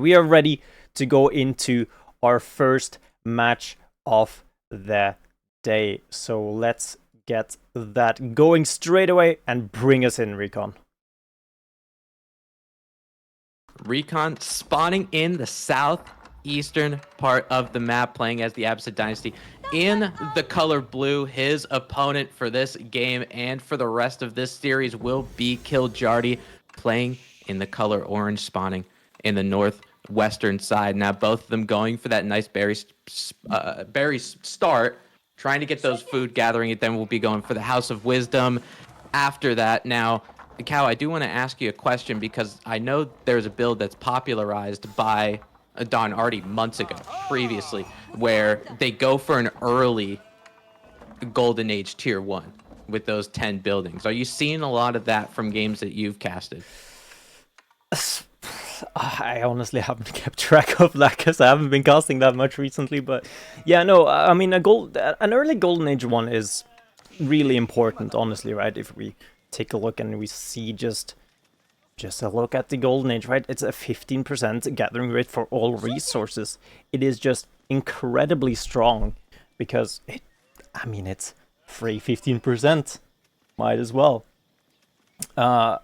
We are ready to go into our first match of the day. So let's get that going straight away and bring us in, Recon. Recon spawning in the southeastern part of the map, playing as the Abbasid Dynasty in the color blue. His opponent for this game and for the rest of this series will be Kiljardi, playing in the color orange, spawning in the northwestern side. Now both of them going for that nice berry start, trying to get those food gathering. Then we'll be going for the House of Wisdom after that. Now, Cow, I do want to ask you a question because I know there's a build that's popularized by Don Artie months ago, previously, where they go for an early Golden Age Tier 1 with those 10 buildings. Are you seeing a lot of that from games that you've casted? I honestly haven't kept track of that because I haven't been casting that much recently. But yeah, no, I mean, an early Golden Age 1 is really important, honestly, right? If we take a look and we see just a look at the Golden Age, right? It's a 15% gathering rate for all resources. It is just incredibly strong because it's free 15%. Might as well. I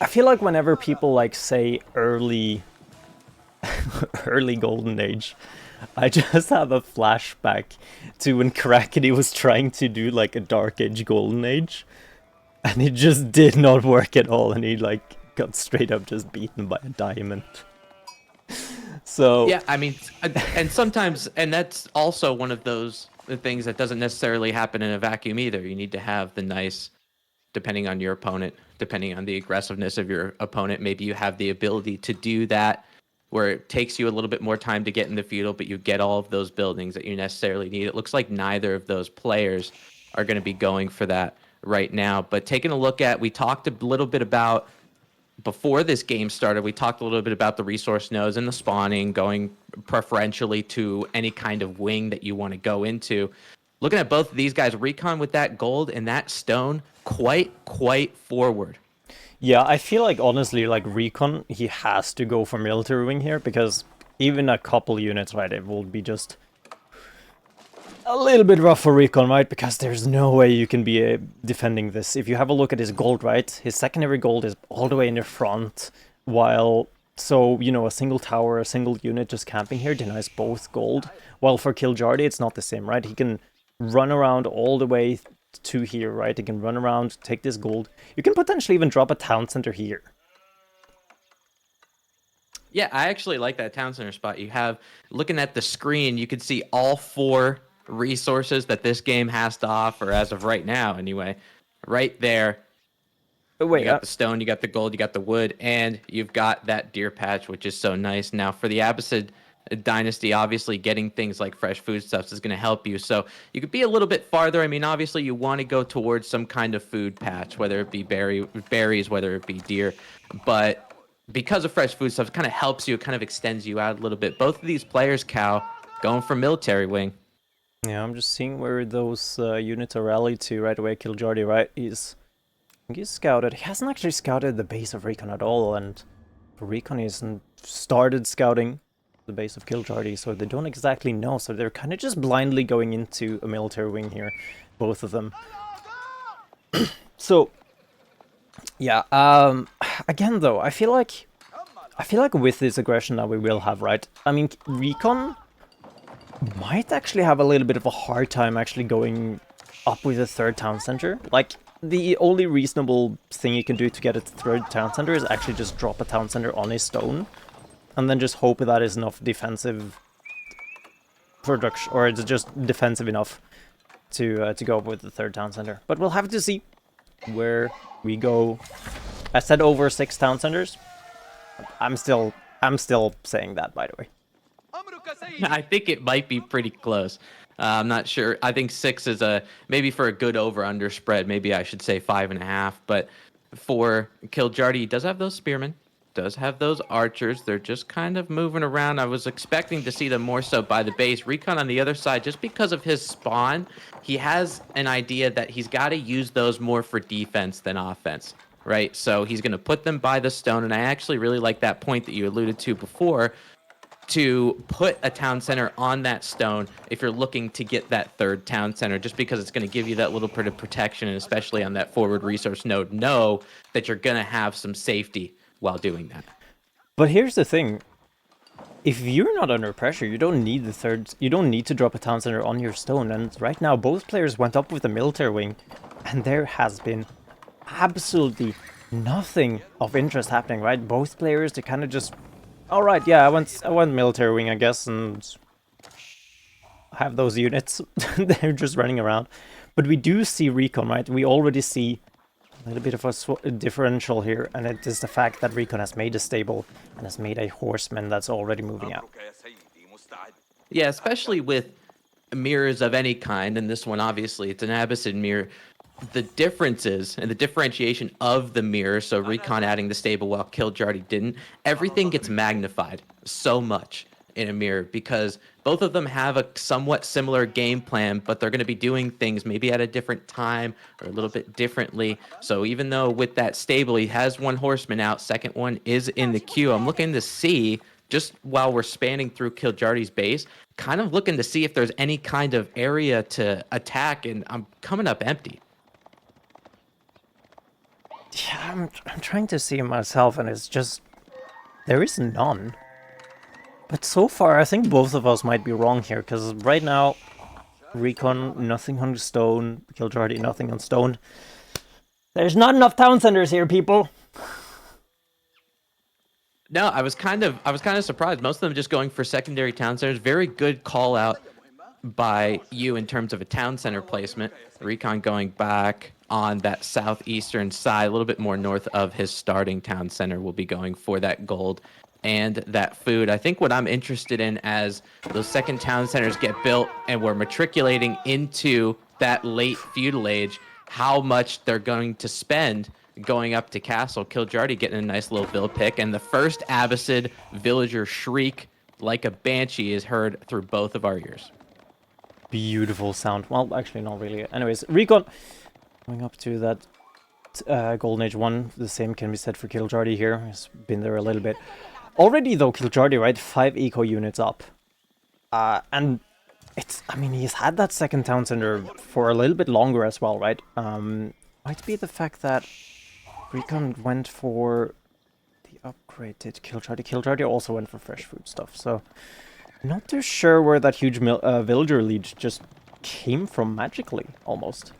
feel like whenever people like say early Golden Age, I just have a flashback to when Krakeny was trying to do like a Dark Age Golden Age, and it just did not work at all, and he like got straight up just beaten by a diamond. So yeah, I mean, and sometimes, and that's also one of those things that doesn't necessarily happen in a vacuum either. You need to have the nice, depending on your opponent, depending on the aggressiveness of your opponent, maybe you have the ability to do that where it takes you a little bit more time to get in the feudal, but you get all of those buildings that you necessarily need. It looks like neither of those players are going to be going for that right now. But taking a look at, we talked a little bit about, before this game started, we talked a little bit about the resource nodes and the spawning, going preferentially to any kind of wing that you want to go into. Looking at both of these guys, Recon with that gold and that stone, quite forward. yeah, I feel like honestly, like Recon, he has to go for military wing here because even a couple units, right, it will be just a little bit rough for Recon, right? Because there's no way you can be defending this. If you have a look at his gold, right, his secondary gold is all the way in the front, while, so, you know, a single tower, a single unit just camping here denies both gold. While for Kiljardi, it's not the same, right? He can run around all the way to here, right? He can run around, take this gold. You can potentially even drop a town center here. Yeah, I actually like that town center spot. You have, looking at the screen, you can see all 4 resources that this game has to offer as of right now, anyway. Right there. But wait, you got the stone, you got the gold, you got the wood, and you've got that deer patch, which is so nice. Now, for the Abbasid Dynasty, obviously getting things like fresh foodstuffs is going to help you. So you could be a little bit farther. I mean, obviously you want to go towards some kind of food patch, whether it be berries, whether it be deer. But because of fresh foodstuffs, it kind of helps you, it kind of extends you out a little bit. Both of these players, Cow, going for military wing. yeah, I'm just seeing where those units are rallied to right away. Kiljardi, right? He's scouted. He hasn't actually scouted the base of Recon at all, and Recon hasn't started scouting the base of Kiljardi, so they don't exactly know. So they're kind of just blindly going into a military wing here, both of them. So, yeah. Again, though, I feel like with this aggression that we will have, right? I mean, Recon might actually have a little bit of a hard time actually going up with a third town center. Like, the only reasonable thing you can do to get a third town center is actually just drop a town center on a stone, and then just hope that is enough defensive production, or it's just defensive enough to go up with the third town center. But we'll have to see where we go. I said over 6 town centers. I'm still saying that, by the way. I think it might be pretty close. I'm not sure. I think 6 is maybe for a good over-under spread. Maybe I should say 5.5. But for Kiljardi, he does have those spearmen, does have those archers. They're just kind of moving around. I was expecting to see them more so by the base. Recon on the other side, just because of his spawn, he has an idea that he's got to use those more for defense than offense. right? So he's going to put them by the stone. And I actually really like that point that you alluded to before, to put a town center on that stone if you're looking to get that third town center, just because it's going to give you that little bit of protection, and especially on that forward resource node, know that you're going to have some safety while doing that. But here's the thing. If you're not under pressure, you don't need the third, you don't need to drop a town center on your stone. And right now, both players went up with the military wing, and there has been absolutely nothing of interest happening, right? Both players, they kind of just, all right, yeah, I went military wing, I guess, and have those units. They're just running around. But we do see Recon, right? We already see a little bit of a differential here, and it is the fact that Recon has made a stable and has made a horseman that's already moving out. Yeah, especially with mirrors of any kind, and this one obviously it's an Abbasid mirror. The differences and the differentiation of the mirror, so Recon adding the stable while Kiljardi didn't, everything gets magnified so much in a mirror, because both of them have a somewhat similar game plan, but they're going to be doing things maybe at a different time or a little bit differently. So even though with that stable he has one horseman out, second one is in the queue, I'm looking to see, just while we're spanning through Kiljardi's base, kind of looking to see if there's any kind of area to attack, and I'm coming up empty. Yeah, I'm trying to see myself, and it's just, there is none. But so far, I think both of us might be wrong here, because right now, Recon, nothing on stone, Kiljardi, nothing on stone. There's not enough town centers here, people. No, I was kind of surprised. Most of them just going for secondary town centers. Very good call out by you in terms of a town center placement. Recon going back on that southeastern side, a little bit more north of his starting town center, will be going for that gold and that food. I think what I'm interested in, as those second town centers get built and we're matriculating into that late feudal age, how much they're going to spend going up to castle. Kiljardi getting a nice little bill pick, and the first Abbasid villager shriek like a banshee is heard through both of our ears. Beautiful sound. Well, actually, not really. Anyways, Recon going up to that Golden Age 1. The same can be said for Kiljardi here. He's been there a little bit. Already, though, Kiljardi, right? 5 eco units up. And it's, I mean, he's had that second town center for a little bit longer as well, right? Might be the fact that Recon went for the upgraded Kiljardi. Kiljardi also went for fresh food stuff, so not too sure where that huge villager lead just came from magically, almost.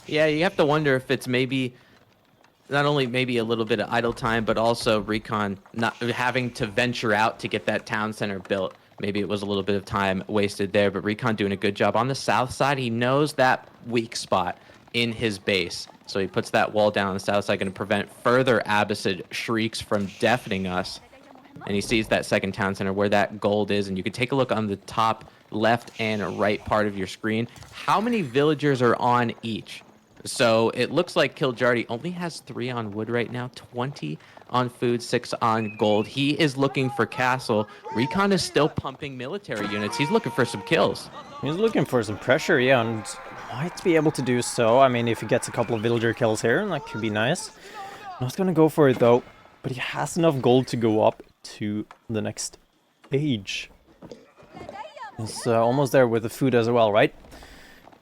Yeah, you have to wonder if it's maybe not only maybe a little bit of idle time, but also Recon not having to venture out to get that town center built. Maybe it was a little bit of time wasted there, but Recon doing a good job. On the south side, he knows that weak spot in his base. So he puts that wall down on the south side, going to prevent further Abbasid shrieks from deafening us. And he sees that second town center where that gold is. And you can take a look on the top left and right part of your screen. How many villagers are on each? So it looks like Kiljardi only has 3 on wood right now, 20 on food, 6 on gold. He is looking for castle. Recon is still pumping military units. He's looking for some kills. He's looking for some pressure, yeah, and might be able to do so. I mean, if he gets a couple of villager kills here, that could be nice. Not gonna go for it, though, but he has enough gold to go up to the next stage. He's almost there with the food as well, right?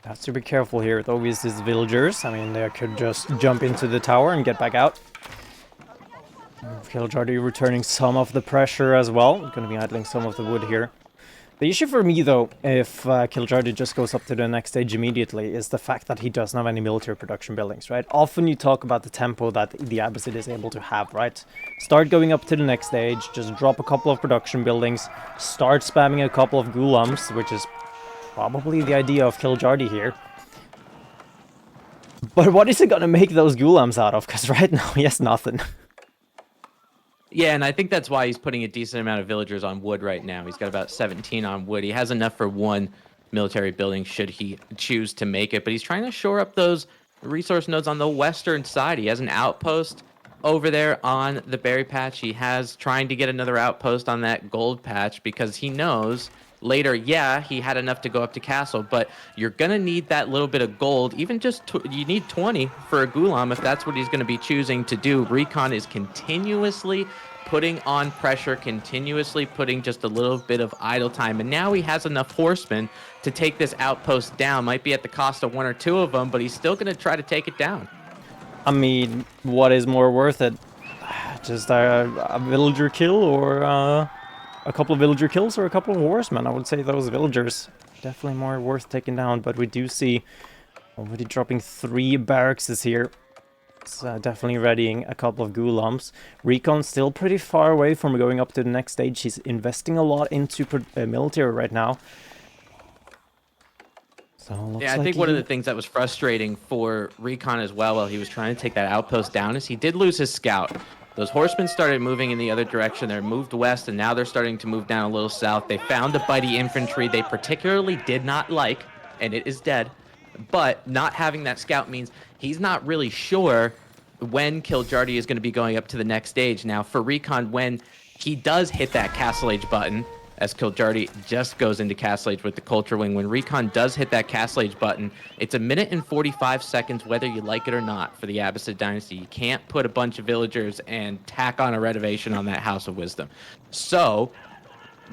Have to be careful here though with these villagers. I mean, they could just jump into the tower and get back out. Kiljardi returning some of the pressure as well. Going to be idling some of the wood here. The issue for me though, if Kiljardi just goes up to the next stage immediately, is the fact that he doesn't have any military production buildings, right? Often you talk about the tempo that the Abbasid is able to have, right? Start going up to the next stage, just drop a couple of production buildings, start spamming a couple of gulams, which is probably the idea of Kiljardi here. But what is he gonna make those gulams out of? Because right now he has nothing. Yeah, and I think that's why he's putting a decent amount of villagers on wood right now. He's got about 17 on wood. He has enough for 1 military building should he choose to make it. But he's trying to shore up those resource nodes on the western side. He has an outpost over there on the berry patch. He has trying to get another outpost on that gold patch because he knows Later, yeah, he had enough to go up to castle, but you're going to need that little bit of gold. Even just, you need 20 for a Gulam if that's what he's going to be choosing to do. Recon is continuously putting on pressure, continuously putting just a little bit of idle time. And now he has enough horsemen to take this outpost down. Might be at the cost of one or two of them, but he's still going to try to take it down. I mean, what is more worth it? Just a villager kill, or a couple of villager kills, or a couple of horsemen? I would say those villagers definitely more worth taking down, but we do see already dropping 3 barracks here. It's definitely readying a couple of Gulams. Recon still pretty far away from going up to the next stage. He's investing a lot into military right now. So yeah, I think one of the things that was frustrating for Recon as well while he was trying to take that outpost down is he did lose his scout. Those horsemen started moving in the other direction. They're moved west, and now they're starting to move down a little south. They found the bitey infantry they particularly did not like, and it is dead. But not having that scout means he's not really sure when Kiljardi is going to be going up to the next stage. Now, for Recon, when he does hit that Castle Age button, as Kiljardi just goes into Castle Age with the Culture Wing, when Recon does hit that Castle Age button, it's 1 minute and 45 seconds, whether you like it or not, for the Abbasid Dynasty. You can't put a bunch of villagers and tack on a renovation on that House of Wisdom. So,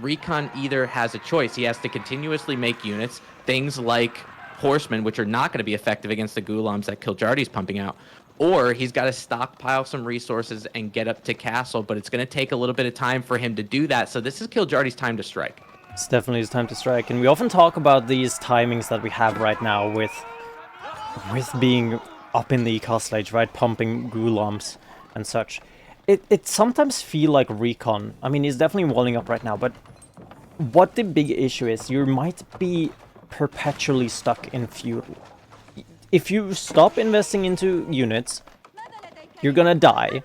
Recon either has a choice. He has to continuously make units, things like horsemen, which are not going to be effective against the Gulams that Kiljardi's pumping out, or he's got to stockpile some resources and get up to castle, but it's going to take a little bit of time for him to do that. So this is Kiljardi's time to strike. It's definitely his time to strike, and we often talk about these timings that we have right now with being up in the Castle Age, right, pumping Gulams and such. It sometimes feel like Recon. I mean, he's definitely walling up right now, but what the big issue is, you might be perpetually stuck in Feudal. If you stop investing into units, you're gonna die.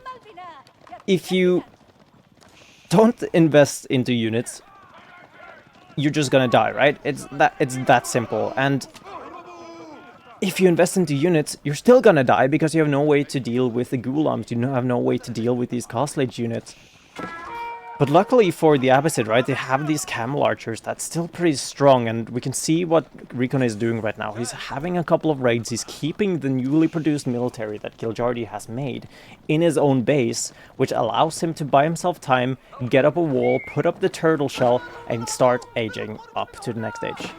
If you don't invest into units, you're just gonna die, right? It's that simple. And if you invest into units, you're still gonna die because you have no way to deal with the Gulams. You have no way to deal with these Castle Age units. But luckily for the Abbasid, right, they have these camel archers that's still pretty strong, and we can see what Recon is doing right now. He's having a couple of raids, he's keeping the newly produced military that Kiljardi has made in his own base, which allows him to buy himself time, get up a wall, put up the turtle shell, and start aging up to the next stage.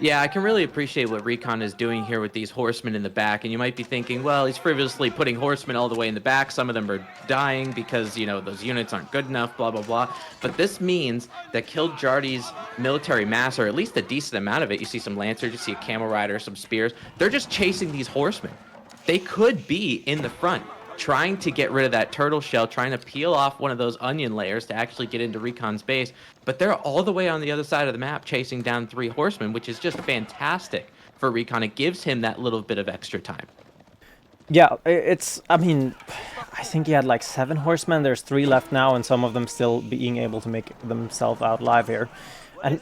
Yeah, I can really appreciate what Recon is doing here with these horsemen in the back. And you might be thinking, well, he's frivolously putting horsemen all the way in the back. Some of them are dying because, you know, those units aren't good enough, blah, blah, blah. But this means that Kiljardi's military mass, or at least a decent amount of it, you see some lancers, you see a camel rider, some spears, they're just chasing these horsemen. They could be in the front, trying to get rid of that turtle shell, trying to peel off one of those onion layers to actually get into Recon's base. But they're all the way on the other side of the map chasing down 3 horsemen, which is just fantastic for Recon. It gives him that little bit of extra time. Yeah, I mean, I think he had like 7 horsemen. There's 3 left now, and some of them still being able to make themselves out live here. And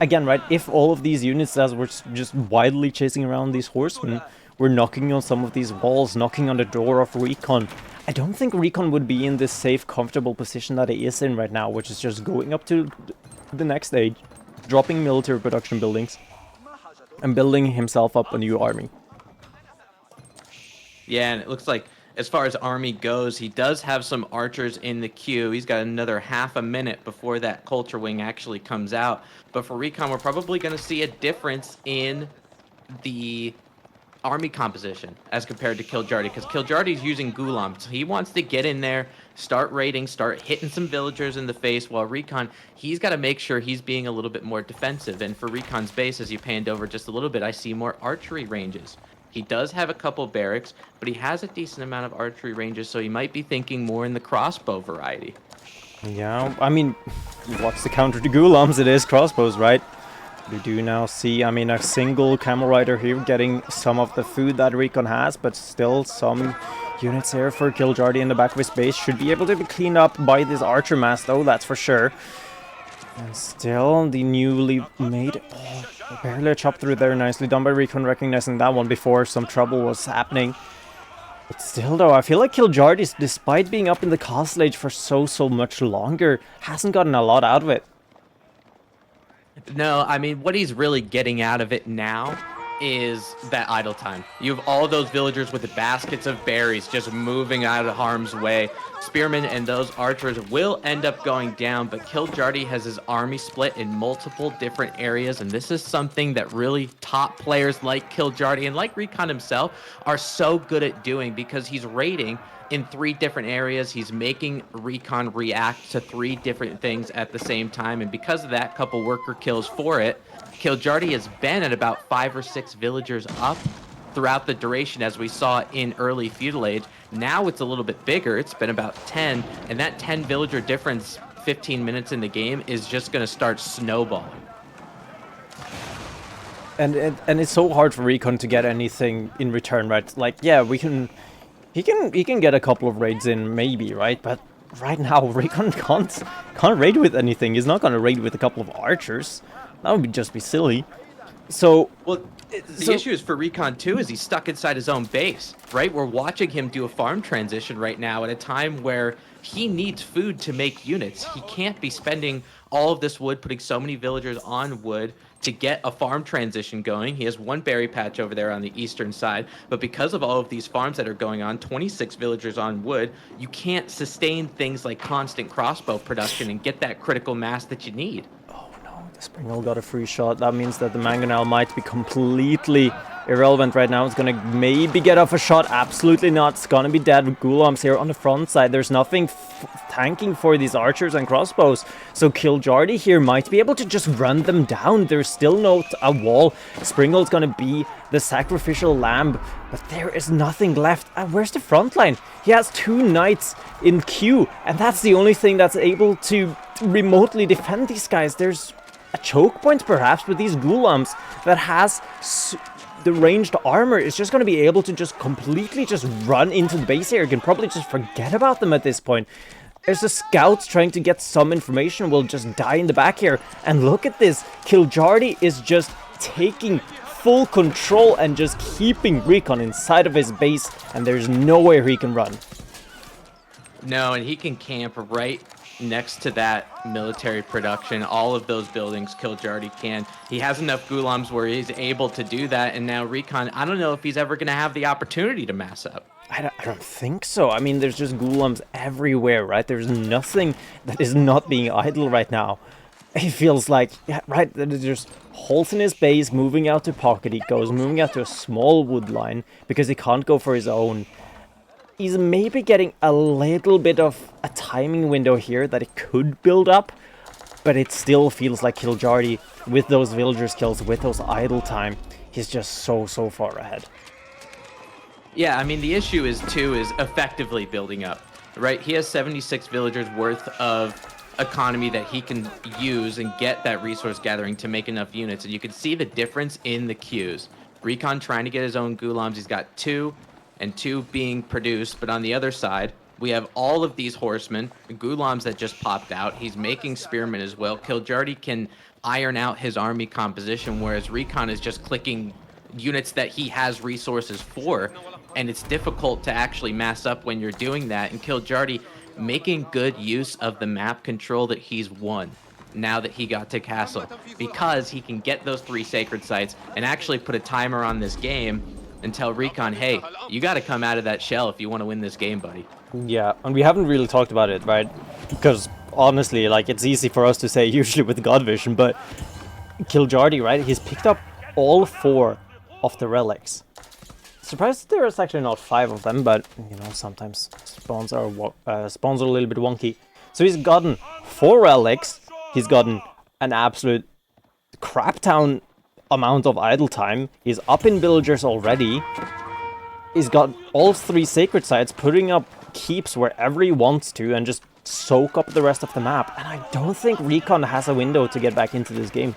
again, right, if all of these units that were just wildly chasing around these horsemen were knocking on some of these walls, knocking on the door of Recon, I don't think Recon would be in this safe, comfortable position that he is in right now, which is just going up to the next stage, dropping military production buildings, and building himself up a new army. Yeah, and it looks like as far as army goes, he does have some archers in the queue. He's got another half a minute before that Culture Wing actually comes out. But for Recon, we're probably going to see a difference in the army composition as compared to Kiljardi, because Kiljardi's using Gulam. So he wants to get in there, start raiding, start hitting some villagers in the face, while Recon, he's got to make sure he's being a little bit more defensive. And for Recon's base, as you panned over just a little bit, I see more archery ranges. He does have a couple barracks, but he has a decent amount of archery ranges, so he might be thinking more in the crossbow variety. Yeah, I mean, what's the counter to Gulams? It is crossbows, right? We do now see, I mean, a single camel rider here getting some of the food that Recon has, but still some units here for Kiljardi in the back of his base. Should be able to be cleaned up by this archer mass, though, that's for sure. And still, the newly made... Oh, barely a chop through there, nicely done by Recon, recognizing that one before some trouble was happening. But still, though, I feel like Kiljardi, despite being up in the Castle Age for so much longer, hasn't gotten a lot out of it. No, I mean, what he's really getting out of it now is that idle time. You have all those villagers with the baskets of berries just moving out of harm's way. Spearmen and those archers will end up going down, but Kiljardi has his army split in multiple different areas, and this is something that really top players like Kiljardi and like Recon himself are so good at doing, because he's raiding in 3 different areas. He's making Recon react to 3 different things at the same time, and because of that, couple worker kills for it, Kiljardi has been at about 5 or 6 villagers up throughout the duration, as we saw in early Feudal Age. Now it's a little bit bigger. It's been about 10, and that 10 villager difference 15 minutes in the game is just going to start snowballing. And it's so hard for Recon to get anything in return, right? Like, yeah, he can get a couple of raids in, maybe, right? But right now, Recon can't raid with anything. He's not gonna raid with a couple of archers. That would just be silly. So, well, the issue is for Recon too is he's stuck inside his own base, right? We're watching him do a farm transition right now at a time where he needs food to make units. He can't be spending all of this wood, putting so many villagers on wood to get a farm transition going. He has 1 berry patch over there on the eastern side, but because of all of these farms that are going on, 26 villagers on wood, you can't sustain things like constant crossbow production and get that critical mass that you need. Springle got a free shot. That means that the Mangonel might be completely irrelevant right now. It's gonna maybe get off a shot. Absolutely not. It's gonna be dead with Gulams here on the front side. There's nothing tanking for these archers and crossbows. So Kiljardi here might be able to just run them down. There's still no a wall. Springle's gonna be the sacrificial lamb, but there is nothing left. Where's the front line? He has 2 knights in queue, and that's the only thing that's able to remotely defend these guys. There's a choke point perhaps, but these Gulams that has the ranged armor is just going to be able to just completely just run into the base here. You can probably just forget about them at this point. There's the scouts trying to get some information, will just die in the back here. And look at this, Kiljardi is just taking full control and just keeping Recon inside of his base, and there's nowhere he can run. No, and he can camp right next to that military production. All of those buildings Kiljardi can. He has enough Gulams where he's able to do that, and now Recon, I don't know if he's ever going to have the opportunity to mass up. I don't think so. I mean, there's just Gulams everywhere, right? There's nothing that is not being idle right now. It feels like, yeah, right, there's just holes in his base, moving out to pocket. He goes, moving out to a small wood line because he can't go for his own. He's maybe getting a little bit of a timing window here that it could build up, but it still feels like Kiljardi, with those villagers kills, with those idle time, he's just so far ahead. Yeah, I mean, the issue is effectively building up, right? He has 76 villagers worth of economy that he can use and get that resource gathering to make enough units, and you can see the difference in the queues. Recon trying to get his own Gulams, he's got 2 and 2 being produced, but on the other side, we have all of these horsemen, Gulams that just popped out. He's making spearmen as well. Kiljardi can iron out his army composition, whereas Recon is just clicking units that he has resources for, and it's difficult to actually mass up when you're doing that. And Kiljardi making good use of the map control that he's won now that he got to castle, because he can get those 3 sacred sites and actually put a timer on this game and tell Recon, hey, you got to come out of that shell if you want to win this game, buddy. Yeah, and we haven't really talked about it, right? Because honestly, like, it's easy for us to say usually with God Vision, but Kiljardi, right? He's picked up all 4 of the relics. Surprised there's actually not 5 of them, but you know, sometimes spawns are a little bit wonky. So he's gotten 4 relics. He's gotten an absolute craptown amount of idle time. He's up in villagers already. He's got all 3 sacred sites, putting up keeps wherever he wants to and just soak up the rest of the map. And I don't think Recon has a window to get back into this game.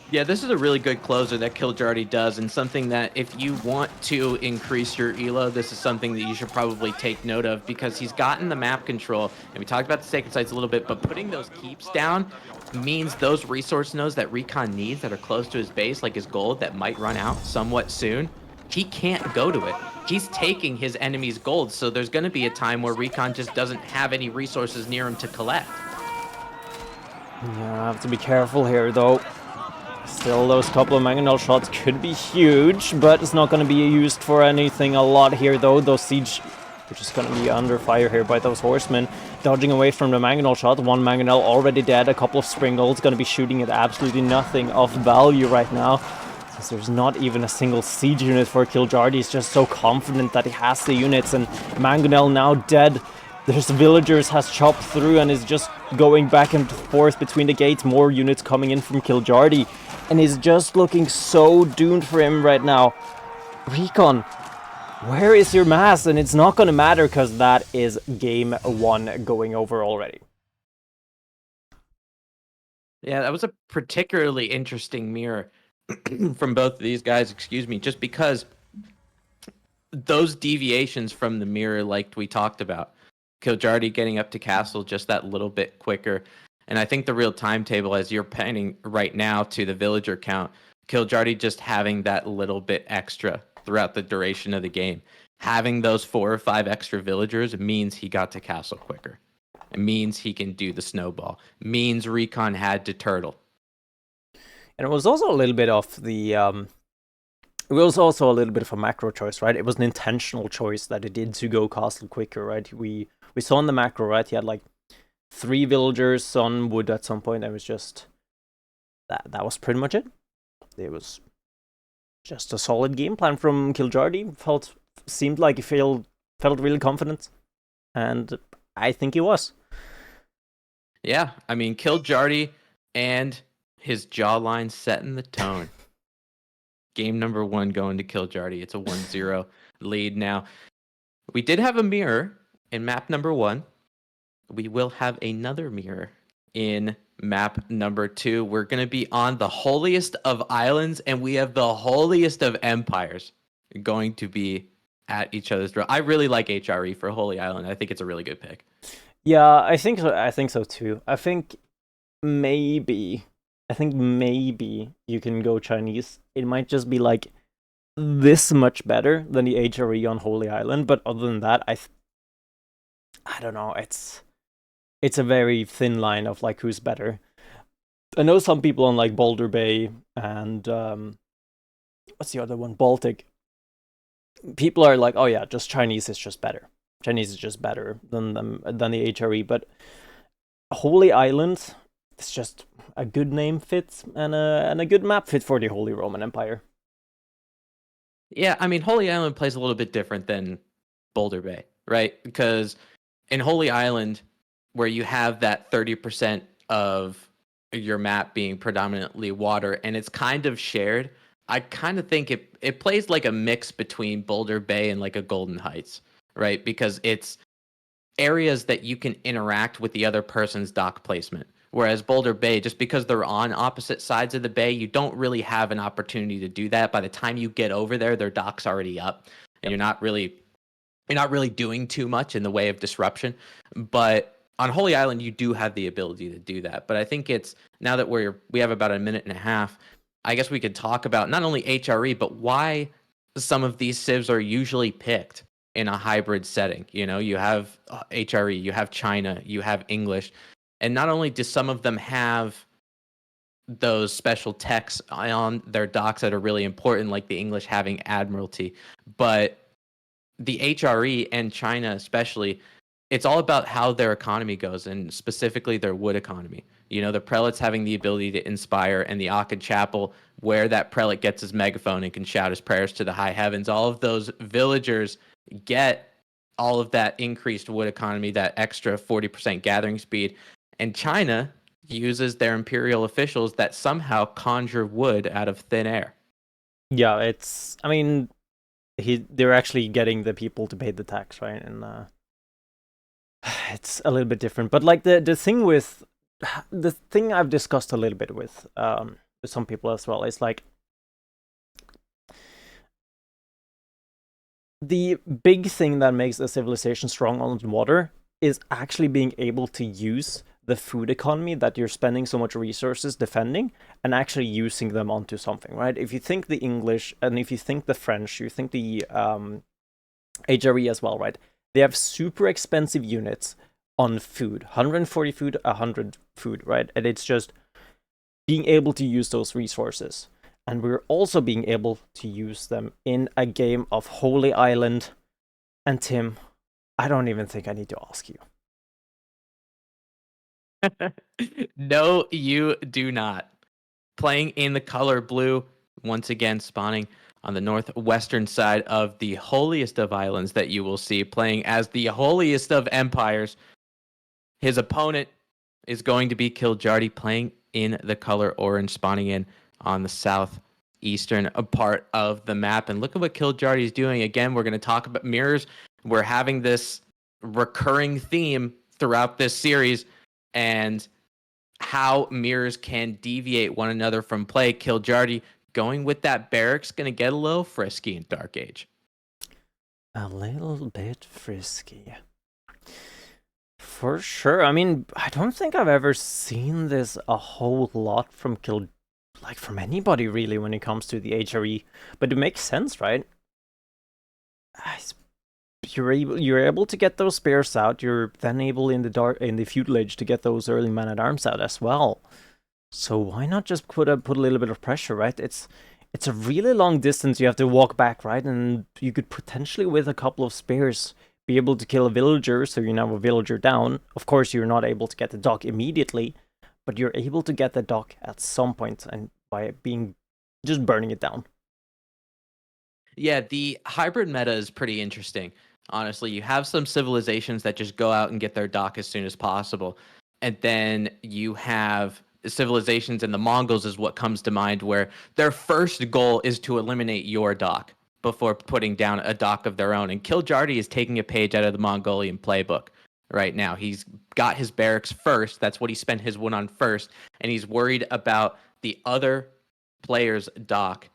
Yeah, this is a really good closer that Kiljardi does, and something that if you want to increase your elo, this is something that you should probably take note of, because he's gotten the map control, and we talked about the sacred sites a little bit, but putting those keeps down means those resource nodes that Recon needs that are close to his base, like his gold that might run out somewhat soon, he can't go to it. He's taking his enemy's gold, so there's going to be a time where Recon just doesn't have any resources near him to collect. Yeah, I have to be careful here, though. Still, those couple of mangonel shots could be huge, but it's not going to be used for anything a lot here, though. Those siege, which is going to be under fire here by those horsemen, dodging away from the mangonel shot. One mangonel already dead, a couple of springles going to be shooting at absolutely nothing of value right now. Since there's not even a single siege unit for Kiljardi, he's just so confident that he has the units, and mangonel now dead. There's villagers has chopped through and is just going back and forth between the gates. More units coming in from Kiljardi. And is just looking so doomed for him right now. Recon, where is your mass? And it's not going to matter because that is game 1 going over already. Yeah, that was a particularly interesting mirror from both of these guys, excuse me, just because those deviations from the mirror, like we talked about, Kiljardi getting up to castle just that little bit quicker. And I think the real timetable, as you're panning right now to the villager count, Kiljardi just having that little bit extra throughout the duration of the game. Having those 4 or 5 extra villagers means he got to castle quicker. It means he can do the snowball. It means Recon had to turtle. And it was also a little bit of the... it was also a little bit of a macro choice, right? It was an intentional choice that it did to go castle quicker, right? We saw in the macro, right? He had like 3 villagers on wood at some point. It was just... That was pretty much it. It was just a solid game plan from Kiljardi. Seemed like he felt really confident. And I think he was. Yeah, I mean, Kiljardi and his jawline setting the tone. Game number 1 going to Kiljardi. It's a 1-0 lead now. We did have a mirror in map number 1. We will have another mirror in map number 2. We're going to be on the holiest of islands, and we have the holiest of empires going to be at each other's throat. I really like HRE for Holy Island. I think it's a really good pick. Yeah, I think so too. I think maybe you can go Chinese. It might just be like this much better than the HRE on Holy Island, but other than that, I don't know. It's a very thin line of like who's better. I know some people on like Boulder Bay and what's the other one? Baltic. People are like, oh yeah, just Chinese is just better. Chinese is just better than the HRE, but Holy Island, it's just a good name fit and a good map fit for the Holy Roman Empire. Yeah, I mean, Holy Island plays a little bit different than Boulder Bay, right? Because in Holy Island, where you have that 30% of your map being predominantly water and it's kind of shared, I kind of think it plays like a mix between Boulder Bay and like a Golden Heights, right? Because it's areas that you can interact with the other person's dock placement. Whereas Boulder Bay, just because they're on opposite sides of the bay, you don't really have an opportunity to do that. By the time you get over there, their dock's already up, and you're not really doing too much in the way of disruption. But on Holy Island, you do have the ability to do that. But I think it's now that we have about a minute and a half, I guess we could talk about not only HRE, but why some of these civs are usually picked in a hybrid setting. You know, you have HRE, you have China, you have English. And not only do some of them have those special techs on their docks that are really important, like the English having Admiralty, but the HRE and China especially, it's all about how their economy goes, and specifically their wood economy. You know, the prelates having the ability to inspire, and the Akkad Chapel, where that prelate gets his megaphone and can shout his prayers to the high heavens. All of those villagers get all of that increased wood economy, that extra 40% gathering speed. And China uses their imperial officials that somehow conjure wood out of thin air. Yeah, I mean, they're actually getting the people to pay the tax, right? And it's a little bit different. But like the thing I've discussed a little bit with some people as well is like the big thing that makes a civilization strong on water is actually being able to use the food economy that you're spending so much resources defending and actually using them onto something, right? If you think the English and if you think the French, you think the HRE as well, right? They have super expensive units on food, 140 food, 100 food, right? And it's just being able to use those resources. And we're also being able to use them in a game of Holy Island. And Tim, I don't even think I need to ask you. No, you do not. Playing in the color blue, once again spawning on the northwestern side of the holiest of islands that you will see, playing as the holiest of empires. His opponent is going to be Kiljardi, playing in the color orange, spawning in on the southeastern part of the map. And look at what Kiljardi is doing. Again, we're going to talk about mirrors. We're having this recurring theme throughout this series, and how mirrors can deviate one another from play. Kiljardi going with that barracks, going to get a little frisky in Dark Age. A little bit frisky. For sure. I mean, I don't think I've ever seen this a whole lot from from anybody really when it comes to the HRE. But it makes sense, right? You're able to get those spears out. You're then able in the Feudal Age to get those early man-at-arms out as well. So why not just put a little bit of pressure, right? It's a really long distance you have to walk back, right? And you could potentially, with a couple of spears, be able to kill a villager, so you now have a villager down. Of course, you're not able to get the dock immediately, but you're able to get the dock at some point, and by just burning it down. Yeah, the hybrid meta is pretty interesting. Honestly, you have some civilizations that just go out and get their dock as soon as possible. And then you have civilizations, and the Mongols is what comes to mind, where their first goal is to eliminate your dock before putting down a dock of their own. And Kiljardi is taking a page out of the Mongolian playbook right now. He's got his barracks first. That's what he spent his wood on first. And he's worried about the other player's dock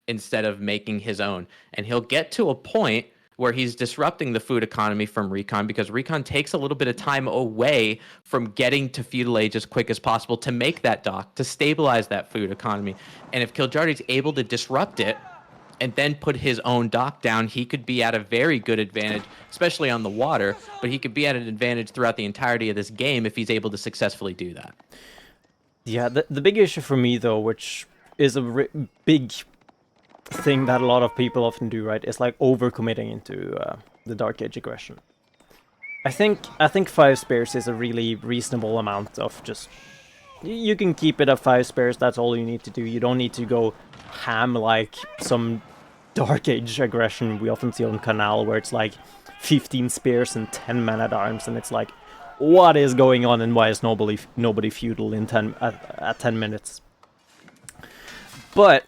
instead of making his own. And he'll get to a point where he's disrupting the food economy from Recon, because Recon takes a little bit of time away from getting to Feudal Age as quick as possible to make that dock, to stabilize that food economy. And if Kiljardi's able to disrupt it and then put his own dock down, he could be at a very good advantage, especially on the water, but he could be at an advantage throughout the entirety of this game if he's able to successfully do that. Yeah, the big issue for me, though, which is a big thing that a lot of people often do, right, is like overcommitting into the Dark Age aggression. I think 5 spares is a really reasonable amount of just... You can keep it at 5 spares, that's all you need to do. You don't need to go ham like some Dark Age aggression we often see on Canal, where it's like 15 spears and 10 man-at-arms, and it's like, what is going on, and why is nobody feudal in at 10 minutes? But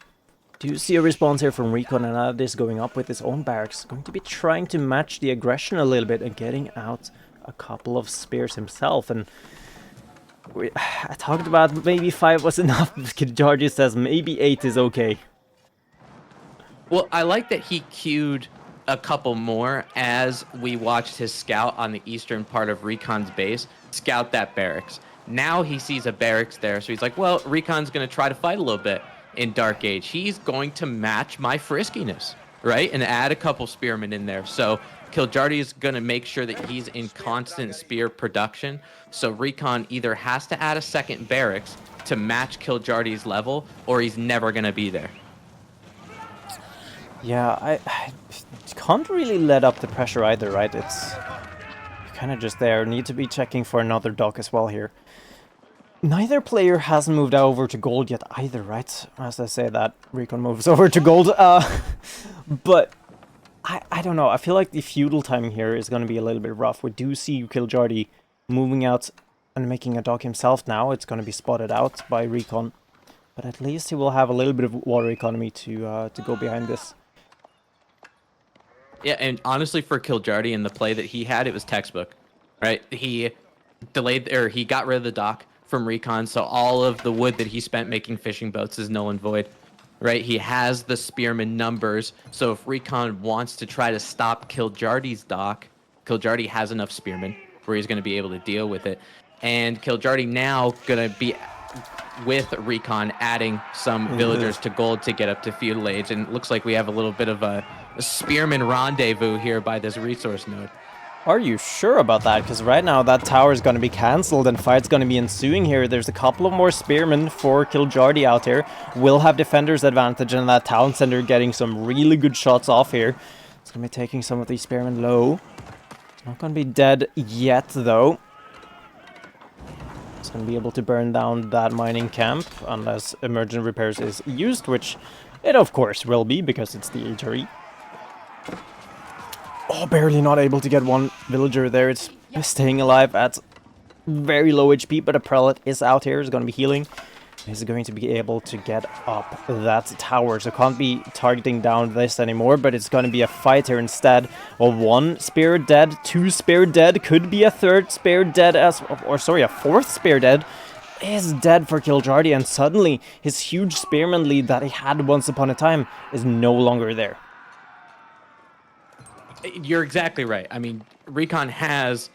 do you see a response here from Recon, and that is going up with his own barracks, going to be trying to match the aggression a little bit and getting out a couple of spears himself. And I talked about maybe 5 was enough, but Kiljardi says maybe 8 is okay. Well, I like that he queued a couple more as we watched his scout on the eastern part of Recon's base scout that barracks. Now he sees a barracks there, so he's like, well, Recon's going to try to fight a little bit in Dark Age. He's going to match my friskiness, right? And add a couple spearmen in there. So Kiljardi is going to make sure that he's in constant spear production. So Recon either has to add a second barracks to match Kiljardi's level, or he's never going to be there. Yeah, I can't really let up the pressure either, right? It's kind of just there. Need to be checking for another dock as well here. Neither player hasn't moved over to gold yet either, right? As I say that, Recon moves over to gold. But I don't know. I feel like the feudal timing here is going to be a little bit rough. We do see Kiljardi moving out and making a dock himself now. It's going to be spotted out by Recon. But at least he will have a little bit of water economy to go behind this. Yeah, and honestly, for Kiljardi and the play that he had, it was textbook, right? He he got rid of the dock from Recon, so all of the wood that he spent making fishing boats is null and void, right? He has the spearman numbers, so if Recon wants to try to stop Kiljardi's dock, Kiljardi has enough spearmen where he's going to be able to deal with it. And Kiljardi now going to be with Recon adding some villagers to gold to get up to Feudal Age, and it looks like we have a little bit of a spearman rendezvous here by this resource node. Are you sure about that? Because right now that tower is going to be cancelled and fight's going to be ensuing here. There's a couple of more spearmen for Kiljardi out here. Will have defender's advantage, and that town center getting some really good shots off here. It's going to be taking some of these spearmen low. It's not going to be dead yet, though. It's going to be able to burn down that mining camp unless emergent repairs is used, which it of course will be because it's the HRE. Oh, barely not able to get one villager there. It's staying alive at very low HP, but a prelate is out here. Is going to be healing. He's going to be able to get up that tower. So can't be targeting down this anymore, but it's going to be a fight here instead. Well, one spear dead, two spear dead. Could be a third spear dead as... Or sorry, a fourth spear dead is dead for Kiljardi. And suddenly, his huge spearman lead that he had once upon a time is no longer there. You're exactly right. I mean, Recon has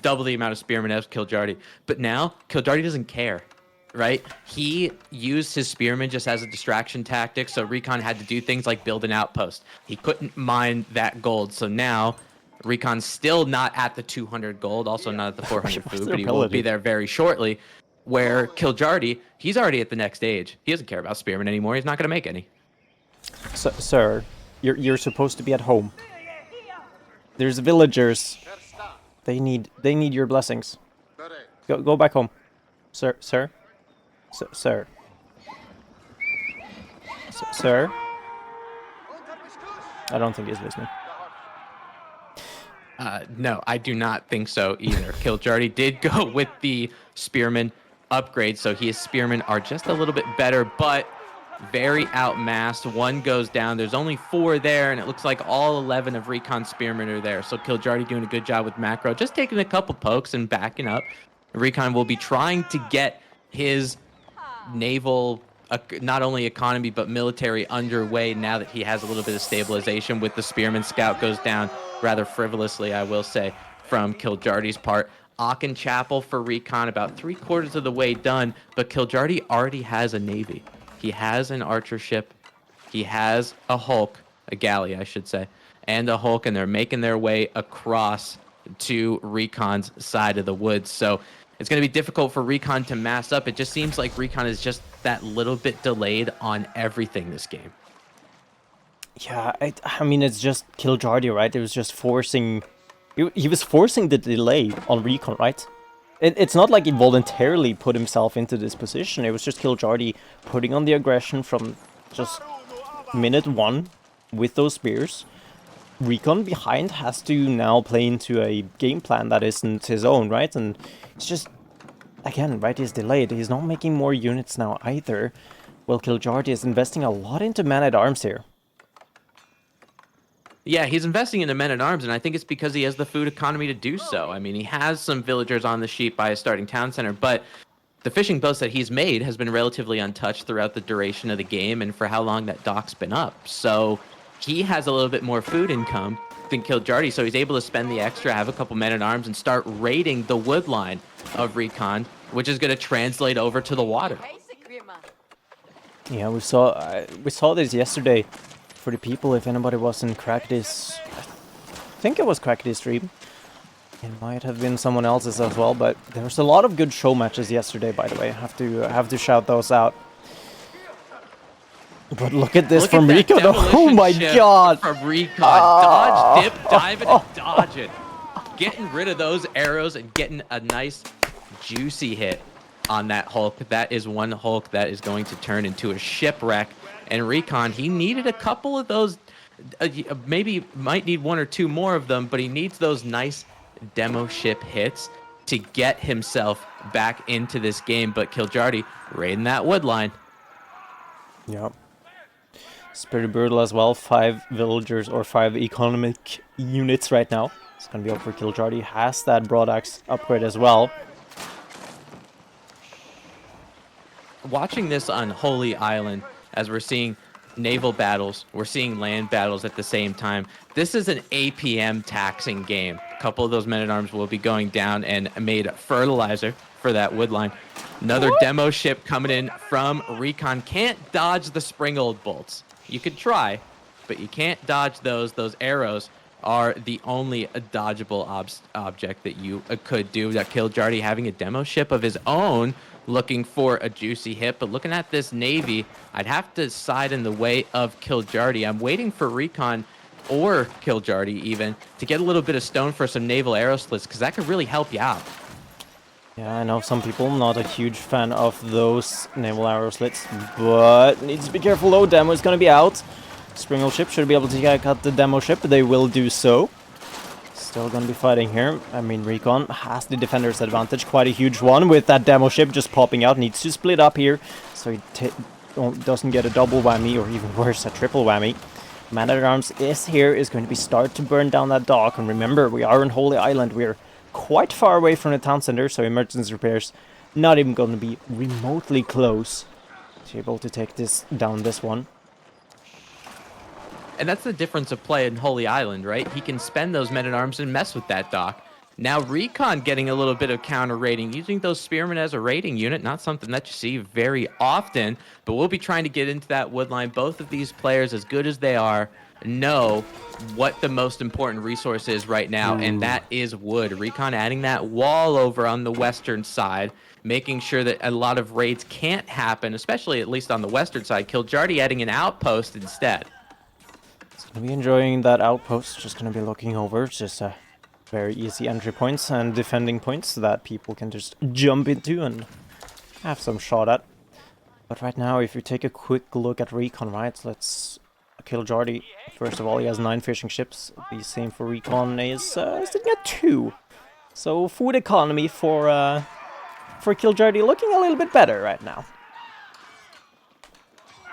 double the amount of spearmen as Kiljardi, but now Kiljardi doesn't care, right? He used his spearmen just as a distraction tactic, so Recon had to do things like build an outpost. He couldn't mine that gold, so now Recon's still not at the 200 gold, also not at the 400 food, but he will be there very shortly, where Kiljardi, he's already at the next stage. He doesn't care about spearmen anymore. He's not going to make any. So, sir, you're supposed to be at home. There's villagers. They need your blessings. Go back home. Sir. Sir. I don't think he's listening. No, I do not think so either. Kiljardi did go with the spearman upgrade, so his spearmen are just a little bit better, but very outmassed. One goes down. There's only 4 there, and it looks like all 11 of Recon's spearmen are there. So Kiljardi doing a good job with macro, just taking a couple pokes and backing up. Recon will be trying to get his naval, not only economy, but military underway now that he has a little bit of stabilization with the spearman. Scout goes down rather frivolously, I will say, from Kiljardi's part. Aachen Chapel for Recon, about 3/4 of the way done, but Kiljardi already has a navy. He has an archer ship, he has a hulk, a galley, I should say, and a hulk, and they're making their way across to Recon's side of the woods. So it's going to be difficult for Recon to mass up. It just seems like Recon is just that little bit delayed on everything this game. Yeah, I mean, it's just Kiljardi, right? It was just forcing... He was forcing the delay on Recon, right? It's not like he voluntarily put himself into this position. It was just Kiljardi putting on the aggression from just minute 1 with those spears. Recon behind has to now play into a game plan that isn't his own, right? And it's just, again, right, he's delayed. He's not making more units now either. Well, Kiljardi is investing a lot into man-at-arms here. Yeah, he's investing into men-at-arms, and I think it's because he has the food economy to do so. I mean, he has some villagers on the sheep by a starting town center, but the fishing boats that he's made has been relatively untouched throughout the duration of the game and for how long that dock's been up. So he has a little bit more food income than Kiljardi, so he's able to spend the extra, have a couple men-at-arms, and start raiding the wood line of Recon, which is going to translate over to the water. Yeah, we saw this yesterday. For the people, if anybody was in Crackity's, I think it was Crackity's stream. It might have been someone else's as well, but there was a lot of good show matches yesterday, by the way. I have to shout those out. But look at this from Recon. Oh my god! From Recon. Dodge, dip, dive it, and dodge it. Getting rid of those arrows and getting a nice, juicy hit on that Hulk. That is one Hulk that is going to turn into a shipwreck. And Recon, he needed a couple of those, maybe might need 1 or 2 more of them, but he needs those nice demo ship hits to get himself back into this game. But Kiljardi raiding that wood line. Yep. It's pretty brutal as well. 5 villagers or 5 economic units right now. It's going to be up for Kiljardi. Has that broadaxe upgrade as well. Watching this on Holy Island, as we're seeing naval battles, we're seeing land battles at the same time. This is an APM taxing game. A couple of those men-at-arms will be going down and made fertilizer for that wood line. Another demo ship coming in from Recon. Can't dodge the spring old bolts. You could try, but you can't dodge those arrows are the only dodgeable object that you could do. That Kiljardi having a demo ship of his own, looking for a juicy hit. But looking at this Navy, I'd have to side in the way of Kiljardi. I'm waiting for Recon or Kiljardi even to get a little bit of stone for some naval arrow slits, because that could really help you out. Yeah, I know some people not a huge fan of those naval arrow slits, but needs to be careful though. Demo is going to be out. Springle ship should be able to cut the demo ship. They will do so. Still going to be fighting here. I mean, Recon has the defender's advantage, quite a huge one, with that demo ship just popping out. Needs to split up here so he doesn't get a double whammy, or even worse, a triple whammy. Man-at-Arms is going to be start to burn down that dock. And remember, we are on Holy Island. We're quite far away from the town center, so emergency repairs not even going to be remotely close to be able to take this down, this one. And that's the difference of play in Holy Island, right? He can spend those men-at-arms and mess with that dock. Now Recon getting a little bit of counter raiding, using those spearmen as a raiding unit, not something that you see very often, but we'll be trying to get into that wood line. Both of these players, as good as they are, know what the most important resource is right now, and that is wood. Recon adding that wall over on the western side, making sure that a lot of raids can't happen, especially at least on the western side. Kiljardi adding an outpost instead. Gonna be enjoying that outpost, just gonna be looking over, just very easy entry points and defending points that people can just jump into and have some shot at. But right now, if you take a quick look at Recon, right, let's kill Kiljardi. First of all, he has 9 fishing ships. The same for Recon is sitting at 2. So food economy for Kiljardi looking a little bit better right now.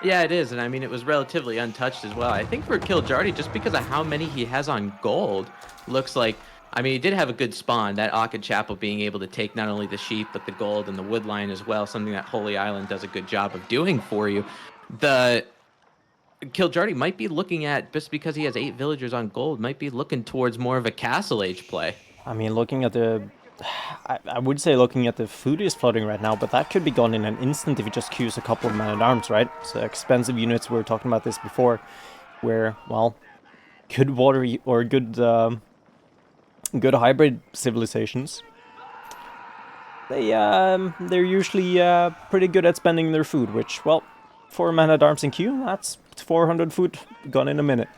Yeah, it is, and I mean, it was relatively untouched as well. I think for Kiljardi, just because of how many he has on gold, looks like, I mean, he did have a good spawn, that Akka Chapel being able to take not only the sheep, but the gold and the wood line as well, something that Holy Island does a good job of doing for you. The Kiljardi might be looking at, just because he has 8 villagers on gold, might be looking towards more of a Castle Age play. I mean, looking at the... I would say looking at the food is floating right now, but that could be gone in an instant if you just queues a couple of man-at-arms, right? So expensive units, we were talking about this before, where, well, good water or good good hybrid civilizations, they're usually pretty good at spending their food, which, well, for man-at-arms in queue, that's 400 food gone in a minute.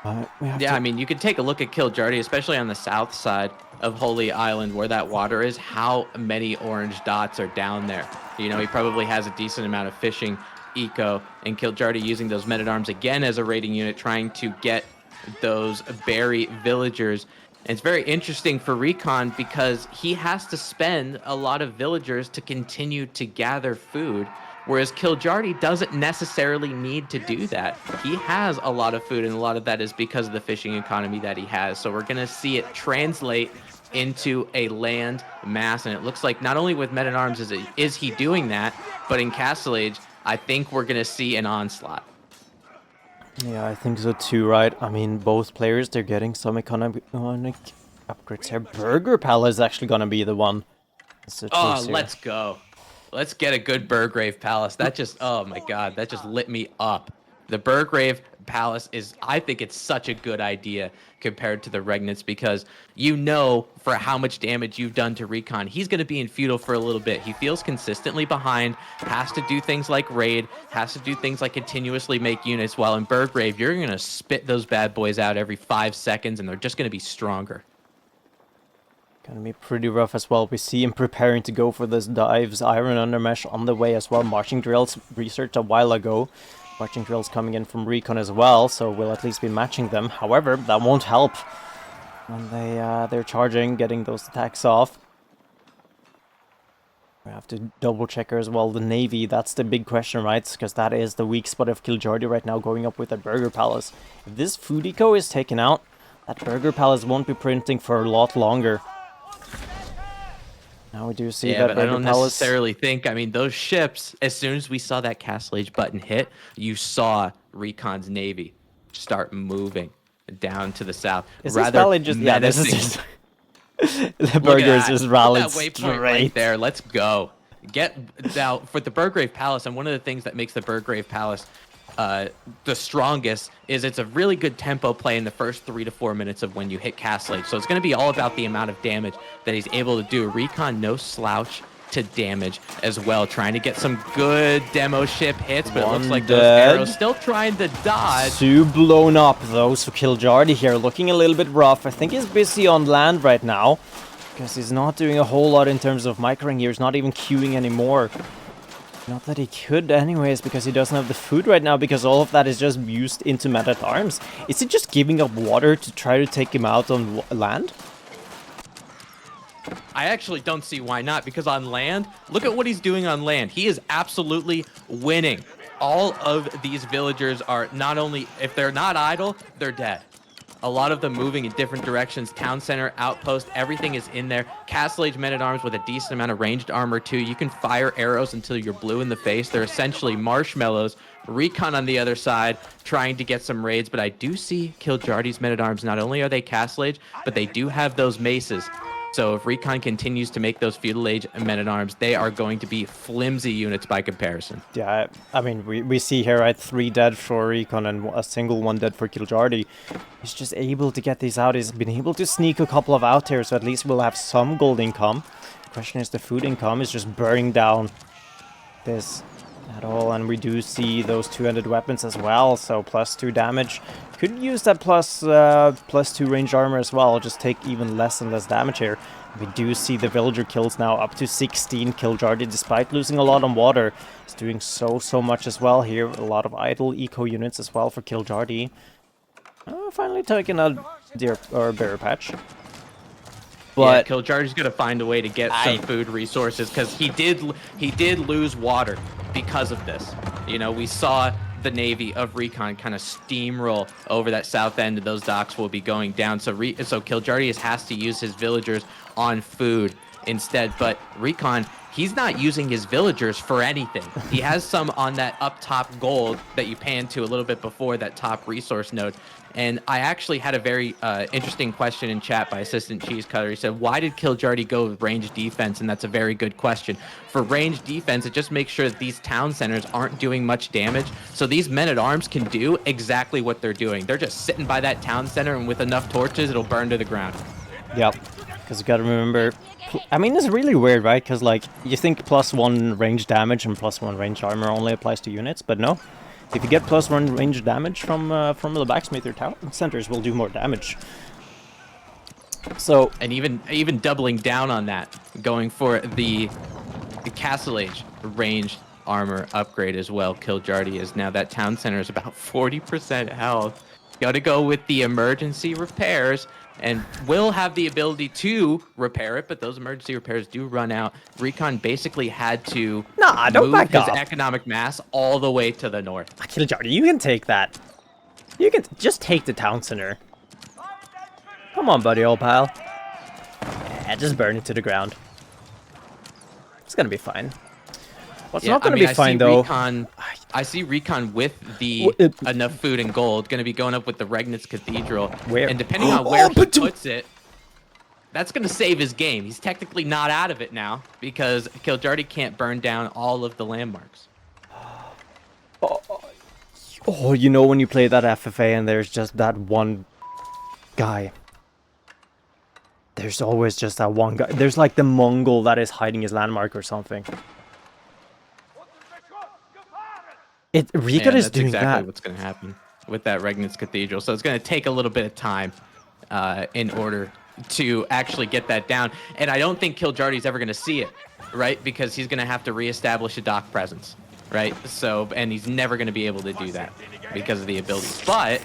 Yeah, I mean, you could take a look at Kiljardi, especially on the south side of Holy Island, where that water is, how many orange dots are down there. You know, he probably has a decent amount of fishing eco, and Kiljardi using those men-at-arms again as a raiding unit, trying to get those berry villagers. And it's very interesting for Recon because he has to spend a lot of villagers to continue to gather food, whereas Kiljardi doesn't necessarily need to do that. He has a lot of food, and a lot of that is because of the fishing economy that he has. So we're going to see it translate into a land mass, and it looks like not only with men-at-arms is he doing that, but in Castle Age, I think we're going to see an onslaught. Yeah, I think so too, right? I mean, both players, they're getting some economic upgrades here. Burger Palace is actually going to be the one. Oh, let's go. Let's get a good Burgrave Palace. That just, oh my god, that just lit me up. The Burgrave Palace is, I think it's such a good idea compared to the Regnants, because you know for how much damage you've done to Recon, he's going to be in Feudal for a little bit. He feels consistently behind, has to do things like raid, has to do things like continuously make units, while in Burgrave, you're going to spit those bad boys out every 5 seconds, and they're just going to be stronger. Gonna be pretty rough as well. We see him preparing to go for this dives, iron undermesh on the way as well. Marching drills researched a while ago. Marching drills coming in from Recon as well, so we'll at least be matching them. However, that won't help when they're charging, getting those attacks off. We have to double check her as well. The Navy, that's the big question, right? Because that is the weak spot of Kiljardi right now, going up with that Burger Palace. If this food eco is taken out, that Burger Palace won't be printing for a lot longer. Now we do see that but I don't necessarily think, I mean, those ships, as soon as we saw that Castle Age button hit, you saw Recon's Navy start moving down to the south. Is this rally just, yeah, this is just, the burgers just rallied straight right there. Let's go. Get now for the Burgrave Palace, and one of the things that makes the Burgrave Palace the strongest is it's a really good tempo play in the first 3 to 4 minutes of when you hit Castle Age. So it's going to be all about the amount of damage that he's able to do. Recon, no slouch to damage as well, trying to get some good demo ship hits, but it looks like those arrows still trying to dodge. 2 blown up though, so Kiljardi here looking a little bit rough. I think he's busy on land right now, because he's not doing a whole lot in terms of microing here. He's not even queuing anymore. Not that he could anyways, because he doesn't have the food right now, because all of that is just used into man-at-arms. Is he just giving up water to try to take him out on land? I actually don't see why not, because on land, look at what he's doing on land. He is absolutely winning. All of these villagers are not only, if they're not idle, they're dead. A lot of them moving in different directions. Town center, outpost, everything is in there. Castle Age men-at-arms with a decent amount of ranged armor too. You can fire arrows until you're blue in the face. They're essentially marshmallows. Recon on the other side trying to get some raids, but I do see Kiljardi's men-at-arms. Not only are they Castle Age, but they do have those maces. So if Recon continues to make those Feudal Age men-at-arms, they are going to be flimsy units by comparison. Yeah, I mean, we see here, right, 3 dead for Recon and a single 1 dead for Kiljardi. He's just able to get these out. He's been able to sneak a couple of out here, so at least we'll have some gold income. The question is, the food income is just burning down this at all, and we do see those 2-handed weapons as well, so +2 damage. Could use that +2 range armor as well, just take even less and less damage here. We do see the villager kills now up to 16. Kiljardi, despite losing a lot on water, is doing so much as well here. A lot of idle eco units as well for Kiljardi. Finally taking a deer or bear patch. But yeah, Kiljardi's gonna find a way to get some food resources, because he did lose water because of this. You know, we saw the Navy of Recon kind of steamroll over that south end, and those docks will be going down. So Kiljardi has to use his villagers on food instead. But Recon, he's not using his villagers for anything. He has some on that up top gold that you panned to a little bit before, that top resource node. And I actually had a very interesting question in chat by Assistant Cheese Cutter. He said, why did Kiljardi go with range defense? And that's a very good question. For range defense, it just makes sure that these town centers aren't doing much damage. So these men-at-arms can do exactly what they're doing. They're just sitting by that town center, and with enough torches, it'll burn to the ground. Yep, because you gotta remember, I mean, it's really weird, right? Because, like, you think +1 range damage and +1 range armor only applies to units, but no. If you get +1 range damage from the blacksmith, your town centers will do more damage. So, and even doubling down on that, going for the Castle Age ranged armor upgrade as well. Kiljardi is now, that town center is about 40% health. Got to go with the emergency repairs, and will have the ability to repair it, but those emergency repairs do run out. Recon basically had to move his economic mass all the way to the north. Kiljardi, you can take that. You can just take the town center. Come on, buddy, old pal. Yeah, just burn it to the ground. It's gonna be fine. What's not gonna be fine, though... I see Recon with the enough food and gold going to be going up with the Regnitz Cathedral. Where? And depending on where he puts it, that's going to save his game. He's technically not out of it now, because Kiljardi can't burn down all of the landmarks. Oh, you know when you play that FFA and there's just that one guy. There's always just that one guy. There's like the Mongol that is hiding his landmark or something. Recon is doing that. That's exactly what's going to happen with that Regnitz Cathedral. So it's going to take a little bit of time in order to actually get that down. And I don't think Kiljardi's ever going to see it, right? Because he's going to have to reestablish a dock presence, right? So, and he's never going to be able to do that because of the abilities. But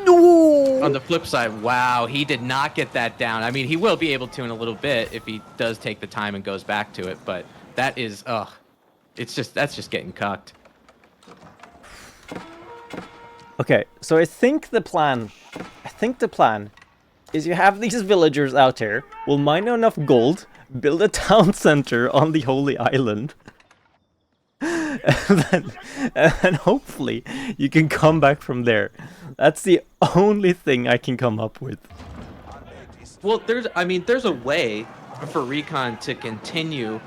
on the flip side, wow, he did not get that down. I mean, he will be able to in a little bit if he does take the time and goes back to it. But that is, that's just getting cucked. Okay, so I think the plan is you have these villagers out there, will mine enough gold, build a town center on the Holy Island, and then hopefully you can come back from there. That's the only thing I can come up with. Well, there's a way for Recon to continue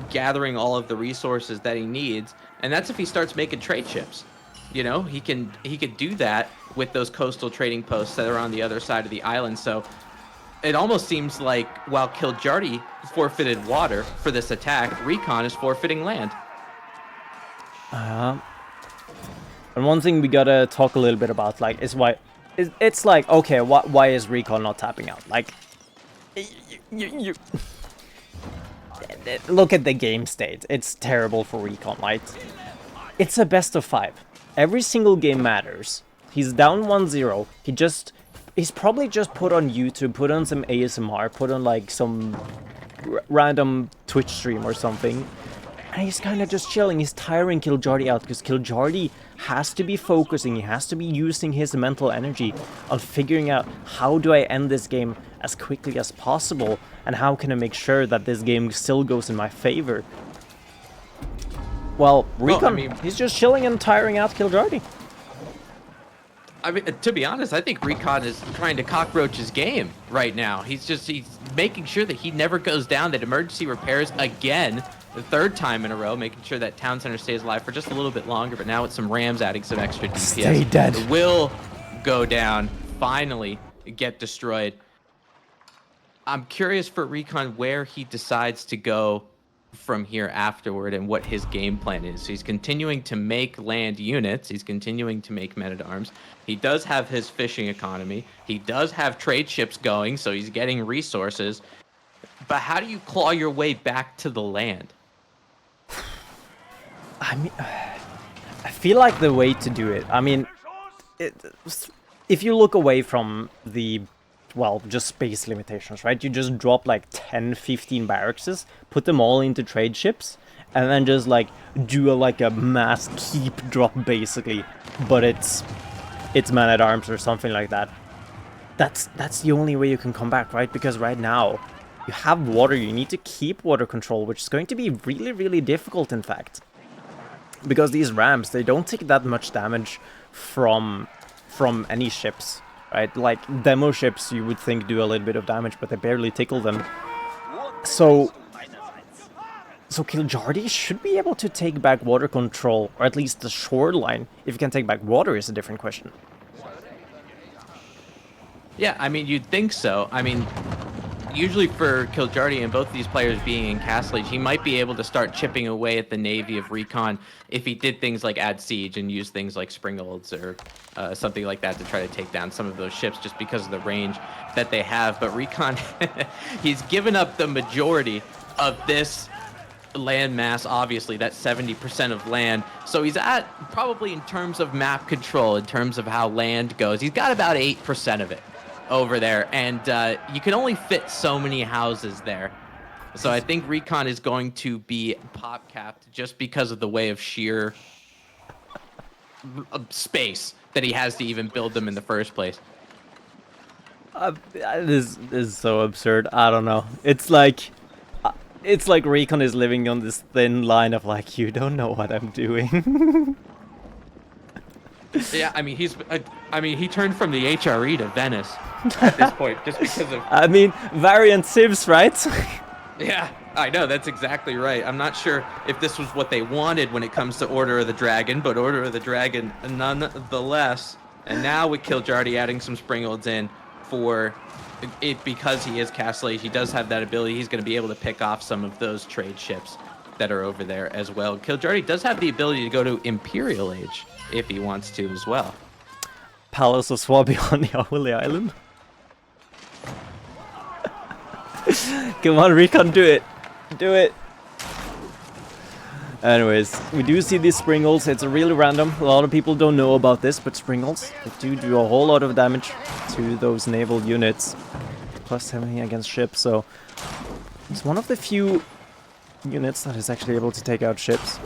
gathering all of the resources that he needs, and that's if he starts making trade ships. You know, he could do that with those coastal trading posts that are on the other side of the island. So it almost seems like while Kiljardi forfeited water for this attack, Recon is forfeiting land. And one thing we gotta talk a little bit about, like, is why it's like, okay, why is Recon not tapping out? Like, you look at the game state. It's terrible for Recon, right? It's a best of 5. Every single game matters. He's down 1-0. He's probably just put on YouTube, put on some ASMR, put on like some random Twitch stream or something. And he's kind of just chilling. He's tiring Kiljardi out because Kiljardi has to be focusing. He has to be using his mental energy on figuring out how do I end this game as quickly as possible and how can I make sure that this game still goes in my favor. Well, Recon, he's just chilling and tiring out Kiljardi. I mean, to be honest, I think Recon is trying to cockroach his game right now. He's making sure that he never goes down, that emergency repairs again, the 3rd time in a row, making sure that town center stays alive for just a little bit longer. But now with some Rams adding some extra DPS. Stay dead. It will go down, finally get destroyed. I'm curious for Recon where he decides to go from here afterward and what his game plan is. So he's continuing to make land units. He's continuing to make men-at-arms. He does have his fishing economy. He does have trade ships going, so he's getting resources. But how do you claw your way back to the land? I mean, I feel like the way to do it, I mean, if you look away from the, well, just space limitations, right? You just drop like 10, 15 barracks, put them all into trade ships, and then just like do a mass keep drop basically, but it's man-at-arms or something like that. That's the only way you can come back, right? Because right now you have water, you need to keep water control, which is going to be really, really difficult, in fact. Because these rams, they don't take that much damage from any ships, right? Like demo ships, you would think do a little bit of damage, but they barely tickle them. So Kiljardi should be able to take back water control, or at least the shoreline. If you can take back water is a different question. Yeah, I mean, you'd think so. I mean, usually for Kiljardi and both these players being in Castle Age, he might be able to start chipping away at the navy of Recon if he did things like add siege and use things like Springolds or something like that to try to take down some of those ships just because of the range that they have. But Recon, he's given up the majority of this land mass, obviously, that's 70% of land. So he's at, probably in terms of map control, in terms of how land goes, he's got about 8% of it over there, and you can only fit so many houses there. So I think Recon is going to be pop capped just because of the way of sheer space that he has to even build them in the first place. This is so absurd. I don't know. It's like Recon is living on this thin line of like, you don't know what I'm doing. Yeah, I mean, he turned from the HRE to Venice at this point just because of... I mean, variant civs, right? Yeah, I know, that's exactly right. I'm not sure if this was what they wanted when it comes to Order of the Dragon, but Order of the Dragon nonetheless. And now with Kiljardi adding some Springolds in for it, because he is Castle Age, he does have that ability. He's going to be able to pick off some of those trade ships that are over there as well. Kiljardi does have the ability to go to Imperial Age if he wants to as well. Palace of Swabi on the Holy Island. Come on, Recon, do it. Do it. Anyways, we do see these Springolds. It's really random. A lot of people don't know about this, but Springolds, they do a whole lot of damage to those naval units. Plus 70 against ships, so it's one of the few units that is actually able to take out ships.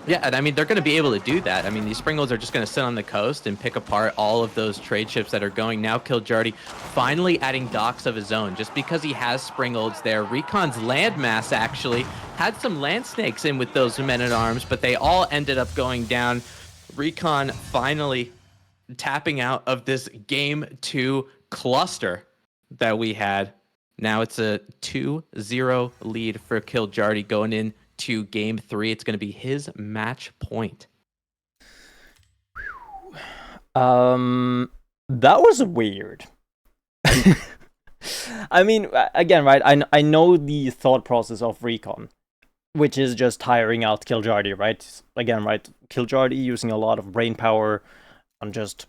Yeah, and I mean, they're going to be able to do that. I mean, these Springolds are just going to sit on the coast and pick apart all of those trade ships that are going. Now Kiljardi finally adding docks of his own just because he has Springolds there. Recon's landmass actually had some land snakes in with those men-at-arms, but they all ended up going down. Recon finally tapping out of this Game 2 cluster that we had. Now it's a 2-0 lead for Kiljardi going in to Game 3. It's going to be his match point. That was weird. I mean, again, right? I know the thought process of Recon, which is just tiring out Kiljardi, right? Again, right? Kiljardi using a lot of brain power on just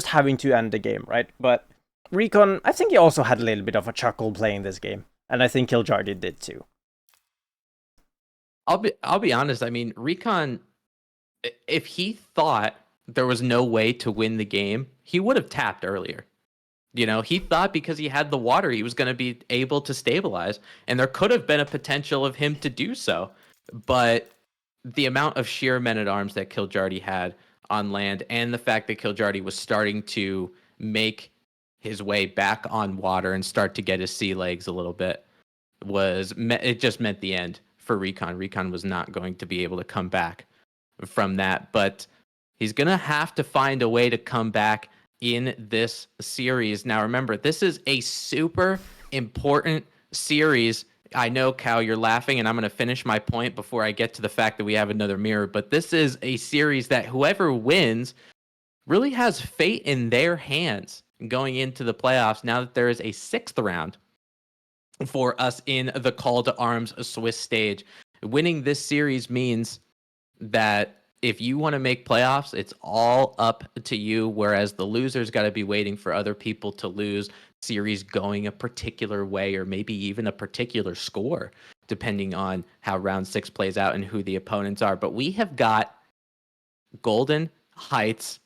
having to end the game, right? But Recon, I think he also had a little bit of a chuckle playing this game, and I think Kiljardi did too. I'll be honest. I mean, Recon, if he thought there was no way to win the game, he would have tapped earlier. You know, he thought because he had the water, he was going to be able to stabilize, and there could have been a potential of him to do so. But the amount of sheer men-at-arms that Kiljardi had on land, and the fact that Kiljardi was starting to make his way back on water and start to get his sea legs a little bit, it just meant the end for Recon. Recon was not going to be able to come back from that, but he's going to have to find a way to come back in this series. Now, remember, this is a super important series. I know, Cal, you're laughing, and I'm going to finish my point before I get to the fact that we have another mirror, but this is a series that whoever wins really has fate in their hands going into the playoffs now that there is a sixth round for us in the Call to Arms Swiss stage. Winning this series means that if you want to make playoffs, it's all up to you, whereas the losers got to be waiting for other people to lose, series going a particular way, or maybe even a particular score, depending on how round 6 plays out and who the opponents are. But we have got Golden Heights,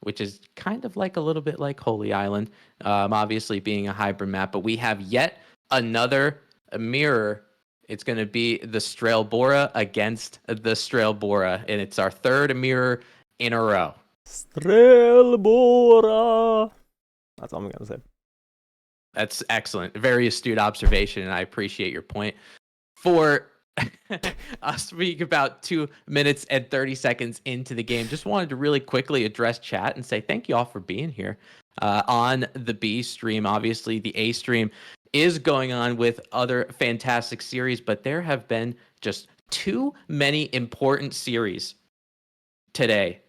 which is kind of like a little bit like Holy Island, obviously being a hybrid map, but we have yet another mirror. It's going to be the Strelbora against the Strelbora, and it's our third mirror in a row. Strelbora. That's all I'm going to say. That's excellent. Very astute observation, and I appreciate your point. For us being about 2 minutes and 30 seconds into the game, just wanted to really quickly address chat and say thank you all for being here on the B stream. Obviously, the A stream is going on with other fantastic series, but there have been just too many important series today.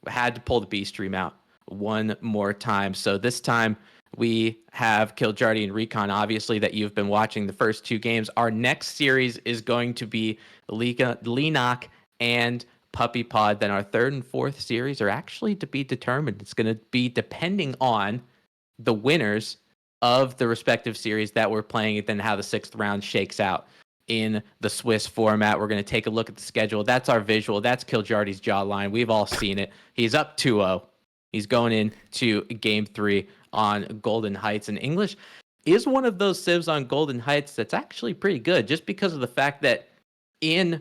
I had to pull the B stream out one more time. So this time we have Kiljardi and Recon, obviously, that you've been watching the first 2 games. Our next series is going to be Lenok and Puppy Pod. Then our third and fourth series are actually to be determined. It's going to be depending on the winners of the respective series that we're playing, and then how the 6th round shakes out in the Swiss format. We're going to take a look at the schedule. That's our visual. That's Kiljardi's jawline. We've all seen it. He's up 2-0. He's going into game 3 on Golden Heights. And English is one of those civs on Golden Heights that's actually pretty good, just because of the fact that in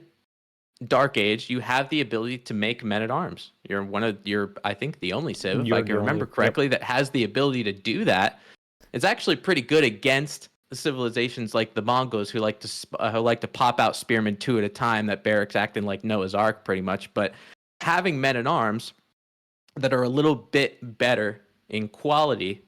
Dark Age, you have the ability to make men-at-arms. You're I think, the only civ, if I can remember correctly, that has the ability to do that. It's actually pretty good against civilizations like the Mongols, who like to pop out spearmen 2 at a time, that barracks acting like Noah's Ark pretty much. But having men-at-arms that are a little bit better in quality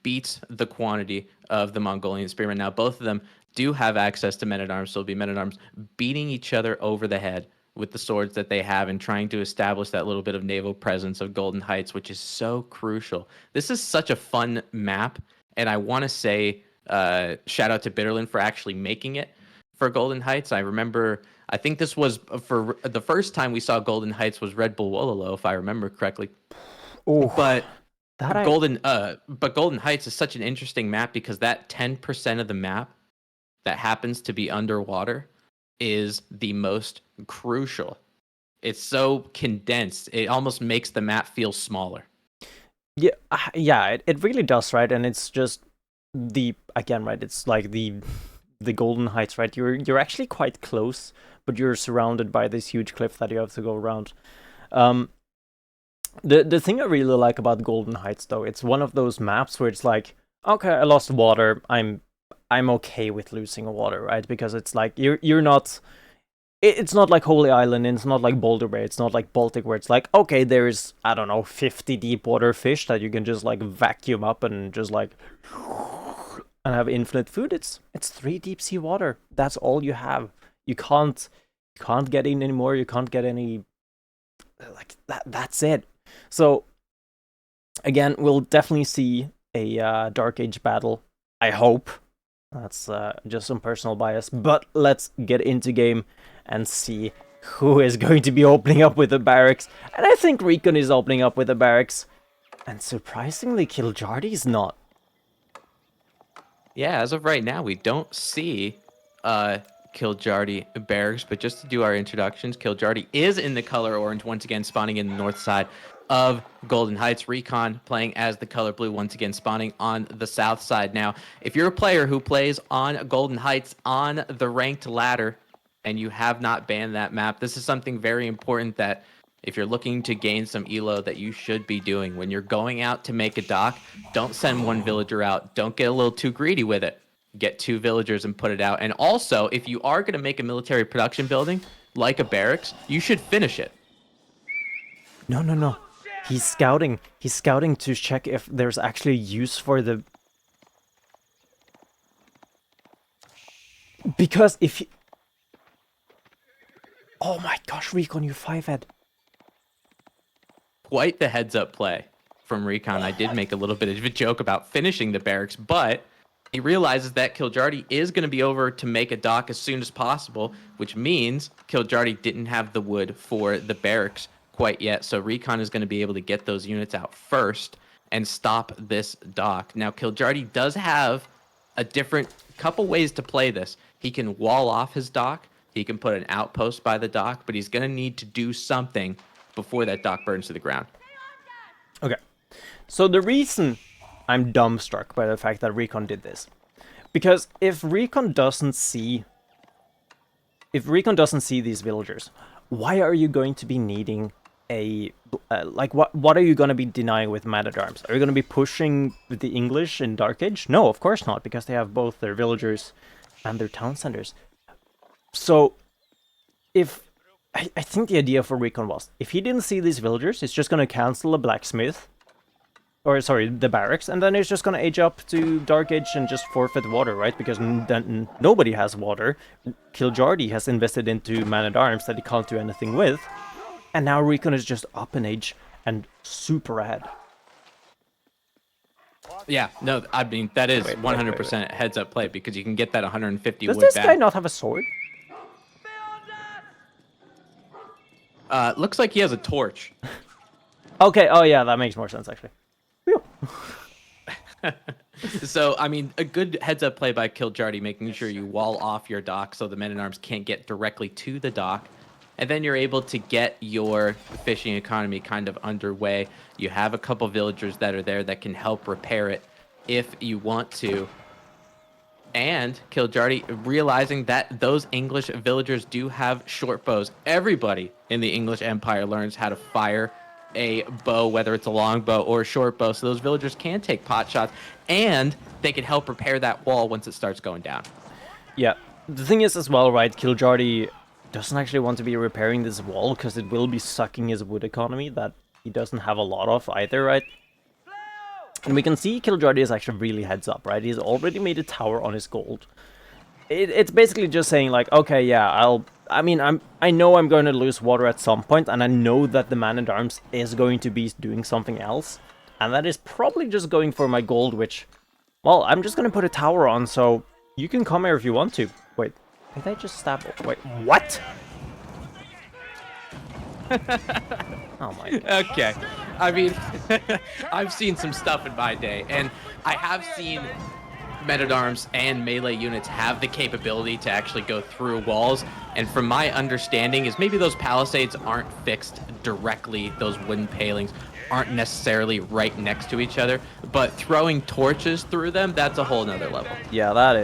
beats the quantity of the Mongolian spearmen. Now, both of them do have access to men-at-arms, so it'll be men-at-arms beating each other over the head with the swords that they have and trying to establish that little bit of naval presence of Golden Heights, which is so crucial. This is such a fun map, and I want to say shout out to Bitterland for actually making it for Golden Heights. I remember, I think this was for the first time we saw Golden Heights was Red Bull Wololo, if I remember correctly. Ooh, but Golden Heights is such an interesting map because that 10% of the map that happens to be underwater is the most crucial. It's so condensed. It almost makes the map feel smaller. Yeah, it really does, right? And it's just right? It's like the Golden Heights, right? You're actually quite close, but you're surrounded by this huge cliff that you have to go around. The thing I really like about Golden Heights, though, it's one of those maps where it's like, okay, I lost water. I'm okay with losing water, right? Because it's like you're not. It's not like Holy Island, and it's not like Boulder Bay, it's not like Baltic, where it's like, okay, there's, I don't know, 50 deep water fish that you can just like vacuum up and just like and have infinite food. It's 3 deep sea water. That's all you have. You can't get in anymore. You can't get any like that's it. So again, we'll definitely see a Dark Age battle. I hope. That's just some personal bias. But let's get into game and see who is going to be opening up with the barracks. And I think Recon is opening up with the barracks. And surprisingly, Kiljardi is not. Yeah, as of right now, we don't see Kiljardi barracks, but just to do our introductions, Kiljardi is in the color orange, once again spawning in the north side of Golden Heights. Recon playing as the color blue, once again spawning on the south side. Now, if you're a player who plays on Golden Heights on the ranked ladder, and you have not banned that map, this is something very important that if you're looking to gain some elo that you should be doing. When you're going out to make a dock, don't send one villager out. Don't get a little too greedy with it. Get 2 villagers and put it out. And also, if you are going to make a military production building, like a barracks, you should finish it. No. He's scouting. He's scouting to check if there's actually use for the... Because if he... Oh my gosh, Recon, you 5-head. Quite the heads-up play from Recon. I did make a little bit of a joke about finishing the barracks, but he realizes that Kiljardi is going to be over to make a dock as soon as possible, which means Kiljardi didn't have the wood for the barracks quite yet. So Recon is going to be able to get those units out first and stop this dock. Now, Kiljardi does have a different couple ways to play this. He can wall off his dock. He can put an outpost by the dock, but he's going to need to do something before that dock burns to the ground. Okay. So the reason I'm dumbstruck by the fact that Recon did this, because if Recon doesn't see these villagers, why are you going to be needing a like what are you going to be denying with man at arms? Are you going to be pushing with the English in Dark Age? No, of course not, because they have both their villagers and their town centers. So if I think the idea for Recon was, if he didn't see these villagers, he's just going to cancel the blacksmith, or sorry, the barracks, and then he's just going to age up to Dark Age and just forfeit water, right? Because then nobody has water. Kiljardi has invested into man-at-arms that he can't do anything with, and now Recon is just up in age and super ahead. Yeah, no, I mean, that is 100% heads-up play, because you can get that 150 Does wood this back. guy not have a sword? Looks like he has a torch. Okay, oh yeah, that makes more sense, actually. Whew. So, I mean, a good heads-up play by Kiljardi, making sure you wall off your dock so the men-at-arms can't get directly to the dock. And then you're able to get your fishing economy kind of underway. You have a couple villagers that are there that can help repair it if you want to. And Kiljardi realizing that those English villagers do have short bows. Everybody in the English Empire learns how to fire a bow, whether it's a long bow or a short bow. So those villagers can take pot shots, and they can help repair that wall once it starts going down. Yeah, the thing is as well, right, Kiljardi doesn't actually want to be repairing this wall because it will be sucking his wood economy that he doesn't have a lot of either, right? And we can see Kiljardi is actually really heads up, right? He's already made a tower on his gold. It's basically just saying like, okay, yeah, I know I'm going to lose water at some point, and I know that the man-at-arms is going to be doing something else, and that is probably just going for my gold, which, well, I'm just going to put a tower on, so you can come here if you want to. Wait, did I just stab? Wait, what? Oh my god. Okay. I mean, I've seen some stuff in my day, and I have seen men-at-arms and melee units have the capability to actually go through walls, and from my understanding is maybe those palisades aren't fixed directly, those wooden palings aren't necessarily right next to each other, but throwing torches through them, that's a whole nother level. Yeah, that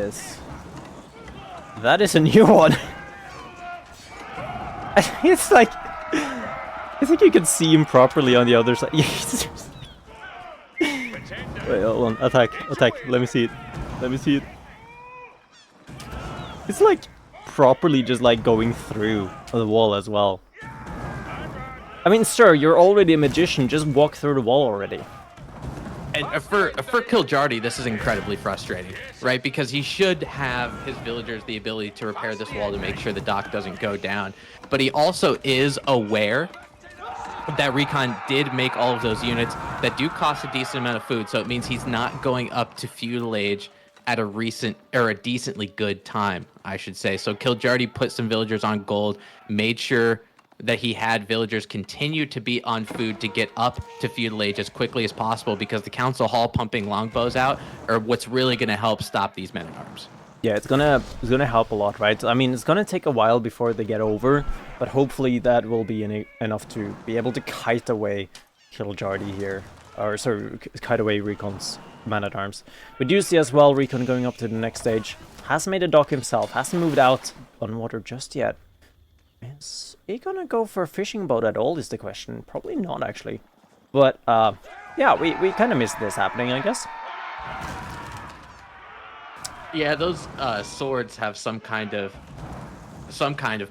is a new one. It's like, I think you can see him properly on the other side. Wait, hold on. Attack. Let me see it. It's like properly just like going through the wall as well. I mean, sir, you're already a magician. Just walk through the wall already. And for Kiljardi, this is incredibly frustrating, right? Because he should have his villagers the ability to repair this wall to make sure the dock doesn't go down. But he also is aware that Recon did make all of those units that do cost a decent amount of food, so it means he's not going up to feudal age at a recent or a decently good time, I should say. So Kiljardi put some villagers on gold, made sure that he had villagers continue to be on food to get up to feudal age as quickly as possible, because the council hall pumping longbows out are what's really going to help stop these men-at-arms. Yeah, it's gonna help a lot, right? I mean, it's gonna take a while before they get over, but hopefully that will be enough to be able to kite away Kiljardi here, or sorry, kite away Recon's man-at-arms. We do see as well Recon going up to the next stage. Hasn't made a dock himself, hasn't moved out on water just yet. Is he gonna go for a fishing boat at all is the question. Probably not, actually. But, yeah, we kind of missed this happening, I guess. Yeah, those swords have some kind of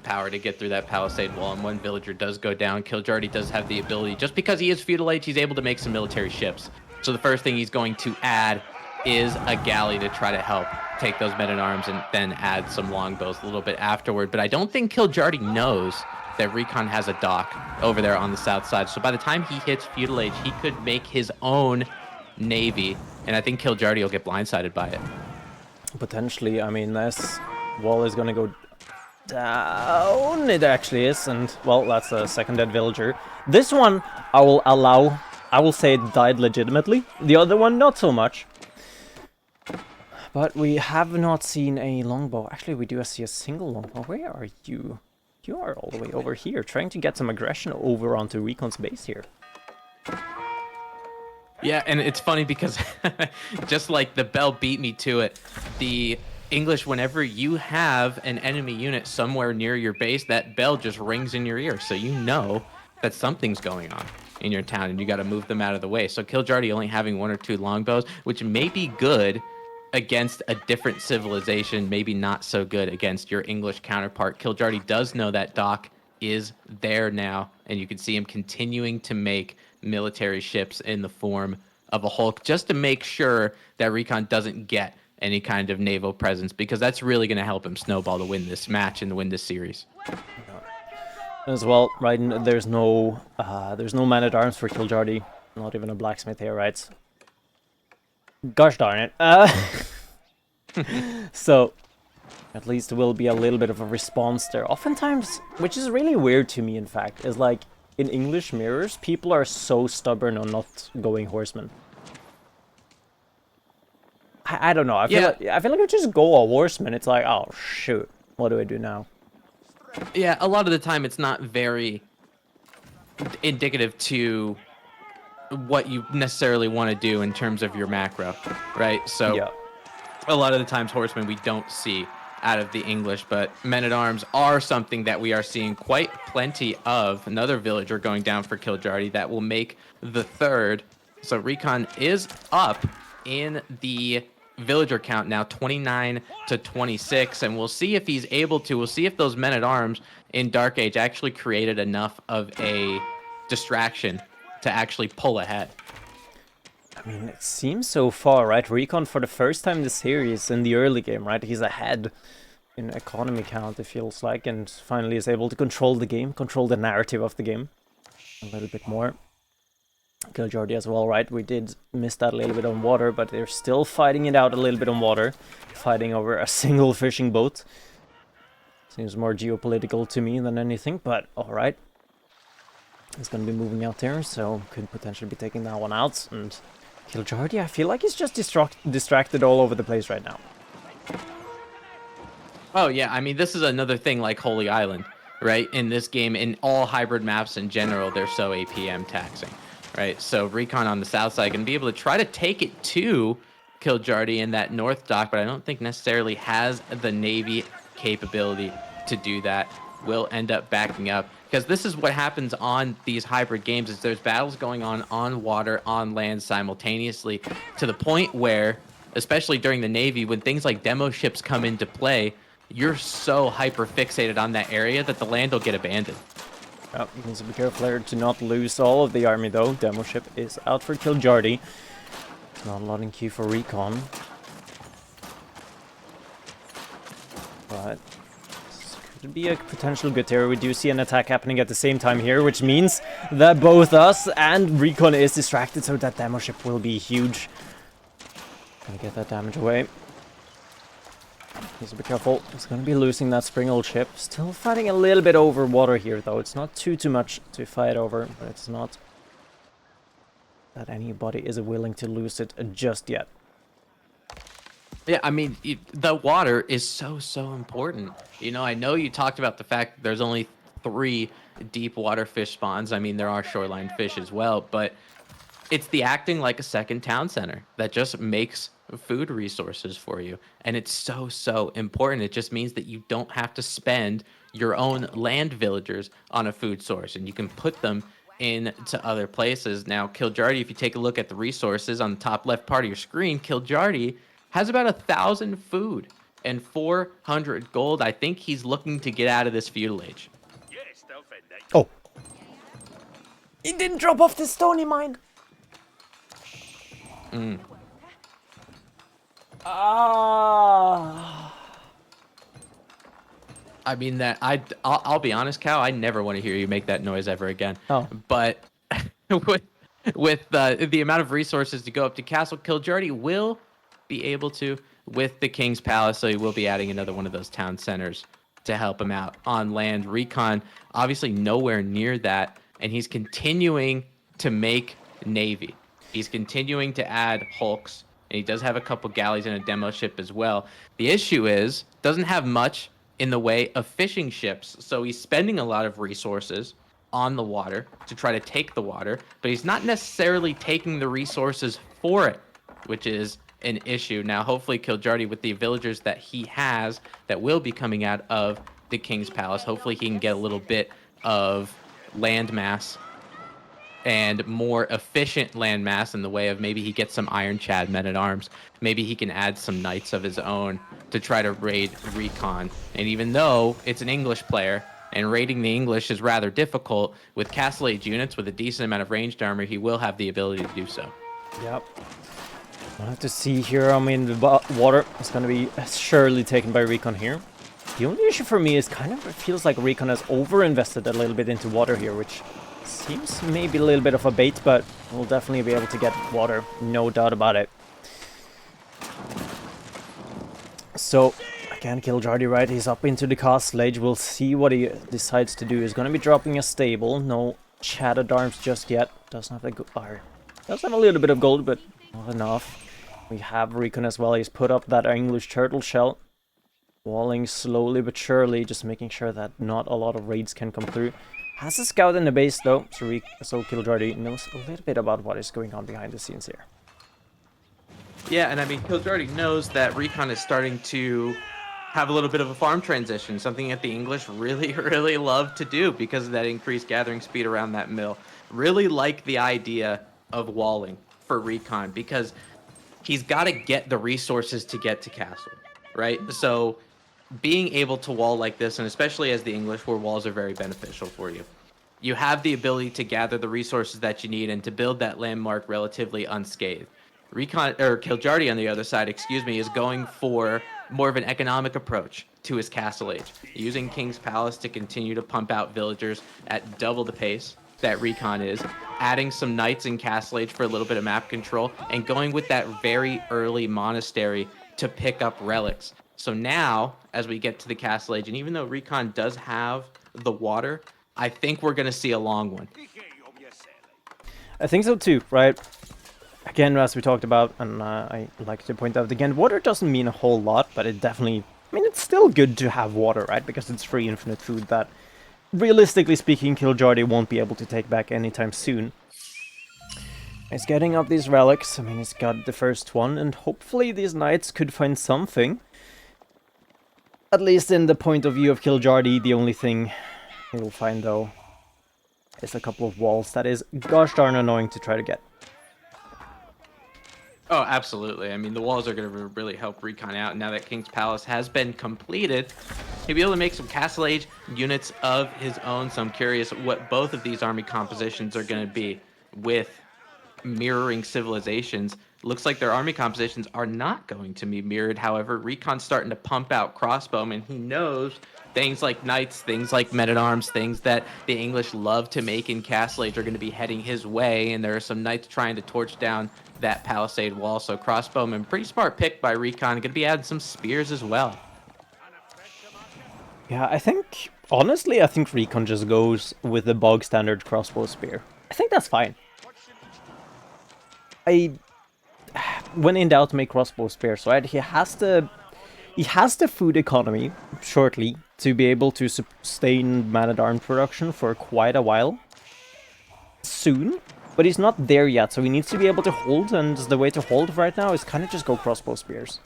power to get through that palisade wall, and one villager does go down. Kiljardi does have the ability, just because he is feudal age, he's able to make some military ships. So the first thing he's going to add is a galley to try to help take those men-at-arms, and then add some longbows a little bit afterward. But I don't think Kiljardi knows that Recon has a dock over there on the south side. So by the time he hits feudal age, he could make his own navy, and I think Kiljardi will get blindsided by it. Potentially, I mean, this wall is gonna go down. It actually is, and, well, that's a second dead villager. This one, I will say it died legitimately. The other one, not so much. But we have not seen a longbow. Actually, we do see a single longbow. Where are you? You are all the way over here, trying to get some aggression over onto Recon's base here. Yeah, and it's funny because just like the bell beat me to it, the English, whenever you have an enemy unit somewhere near your base, that bell just rings in your ear. So you know that something's going on in your town, and you got to move them out of the way. So Kiljardi only having 1 or 2 longbows, which may be good against a different civilization, maybe not so good against your English counterpart. Kiljardi does know that dock is there now, and you can see him continuing to make military ships in the form of a Hulk, just to make sure that Recon doesn't get any kind of naval presence, because that's really going to help him snowball to win this match and to win this series. As well, right? There's no man-at-arms for Kiljardi. Not even a blacksmith here, right? Gosh darn it. So, at least there will be a little bit of a response there. Oftentimes, which is really weird to me, in fact, is like, in English mirrors, people are so stubborn on not going horsemen. I don't know. I feel like I just go a horseman. It's like, oh shoot, what do I do now? Yeah, a lot of the time it's not very indicative to what you necessarily want to do in terms of your macro, right? So yeah. A lot of the times horsemen we don't see out of the English, but men-at-arms are something that we are seeing quite plenty of. Another villager going down for Kiljardi that will make the 3rd. So Recon is up in the villager count now, 29 to 26, and we'll see if he's able to. We'll see if those men-at-arms in Dark Age actually created enough of a distraction to actually pull ahead. I mean, it seems so far, right? Recon, for the first time in the series, in the early game, right? He's ahead in economy count, it feels like, and finally is able to control the game, control the narrative of the game a little bit more. Kiljardi as well, right? We did miss that a little bit on water, but they're still fighting it out a little bit on water, fighting over a single fishing boat. Seems more geopolitical to me than anything, but alright. He's going to be moving out there, so could potentially be taking that one out. And Kiljardi, I feel like he's just distracted all over the place right now. Oh yeah, I mean, this is another thing like Holy Island, right? In this game, in all hybrid maps in general, they're so APM taxing, right? So Recon on the south side can be able to try to take it to Kiljardi in that north dock, but I don't think necessarily has the Navy capability to do that. Will end up backing up, because this is what happens on these hybrid games, is there's battles going on water, on land simultaneously, to the point where, especially during the Navy, when things like demo ships come into play, you're so hyper fixated on that area that the land will get abandoned. Oh, he needs to be careful here to not lose all of the army though. Demo ship is out for Kiljardi. Not a lot in queue for Recon. But this could could be a potential good terror. We do see an attack happening at the same time here, which means that both us and Recon is distracted, so that demo ship will be huge. Gonna get that damage away. Needs to be careful. He's gonna be losing that spring old ship. Still fighting a little bit over water here, though. It's not too much to fight over, but it's not that anybody is willing to lose it just yet. Yeah, I mean, the water is so important. You know, I know you talked about the fact that there's only 3 deep water fish spawns. I mean, there are shoreline fish as well, but it's the acting like a second town center that just makes food resources for you. And it's so important. It just means that you don't have to spend your own land villagers on a food source, and you can put them into other places. Now, Kiljardi, if you take a look at the resources on the top left part of your screen, Kiljardi has about 1,000 food and 400 gold. I think he's looking to get out of this feudal age. Oh. He didn't drop off the stony mine. I mean, that I'll be honest, Cow, I never want to hear you make that noise ever again. Oh. But with the amount of resources to go up to Castle, Kiljardi will be able to with the King's Palace, so he will be adding another one of those town centers to help him out on land. Recon, obviously nowhere near that, and he's continuing to make navy. He's continuing to add hulks, and he does have a couple galleys and a demo ship as well. The issue is, doesn't have much in the way of fishing ships, so he's spending a lot of resources on the water to try to take the water, but he's not necessarily taking the resources for it, which is an issue. Now, hopefully Kiljardi, with the villagers that he has that will be coming out of the King's Palace, hopefully he can get a little bit of land mass and more efficient land mass in the way of maybe he gets some Iron Chad men-at-arms. Maybe he can add some knights of his own to try to raid Recon. And even though it's an English player, and raiding the English is rather difficult, with Castle Age units with a decent amount of ranged armor, he will have the ability to do so. Yep. We'll have to see here. I mean, the water is going to be surely taken by Recon here. The only issue for me is kind of, it feels like Recon has over-invested a little bit into water here, which seems maybe a little bit of a bait, but we'll definitely be able to get water, no doubt about it. So, again, Kiljardi, right, he's up into the castle age. We'll see what he decides to do. He's going to be dropping a stable, no shattered arms just yet. Doesn't have a does have a little bit of gold, but not enough. We have Recon as well. He's put up that English turtle shell. Walling slowly but surely, just making sure that not a lot of raids can come through. Has a scout in the base though, so Kiljardi knows a little bit about what is going on behind the scenes here. Yeah, and I mean, Kiljardi knows that Recon is starting to have a little bit of a farm transition, something that the English really love to do because of that increased gathering speed around that mill. Really like the idea of walling for Recon because he's got to get the resources to get to castle, right? So being able to wall like this, and especially as the English, where walls are very beneficial for you, you have the ability to gather the resources that you need and to build that landmark relatively unscathed. Recon, or Kiljardi on the other side, excuse me, is going for more of an economic approach to his castle age, using King's Palace to continue to pump out villagers at double the pace that Recon is, adding some knights in castle age for a little bit of map control, and going with that very early monastery to pick up relics. So now, as we get to the castle age, and even though Recon does have the water, I think we're going to see a long one. I think so too, right? Again, as we talked about, and I like to point out again, water doesn't mean a whole lot, but it definitely, I mean, it's still good to have water, right? Because it's free infinite food that, realistically speaking, Kiljardi won't be able to take back anytime soon. He's getting up these relics. I mean, he's got the first one, and hopefully these knights could find something. At least in the point of view of Kiljardi, the only thing he will find, though, is a couple of walls. That is gosh darn annoying to try to get. Oh, absolutely. I mean, the walls are going to really help Recon out. Now that King's Palace has been completed, he'll be able to make some Castle Age units of his own. So I'm curious what both of these army compositions are going to be with mirroring civilizations Looks like their army compositions are not going to be mirrored. However, Recon's starting to pump out crossbowmen. He knows things like knights, things like men-at-arms, things that the English love to make in Castle Age are going to be heading his way, and there are some knights trying to torch down that palisade wall. So crossbowmen, pretty smart pick by Recon. Going to be adding some spears as well. Yeah, I think, honestly, I think Recon just goes with the bog standard crossbow spear. I think that's fine. When in doubt, make crossbow spears, right? He has the food economy, shortly, to be able to sustain man-at-arms production for quite a while. Soon. But he's not there yet, so he needs to be able to hold, and the way to hold right now is kind of just go crossbow spears.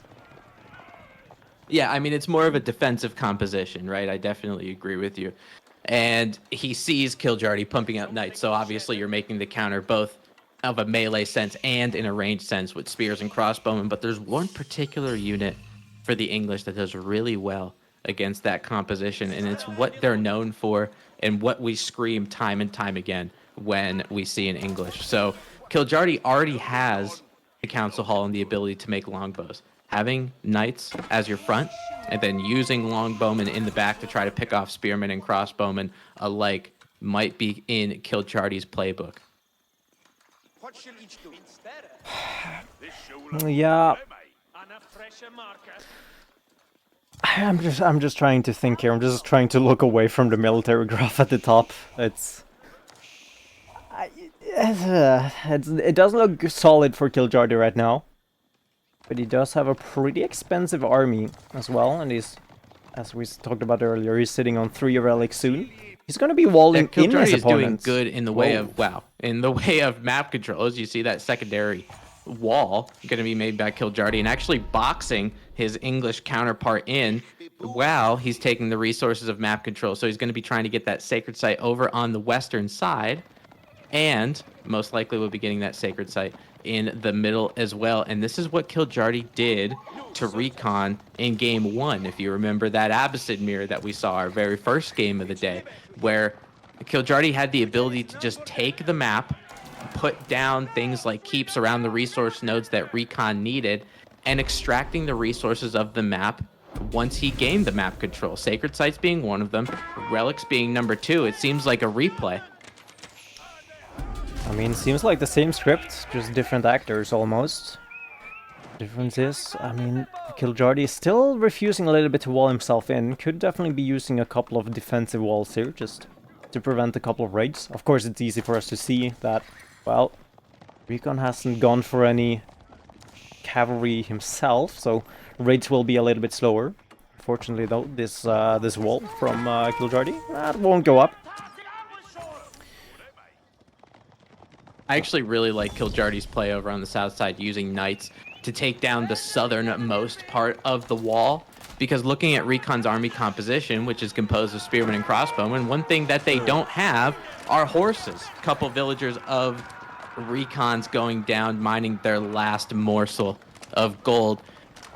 Yeah, I mean, it's more of a defensive composition, right? I definitely agree with you. And he sees Kiljardi pumping out knights, so obviously you're making the counter both of a melee sense and in a ranged sense with spears and crossbowmen. But there's one particular unit for the English that does really well against that composition, and it's what they're known for and what we scream time and time again when we see in English. So Kiljardi already has the council hall and the ability to make longbows. Having knights as your front and then using longbowmen in the back to try to pick off spearmen and crossbowmen alike might be in Kiljardi's playbook. Yeah. I'm just trying to think here. I'm just trying to look away from the military graph at the top. It doesn't look solid for Kiljardi right now. But he does have a pretty expensive army as well, and he's, as we talked about earlier, he's sitting on 3 relics soon. He's going to be walling in his opponents. Kiljardi is doing good in the way of map controls. You see that secondary wall going to be made by Kiljardi and actually boxing his English counterpart in. Wow, he's taking the resources of map control, so he's going to be trying to get that sacred site over on the western side, and most likely will be getting that sacred site in the middle as well. And this is what Kiljardi did to Recon in game 1. If you remember that Abbasid mirror that we saw our very first game of the day, where Kiljardi had the ability to just take the map, put down things like keeps around the resource nodes that Recon needed, and extracting the resources of the map once he gained the map control. Sacred sites being one of them, relics being number 2. It seems like a replay. I mean, seems like the same script, just different actors almost. Difference is, I mean, Kiljardi is still refusing a little bit to wall himself in. Could definitely be using a couple of defensive walls here, just to prevent a couple of raids. Of course, it's easy for us to see that, well, Recon hasn't gone for any cavalry himself, so raids will be a little bit slower. Fortunately, though, this wall from Kiljardi, that won't go up. I actually really like Kiljardi's play over on the south side, using knights to take down the southernmost part of the wall. Because looking at Recon's army composition, which is composed of spearmen and crossbowmen, one thing that they don't have are horses. A couple villagers of Recon's going down, mining their last morsel of gold.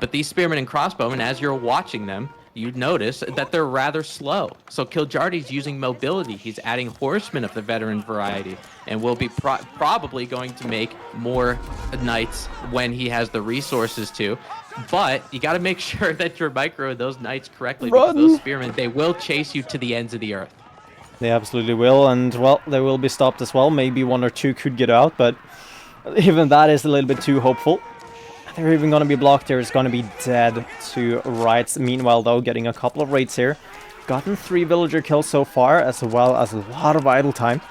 But these spearmen and crossbowmen, as you're watching them, you'd notice that they're rather slow. So Kiljardi's using mobility. He's adding horsemen of the veteran variety, and will be probably going to make more knights when he has the resources to. But you got to make sure that you're microing those knights correctly, because those spearmen, they will chase you to the ends of the earth. They absolutely will, and, well, they will be stopped as well. Maybe 1 or 2 could get out, but even that is a little bit too hopeful. They're even going to be blocked here. It's going to be dead to rights. Meanwhile, though, getting a couple of raids here. Gotten 3 villager kills so far, as well as a lot of idle time.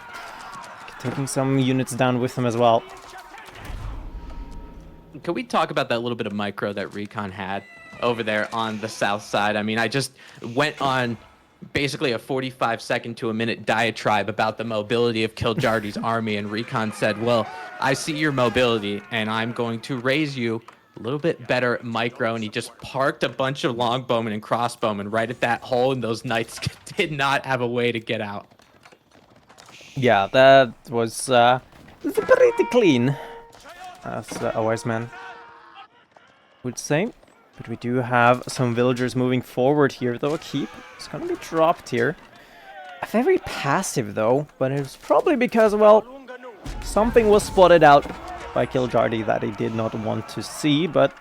Taking some units down with them as well. Can we talk about that little bit of micro that Recon had over there on the south side? I mean, I just went on basically a 45-second to a minute diatribe about the mobility of Kiljardi's army, and Recon said, well, I see your mobility, and I'm going to raise you a little bit better micro, and he just parked a bunch of longbowmen and crossbowmen right at that hole, and those knights did not have a way to get out. Yeah, that was pretty clean, as a wise man would say. But we do have some villagers moving forward here, though. A keep is going to be dropped here. Very passive, though, but it's probably because, well, something was spotted out by Kiljardi that he did not want to see, but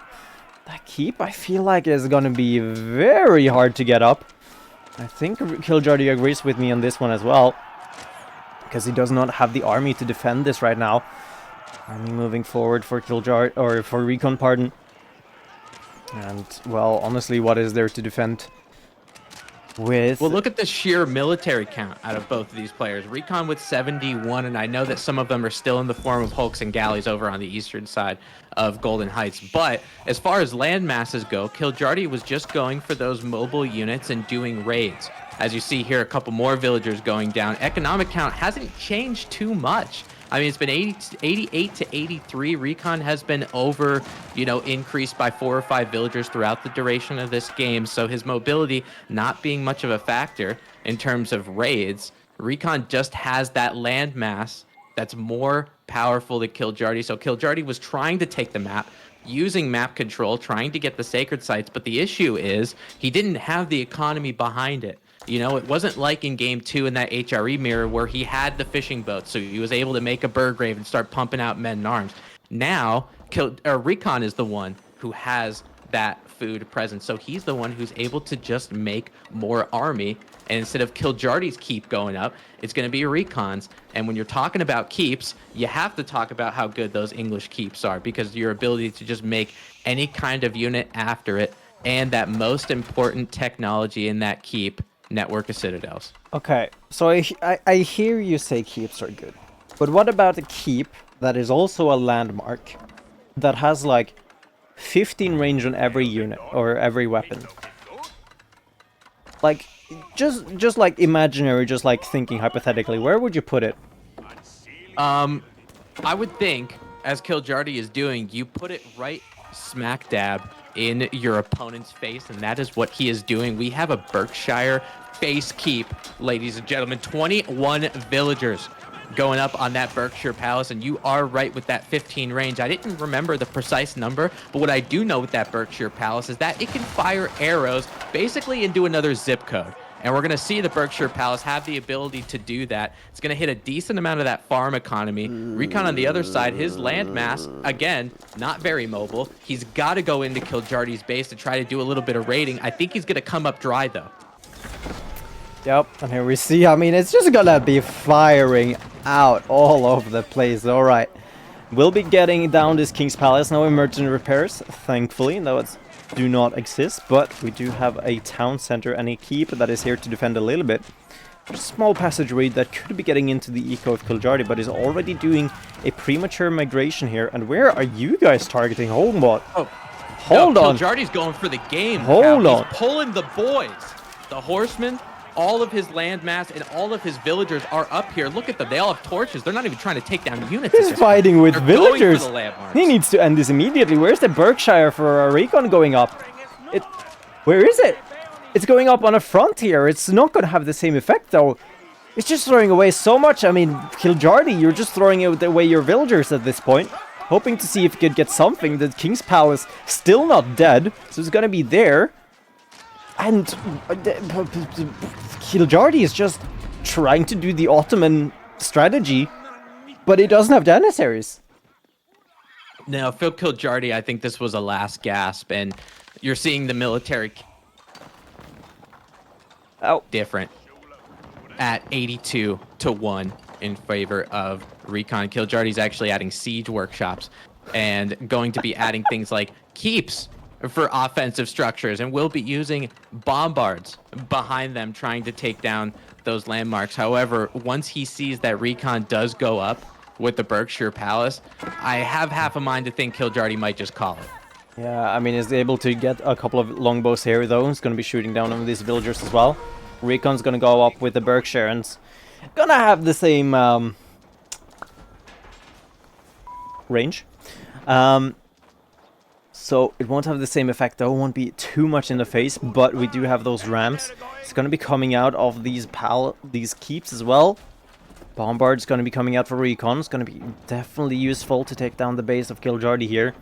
that keep I feel like is gonna be very hard to get up. I think Kiljardi agrees with me on this one as well, because he does not have the army to defend this right now. Army moving forward for Kiljardi, or for Recon, pardon. And, well, honestly, what is there to defend with? Well, look at the sheer military count out of both of these players. Recon with 71, and I know that some of them are still in the form of hulks and galleys over on the eastern side of Golden Heights. But as far as land masses go, Kiljardi was just going for those mobile units and doing raids. As you see here, a couple more villagers going down. Economic count hasn't changed too much. I mean, it's been 88 to 83. Recon has been over, increased by 4 or 5 villagers throughout the duration of this game. So his mobility not being much of a factor in terms of raids. Recon just has that land mass that's more powerful than Kiljardi. So Kiljardi was trying to take the map, using map control, trying to get the sacred sites. But the issue is he didn't have the economy behind it. It wasn't like in Game 2 in that HRE mirror where he had the fishing boat, so he was able to make a Burgrave and start pumping out men-at-arms. Now, Recon is the one who has that food present, so he's the one who's able to just make more army, and instead of Kiljardi's keep going up, it's going to be Recon's. And when you're talking about keeps, you have to talk about how good those English keeps are, because your ability to just make any kind of unit after it, and that most important technology in that keep, network of citadels. Okay, so I hear you say keeps are good, but what about a keep that is also a landmark that has like 15 range on every unit or every weapon? Like, just like imaginary, just like thinking hypothetically, where would you put it? I would think, as Kiljardi is doing, you put it right smack dab in your opponent's face, and that is what he is doing. We have a Berkshire face keep, ladies and gentlemen. 21 villagers going up on that Berkshire Palace, and you are right with that 15 range. I didn't remember the precise number, but what I do know with that Berkshire Palace is that it can fire arrows basically into another zip code. And we're going to see the Berkshire Palace have the ability to do that. It's going to hit a decent amount of that farm economy. Recon on the other side, his land mass, again, not very mobile. He's got to go into Kiljardi's base to try to do a little bit of raiding. I think he's going to come up dry, though. Yep, and here we see, I mean, it's just going to be firing out all over the place. All right. We'll be getting down this King's Palace. No emergency repairs, thankfully, though it's do not exist, but we do have a town center and a keep that is here to defend a little bit. There's a small passageway that could be getting into the eco of Kiljardi, but is already doing a premature migration here. And where are you guys targeting? Hold on. Oh, hold on. Kiljardi's going for the game. Hold on. He's pulling the boys. The horsemen, all of his landmass, and all of his villagers are up here. Look at them. They all have torches. They're not even trying to take down units. He's fighting with villagers. Going for the landmarks. He needs to end this immediately. Where's the Berkshire for a Recon going up? Where is it? It's going up on a frontier. It's not going to have the same effect, though. It's just throwing away so much. I mean, Kiljardi, you're just throwing away your villagers at this point. Hoping to see if you could get something. The King's Palace still not dead, so it's going to be there. And Kiljardi is just trying to do the Ottoman strategy, but he doesn't have Janissaries. Now, Phil Kiljardi, I think this was a last gasp, and you're seeing the military different at 82 to 1 in favor of Recon. Kiljardi's actually adding siege workshops and going to be adding things like keeps for offensive structures, and will be using bombards behind them trying to take down those landmarks. However, once he sees that Recon does go up with the Berkshire Palace, I have half a mind to think Kiljardi might just call it. Yeah, I mean, he's able to get a couple of longbows here, though. He's going to be shooting down on these villagers as well. Recon's going to go up with the Berkshire, and gonna have the same range. So it won't have the same effect, though. It won't be too much in the face, but we do have those rams. It's going to be coming out of these keeps as well. Bombard's going to be coming out for Recon. It's going to be definitely useful to take down the base of Kiljardi here.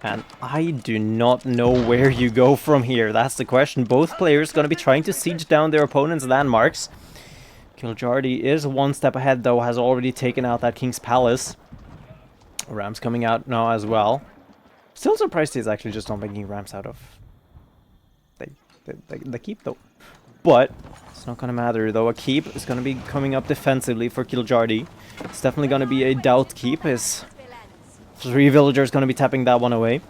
And I do not know where you go from here. That's the question. Both players going to be trying to siege down their opponent's landmarks. Kiljardi is one step ahead, though, has already taken out that King's Palace. Rams coming out now as well. Still surprised he's actually just not making Rams out of the keep though. But it's not gonna matter though. A keep is gonna be coming up defensively for Kiljardi. It's definitely gonna be a doubt keep. His 3 villagers gonna be tapping that one away.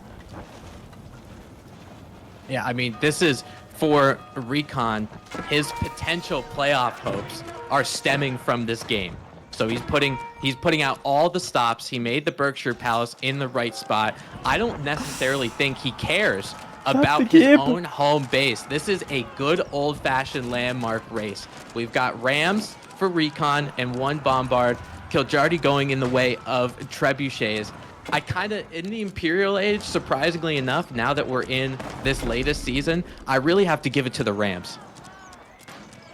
Yeah, I mean, this is for Recon. His potential playoff hopes are stemming from this game. So he's putting out all the stops. He made the Berkshire Palace in the right spot. I don't necessarily think he cares about his own home base. This is a good old-fashioned landmark race. We've got Rams for Recon and 1 Bombard. Kiljardi going in the way of Trebuchets. I kind of, in the Imperial Age, surprisingly enough, now that we're in this latest season, I really have to give it to the Rams.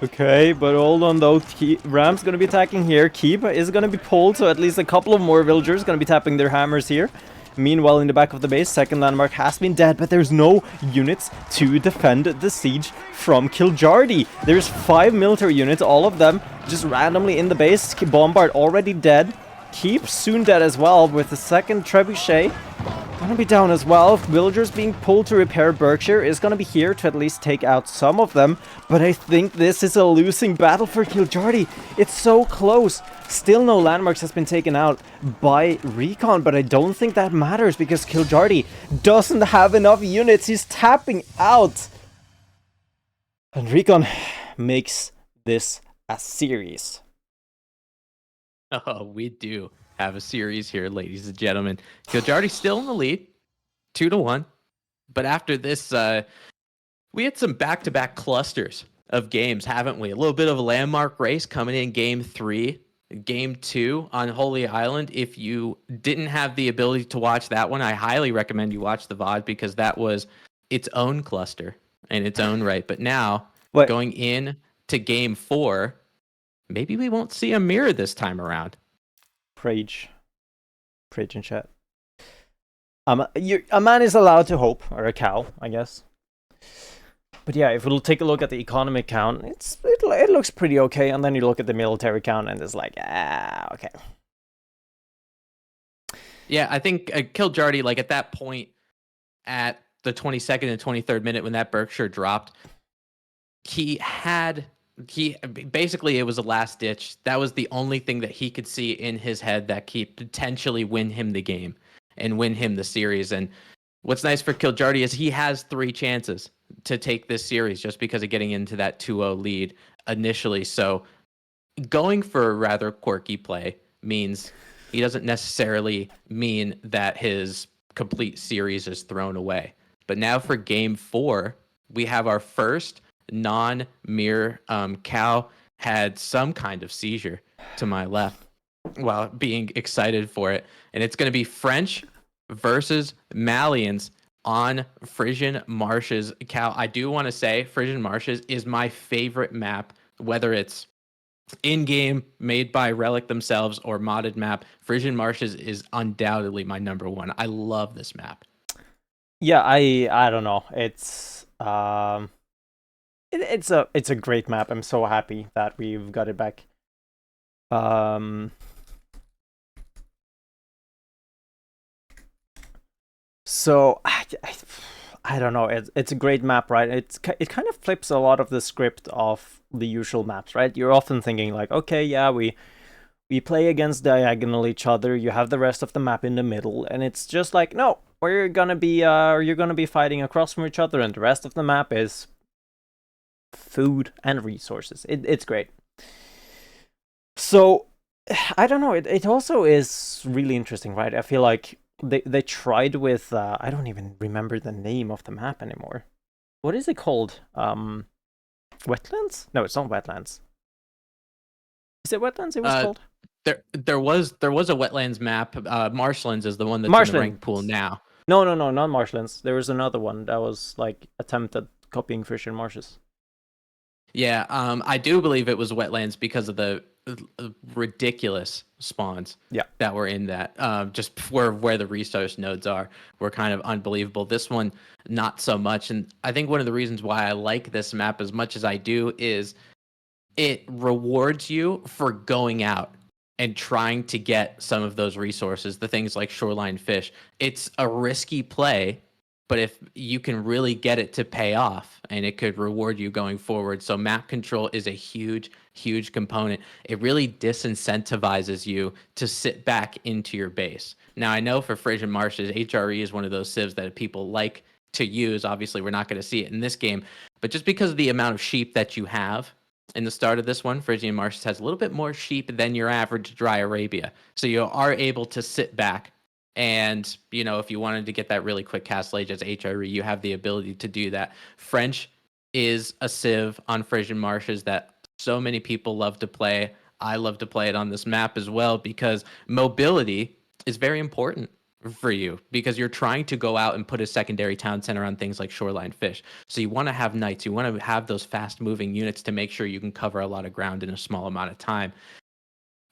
Okay, but hold on though. Ram's gonna be attacking here. Keep is gonna be pulled, so at least a couple of more villagers gonna be tapping their hammers here. Meanwhile, in the back of the base, second landmark has been dead, but there's no units to defend the siege from Kiljardi. There's 5 military units, all of them just randomly in the base. Bombard already dead. Keep soon dead as well, with the second trebuchet gonna be down as well. Villagers being pulled to repair. Berkshire is gonna be here to at least take out some of them, but I think this is a losing battle for Kiljardi. It's so close. Still no landmarks has been taken out by Recon, but I don't think that matters because Kiljardi doesn't have enough units. He's tapping out. And Recon makes this a series. Oh, we do have a series here, ladies and gentlemen. Kiljardi's still in the lead, 2-1. But after this, we had some back-to-back clusters of games, haven't we? A little bit of a landmark race coming in Game 3, Game 2 on Holy Island. If you didn't have the ability to watch that one, I highly recommend you watch the VOD because that was its own cluster in its own right. But now, going in to Game 4, maybe we won't see a mirror this time around. Prage in chat. A man is allowed to hope, or a cow, I guess. But yeah, if we'll take a look at the economic count, it looks pretty okay, and then you look at the military count, and it's like, okay. Yeah, I think Kiljardi, like at that point, at the 22nd and 23rd minute when that Berkshire dropped, he basically, it was a last ditch. That was the only thing that he could see in his head that could potentially win him the game and win him the series. And what's nice for Kiljardi is he has 3 chances to take this series just because of getting into that 2-0 lead initially. So going for a rather quirky play means he doesn't necessarily mean that his complete series is thrown away. But now for Game 4, we have our first non-mirror. Cow had some kind of seizure to my left while being excited for it, and it's going to be French versus Malians on Frisian Marshes. Cow, I do want to say Frisian Marshes is my favorite map, whether it's in-game made by Relic themselves or modded map. Frisian Marshes is undoubtedly my number 1. I love this map. Yeah, I don't know. It's it's a great map. I'm so happy that we've got it back. So I don't know. It's a great map, right? It kind of flips a lot of the script of the usual maps, right? You're often thinking like, okay, yeah, we play against diagonal each other. You have the rest of the map in the middle, and it's just like, no, you're gonna be fighting across from each other, and the rest of the map is food and resources. It's great. So I don't know. It also is really interesting, right? I feel like they tried with I don't even remember the name of the map anymore. What is it called? Wetlands? No, it's not wetlands. Is it wetlands? It was called. There was a wetlands map. Marshlands is the one that's in the rank pool now. No, not marshlands. There was another one that was like attempted copying Frisian Marshes. Yeah, I do believe it was wetlands because of the ridiculous spawns that were in that. Just where the resource nodes are were kind of unbelievable. This one, not so much. And I think one of the reasons why I like this map as much as I do is it rewards you for going out and trying to get some of those resources, the things like shoreline fish. It's a risky play, but if you can really get it to pay off, and it could reward you going forward. So map control is a huge, huge component. It really disincentivizes you to sit back into your base. Now, I know for Frisian Marshes, HRE is one of those civs that people like to use. Obviously, we're not going to see it in this game, but just because of the amount of sheep that you have in the start of this one, Frisian Marshes has a little bit more sheep than your average dry Arabia. So you are able to sit back. And, you know, if you wanted to get that really quick castle age as HRE, you have the ability to do that. French is a civ on Frisian Marshes that so many people love to play. I love to play it on this map as well because mobility is very important for you because you're trying to go out and put a secondary town center on things like shoreline fish. So you want to have knights, you want to have those fast moving units to make sure you can cover a lot of ground in a small amount of time.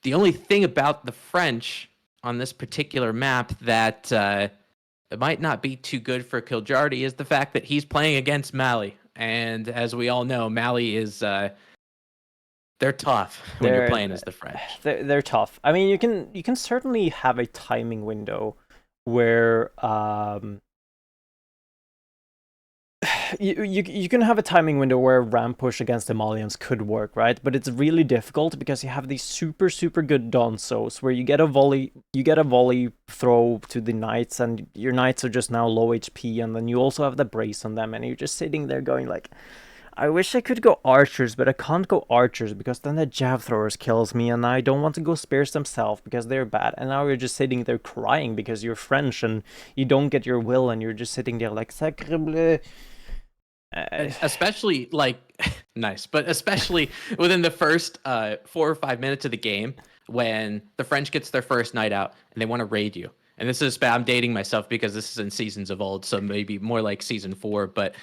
The only thing about the French on this particular map that it might not be too good for Kiljardi is the fact that he's playing against Mali. And as we all know, Mali is they're tough when you're playing as the French. They're tough. I mean, you can certainly have a timing window where you can have a timing window where a ramp push against the Malians could work, right? But it's really difficult because you have these super good donzos where you get a volley throw to the knights, and your knights are just now low HP, and then you also have the brace on them, and you're just sitting there going like, I wish I could go archers, but I can't go archers because then the jav throwers kills me, and I don't want to go spears themselves because they're bad. And now you're just sitting there crying because you're French and you don't get your will, and you're just sitting there like sacre bleu. Especially like nice, but especially within the first 4 or 5 minutes of the game when the French gets their first night out and they want to raid you. And this is I'm dating myself because this is in seasons of old, so maybe more like season 4, but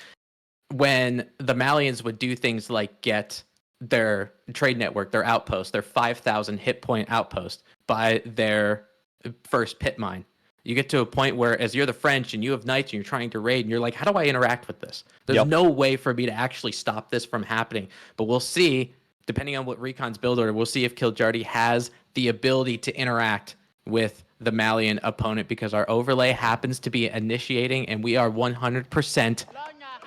when the Malians would do things like get their trade network, their outpost, their 5,000 hit point outpost by their first pit mine, you get to a point where as you're the French and you have knights and you're trying to raid and you're like, how do I interact with this? There's no way for me to actually stop this from happening. But we'll see, depending on what Recon's build order, we'll see if Kiljardi has the ability to interact with the Malian opponent because our overlay happens to be initiating and we are 100%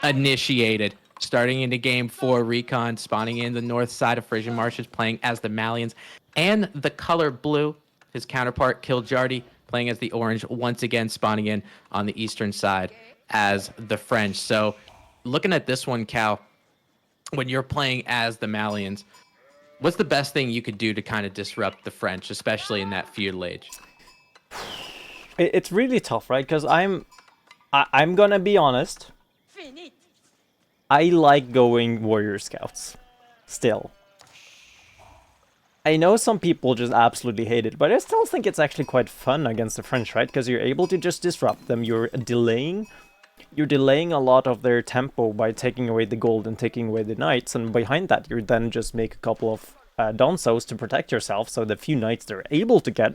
initiated. Starting into game 4, Recon spawning in the north side of Frisian Marshes, playing as the Malians, and the color blue, his counterpart Kiljardi, playing as the orange, once again spawning in on the eastern side as the French. So looking at this one, Cow, when you're playing as the Malians, what's the best thing you could do to kind of disrupt the French, especially in that feudal age? It's really tough, right? Because I'm gonna be honest. I like going warrior scouts still. I know some people just absolutely hate it, but I still think it's actually quite fun against the French, right? Because you're able to just disrupt them. You're delaying a lot of their tempo by taking away the gold and taking away the knights, and behind that you then just make a couple of donzos to protect yourself, so the few knights they're able to get,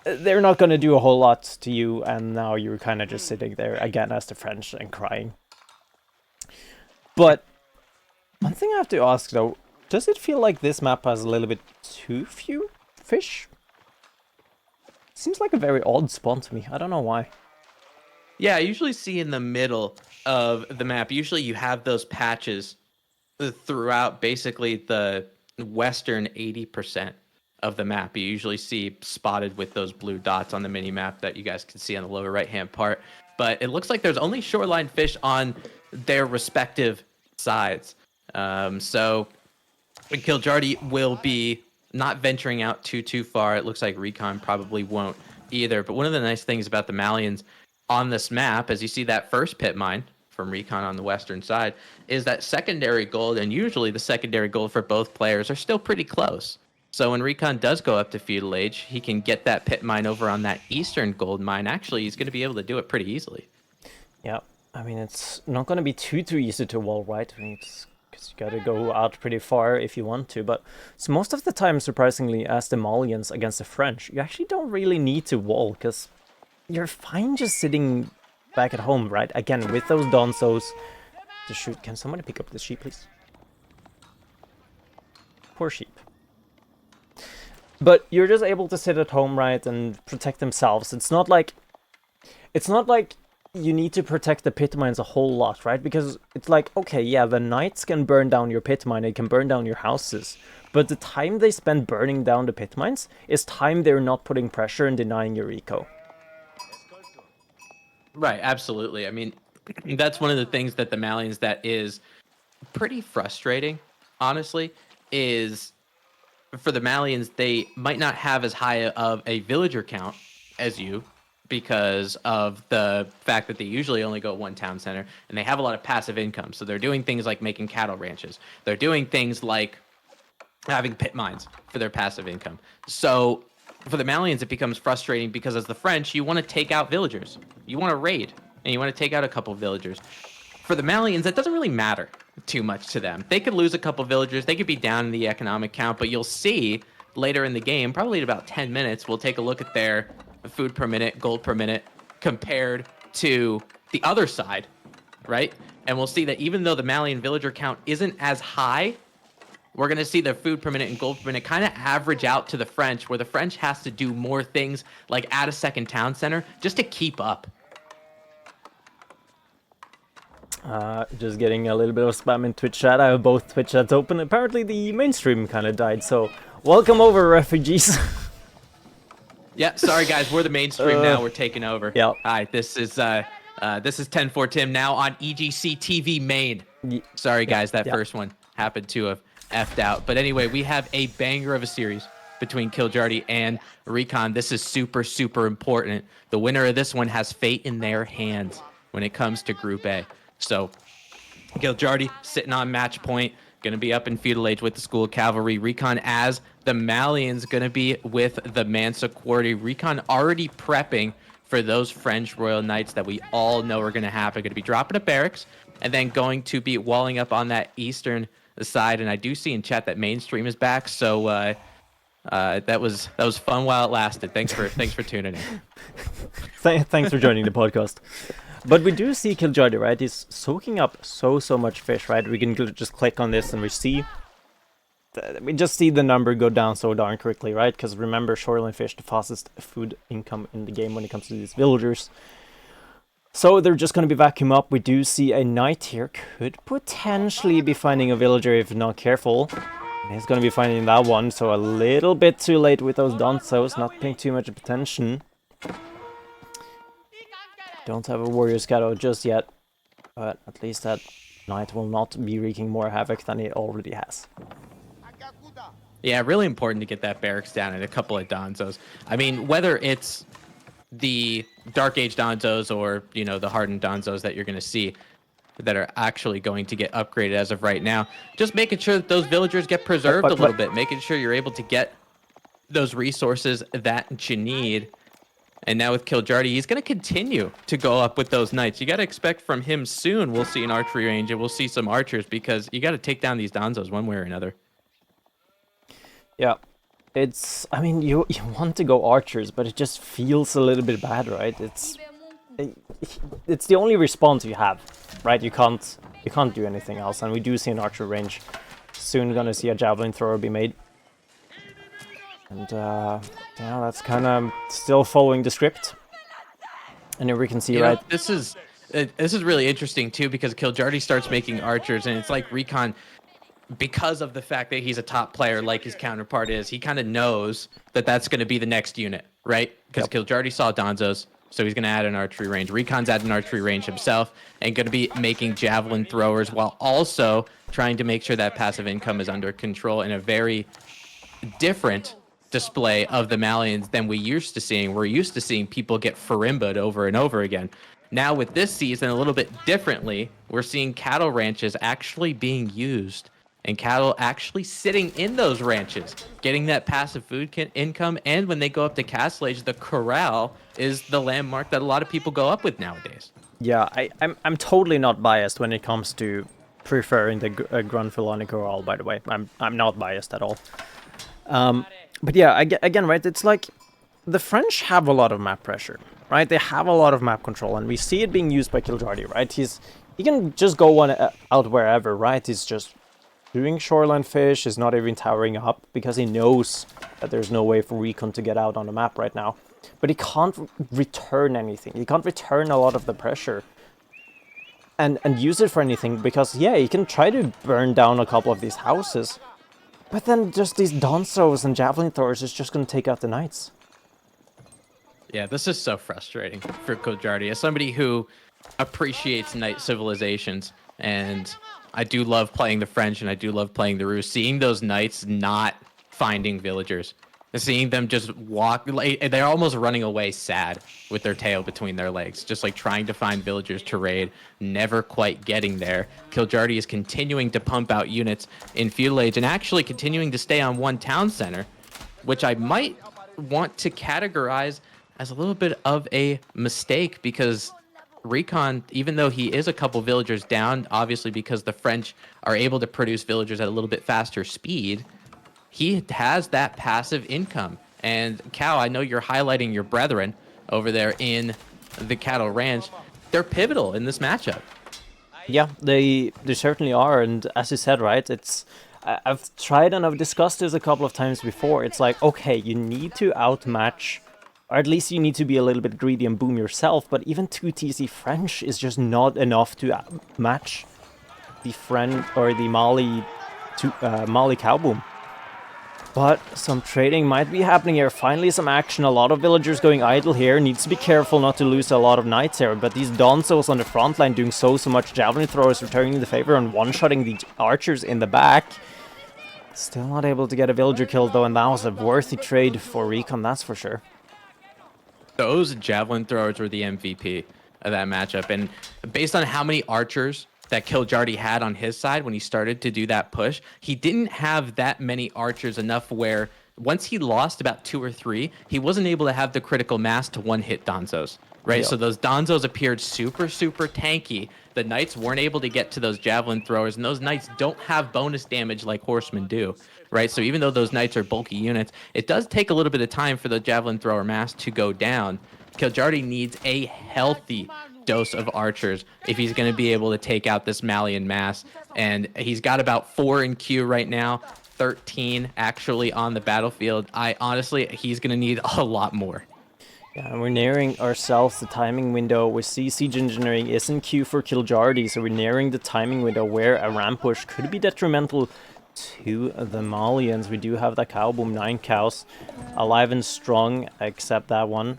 they're not going to do a whole lot to you, and now you're kind of just sitting there again as the French and crying. But one thing I have to ask though, does it feel like this map has a little bit too few fish? Seems like a very odd spawn to me. I don't know why. Yeah, I usually see in the middle of the map, usually you have those patches throughout basically the western 80% of the map. You usually see spotted with those blue dots on the mini map that you guys can see on the lower right hand part. But it looks like there's only shoreline fish on their respective sides. So Kiljardi will be not venturing out too far. It looks like Recon probably won't either. But one of the nice things about the Malians on this map, as you see that first pit mine from Recon on the western side, is that secondary gold, and usually the secondary gold for both players are still pretty close. So when Recon does go up to feudal age, he can get that pit mine over on that eastern gold mine. Actually, he's going to be able to do it pretty easily. Yeah, I mean, it's not going to be too easy to wall, right? I mean, it's because you got to go out pretty far if you want to. But so most of the time, surprisingly, as the Malians against the French, you actually don't really need to wall because you're fine just sitting back at home, right? Again, with those donzos to shoot. Can somebody pick up the sheep, please? Poor sheep. But you're just able to sit at home, right, and protect themselves. It's not like you need to protect the pit mines a whole lot, right? Because it's like, okay, yeah, the knights can burn down your pit mine, they can burn down your houses, but the time they spend burning down the pit mines is time they're not putting pressure and denying your eco. Right, absolutely. I mean, that's one of the things that the Malians that is pretty frustrating, honestly, is for the Malians, they might not have as high of a villager count as you, because of the fact that they usually only go one town center, and they have a lot of passive income. So they're doing things like making cattle ranches. They're doing things like having pit mines for their passive income. So for the Malians, it becomes frustrating because as the French, you want to take out villagers. You want to raid, and you want to take out a couple villagers. For the Malians, that doesn't really matter too much to them. They could lose a couple villagers. They could be down in the economic count, but you'll see later in the game, probably in about 10 minutes, we'll take a look at their food per minute, gold per minute, compared to the other side, right? And we'll see that even though the Malian villager count isn't as high, we're going to see the food per minute and gold per minute kind of average out to the French, where the French has to do more things like add a second town center just to keep up. Just getting a little bit of spam in Twitch chat. I have both Twitch chats open. Apparently the mainstream kind of died, so welcome over, refugees. Yeah, sorry guys, we're the mainstream now. We're taking over. Yeah. Hi, this is TenFourTim now on EGCTV main. Sorry guys, that first one happened to have effed out. But anyway, we have a banger of a series between Kiljardi and Recon. This is super, super important. The winner of this one has fate in their hands when it comes to Group A. So Kiljardi sitting on match point, going to be up in Feudal Age with the School of Cavalry. Recon as the Malians going to be with the Mansa Quarter. Recon already prepping for those French Royal Knights that we all know are going to happen. Going to be dropping at barracks and then going to be walling up on that eastern side. And I do see in chat that mainstream is back. So that was fun while it lasted. Thanks for tuning in. Thanks for joining the podcast. But we do see Kiljardi, right? He's soaking up so much fish, right? We can just click on this and we just see the number go down so darn quickly, right? Because remember, shoreline fish, the fastest food income in the game when it comes to these villagers. So they're just going to be vacuum up. We do see a knight here. Could potentially be finding a villager if not careful. And he's going to be finding that one, so a little bit too late with those donzos, not paying too much attention. Don't have a warrior scatter just yet, but at least that knight will not be wreaking more havoc than it already has. Yeah, really important to get that barracks down and a couple of donzos. I mean, whether it's the Dark Age donzos or, you know, the hardened donzos that you're going to see that are actually going to get upgraded as of right now, just making sure that those villagers get preserved a little bit, making sure you're able to get those resources that you need. And now with Kiljardi, he's going to continue to go up with those knights. You got to expect from him soon we'll see an archery range and we'll see some archers, because you got to take down these donzos one way or another. Yeah, I mean, you want to go archers, but it just feels a little bit bad, right? It's the only response you have, right? You can't do anything else, and we do see an archer range. Soon gonna see a javelin thrower be made. And yeah, that's kind of still following the script. And here we can see, right? This is really interesting too, because Kiljardi starts making archers, and it's like Recon, because of the fact that he's a top player like his counterpart is, he kind of knows that that's going to be the next unit, right? Because Kiljardi saw donzos, so he's going to add an archery range. Recon's added an archery range himself and going to be making javelin throwers while also trying to make sure that passive income is under control in a very different display of the Malians than we used to seeing. We're used to seeing people get farimba'd over and over again. Now with this season, a little bit differently, we're seeing cattle ranches actually being used and cattle actually sitting in those ranches, getting that passive food income. And when they go up to Castle Age, the corral is the landmark that a lot of people go up with nowadays. Yeah, I'm totally not biased when it comes to preferring the Grunfilani corral, by the way. I'm not biased at all. But yeah, again, right, it's like the French have a lot of map pressure, right? They have a lot of map control, and we see it being used by Kiljardi, right? He can just go out wherever, right? He's just doing shoreline fish, is not even towering up, because he knows that there's no way for Recon to get out on the map right now. But he can't return anything. He can't return a lot of the pressure. And use it for anything, because, yeah, he can try to burn down a couple of these houses. But then just these Donzos and Javelin Throwers is just going to take out the Knights. Yeah, this is so frustrating for Kiljardi. As somebody who appreciates Knight civilizations, and I do love playing the French and I do love playing the Rus, seeing those Knights not finding villagers, seeing them just walk, like, they're almost running away sad with their tail between their legs, just like trying to find villagers to raid, never quite getting there. Kiljardi is continuing to pump out units in Feudal Age and actually continuing to stay on one town center, which I might want to categorize as a little bit of a mistake, because Recon, even though he is a couple villagers down, obviously because the French are able to produce villagers at a little bit faster speed, he has that passive income. And Cow, I know you're highlighting your brethren over there in the cattle ranch. They're pivotal in this matchup. Yeah, they certainly are, and as you said, right, it's I've tried and I've discussed this a couple of times before. It's like, okay, you need to outmatch, or at least you need to be a little bit greedy and boom yourself, but even 2 TC French is just not enough to match the French or the Mali cow boom. But some trading might be happening here. Finally some action. A lot of villagers going idle here. Needs to be careful not to lose a lot of knights here. But these Donzos on the front line doing so much. Javelin throwers returning the favor and one-shotting the archers in the back. Still not able to get a villager kill though, and that was a worthy trade for Recon, that's for sure. Those javelin throwers were the MVP of that matchup. And based on how many archers that Kiljardi had on his side when he started to do that push, he didn't have that many archers enough where once he lost about 2 or 3, he wasn't able to have the critical mass to one-hit Donzos, right? Yep. So those Donzos appeared super tanky. The Knights weren't able to get to those javelin throwers, and those Knights don't have bonus damage like horsemen do, right? So even though those Knights are bulky units, it does take a little bit of time for the javelin thrower mass to go down. Kiljardi needs a healthy dose of archers if he's going to be able to take out this Malian mass, and he's got about 4 in queue right now, 13 actually on the battlefield. Honestly, he's going to need a lot more. Yeah, and we're nearing ourselves the timing window. We see Siege Engineering is in queue for Kiljardi, so we're nearing the timing window where a ramp push could be detrimental to the Malians. We do have the cow boom, 9 cows alive and strong, except that one.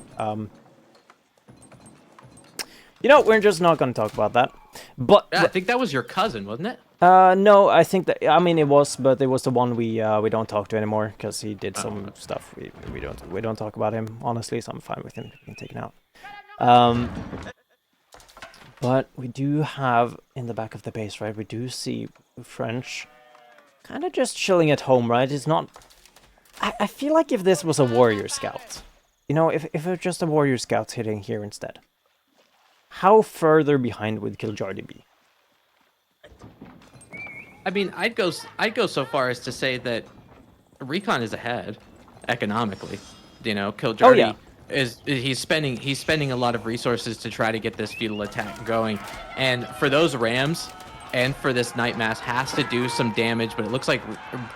You know, we're just not going to talk about that. But yeah, I think that was your cousin, wasn't it? No, I think that, I mean, it was, but it was the one we don't talk to anymore because he did some stuff. We don't talk about him, honestly, so I'm fine with him being taken out. But we do have in the back of the base, right? We do see French kind of just chilling at home, right? It's not. I feel like if this was a warrior scout, you know, if it was just a warrior scout hitting here instead, how further behind would Kiljardi be? I mean, I'd go so far as to say that Recon is ahead economically. You know, Kiljardi he's spending a lot of resources to try to get this feudal attack going, and for those rams and for this Knight mass has to do some damage, but it looks like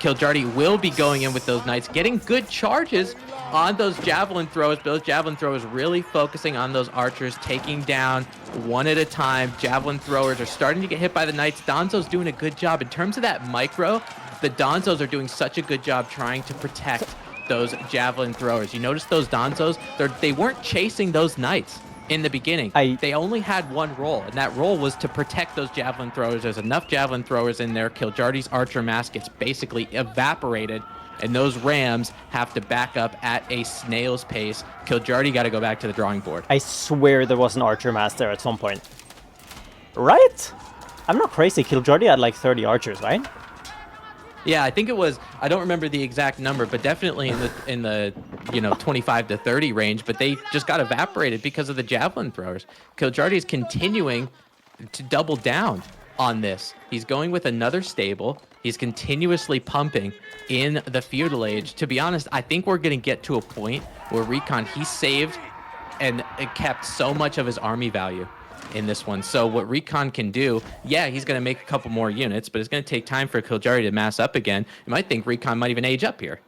Kiljardi will be going in with those Knights, getting good charges on those javelin throwers, but those javelin throwers really focusing on those archers, taking down one at a time. Javelin throwers are starting to get hit by the Knights. Donzo's doing a good job. In terms of that micro, the Donzos are doing such a good job trying to protect those javelin throwers. You notice those Donzos, they weren't chasing those Knights in the beginning. They only had one role, and that role was to protect those javelin throwers. There's enough javelin throwers in there. Kiljardi's archer mass gets basically evaporated, and those rams have to back up at a snail's pace. Kiljardi got to go back to the drawing board. I swear there was an archer mass there at some point. Right? I'm not crazy. Kiljardi had like 30 archers, right? Yeah, I think it was, I don't remember the exact number, but definitely in the 25 to 30 range, but they just got evaporated because of the javelin throwers. Kiljardi is continuing to double down on this. He's going with another stable. He's continuously pumping in the feudal age. To be honest, I think we're going to get to a point where Recon, he saved and kept so much of his army value in this one. So what Recon can do, yeah, he's going to make a couple more units, but it's going to take time for Kiljardi to mass up again. You might think Recon might even age up here.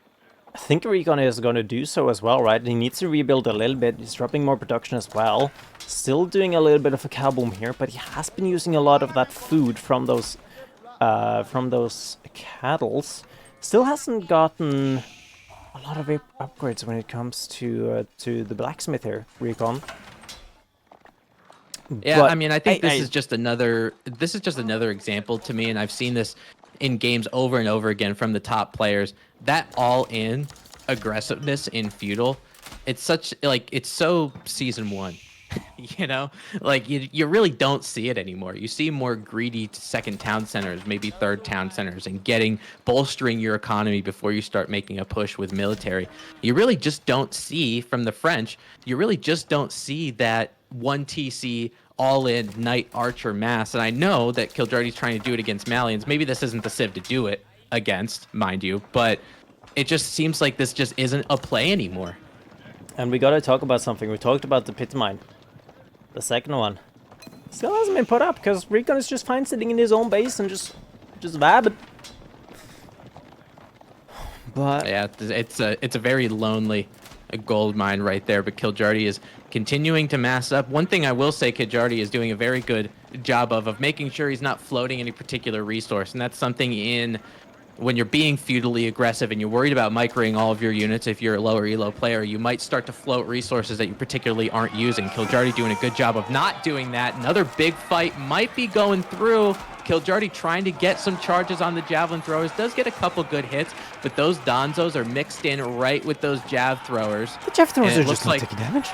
I think Recon is going to do so as well, right? He needs to rebuild a little bit. He's dropping more production as well. Still doing a little bit of a cow boom here, but he has been using a lot of that food from those cattles. Still hasn't gotten a lot of upgrades when it comes to the blacksmith here, Recon. Yeah, But I mean, I think this is just another example to me, and I've seen this in games over and over again from the top players. That all-in aggressiveness in Feudal, it's so season 1. You know, like you really don't see it anymore. You see more greedy second town centers, maybe third town centers, and bolstering your economy before you start making a push with military. You really just don't see from the French. You really just don't see that 1 TC all-in knight archer mass. And I know that Kiljardi's trying to do it against Malians. Maybe this isn't the civ to do it against, mind you, but it just seems like this just isn't a play anymore. And we gotta talk about something. We talked about the pit mine. The second one still hasn't been put up because Recon is just fine sitting in his own base and just vibing. But yeah, it's a very lonely gold mine right there. But Kiljardi is continuing to mass up. One thing I will say, Kiljardi is doing a very good job of making sure he's not floating any particular resource, and that's something when you're being feudally aggressive and you're worried about microing all of your units. If you're a lower elo player, you might start to float resources that you particularly aren't using. Kiljardi doing a good job of not doing that. Another big fight might be going through. Kiljardi trying to get some charges on the javelin throwers. Does get a couple good hits, but those Donzos are mixed in right with those jav throwers. The jav throwers are just not taking damage.